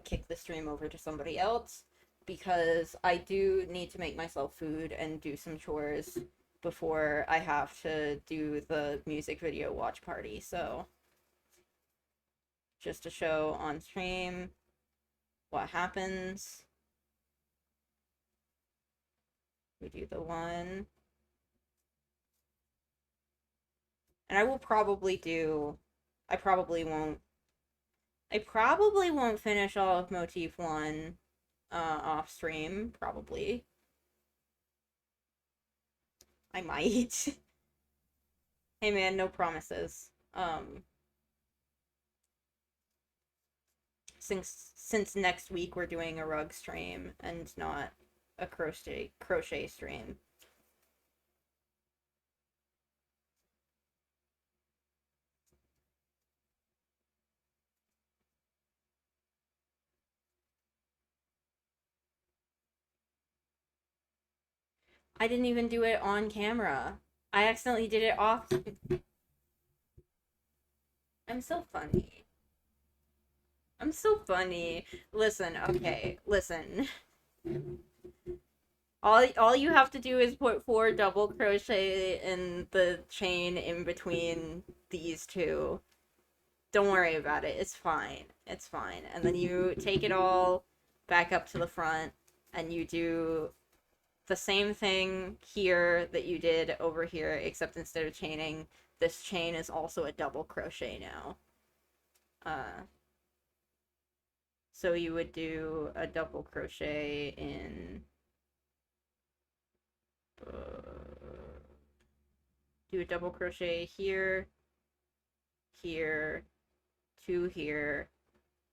kick the stream over to somebody else, because I do need to make myself food and do some chores before I have to do the music video watch party. So just to show on stream what happens, we do the 1, And I will probably do, I probably won't, I probably won't finish all of Motif 1 off stream, probably. I might. Hey man, no promises. Since next week we're doing a rug stream and not a crochet stream. I didn't even do it on camera. I accidentally did it off. I'm so funny. I'm so funny. Listen, okay, listen. All you have to do is put 4 double crochet in the chain in between these two. Don't worry about it. It's fine. It's fine. And then you take it all back up to the front and you do the same thing here that you did over here, except instead of chaining, this chain is also a double crochet now. So you would do a double crochet in do a double crochet here, here, 2 here,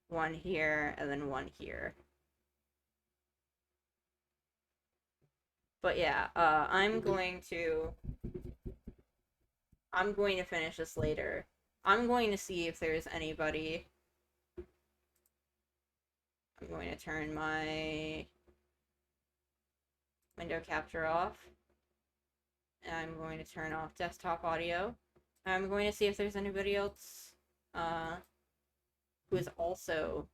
1 here, and then 1 here. But yeah, I'm going to finish this later. I'm going to see if there's anybody. I'm going to turn my window capture off. And I'm going to turn off desktop audio. I'm going to see if there's anybody else who is also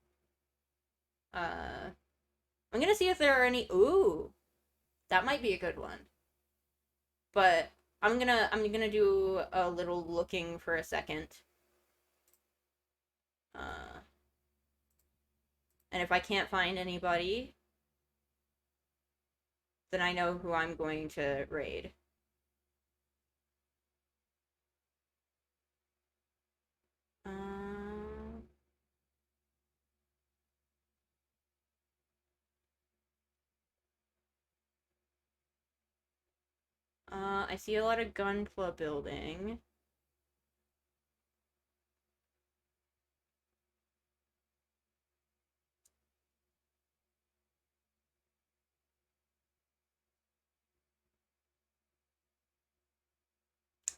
I'm going to see if there are any. Ooh, that might be a good one. But I'm gonna do a little looking for a second. And if I can't find anybody, then I know who I'm going to raid. I see a lot of Gunpla building.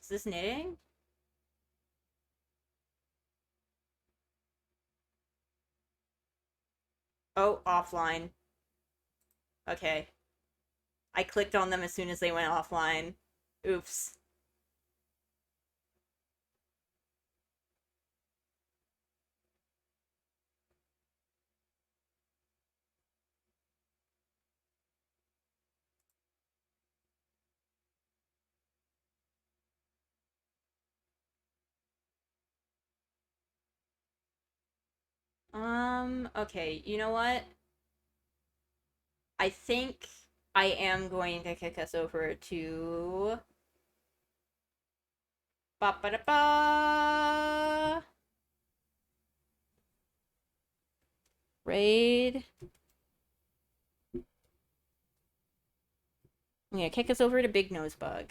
Is this knitting? Oh, offline. Okay. I clicked on them as soon as they went offline. Oops. Okay, you know what? I think I am going to kick us over to ba ba da ba. Raid. I'm gonna kick us over to Big Nosebug,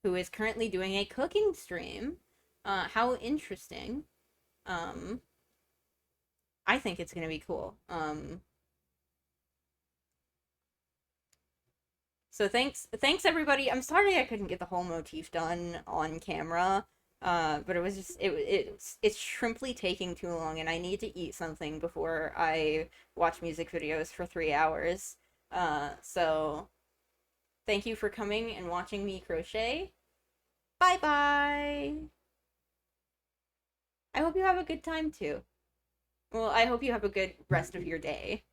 who is currently doing a cooking stream. How interesting. I think it's gonna be cool. So thanks everybody. I'm sorry I couldn't get the whole motif done on camera. But it was just it's shrimply taking too long, and I need to eat something before I watch music videos for 3 hours. So thank you for coming and watching me crochet. Bye bye. I hope you have a good time too. Well, I hope you have a good rest of your day.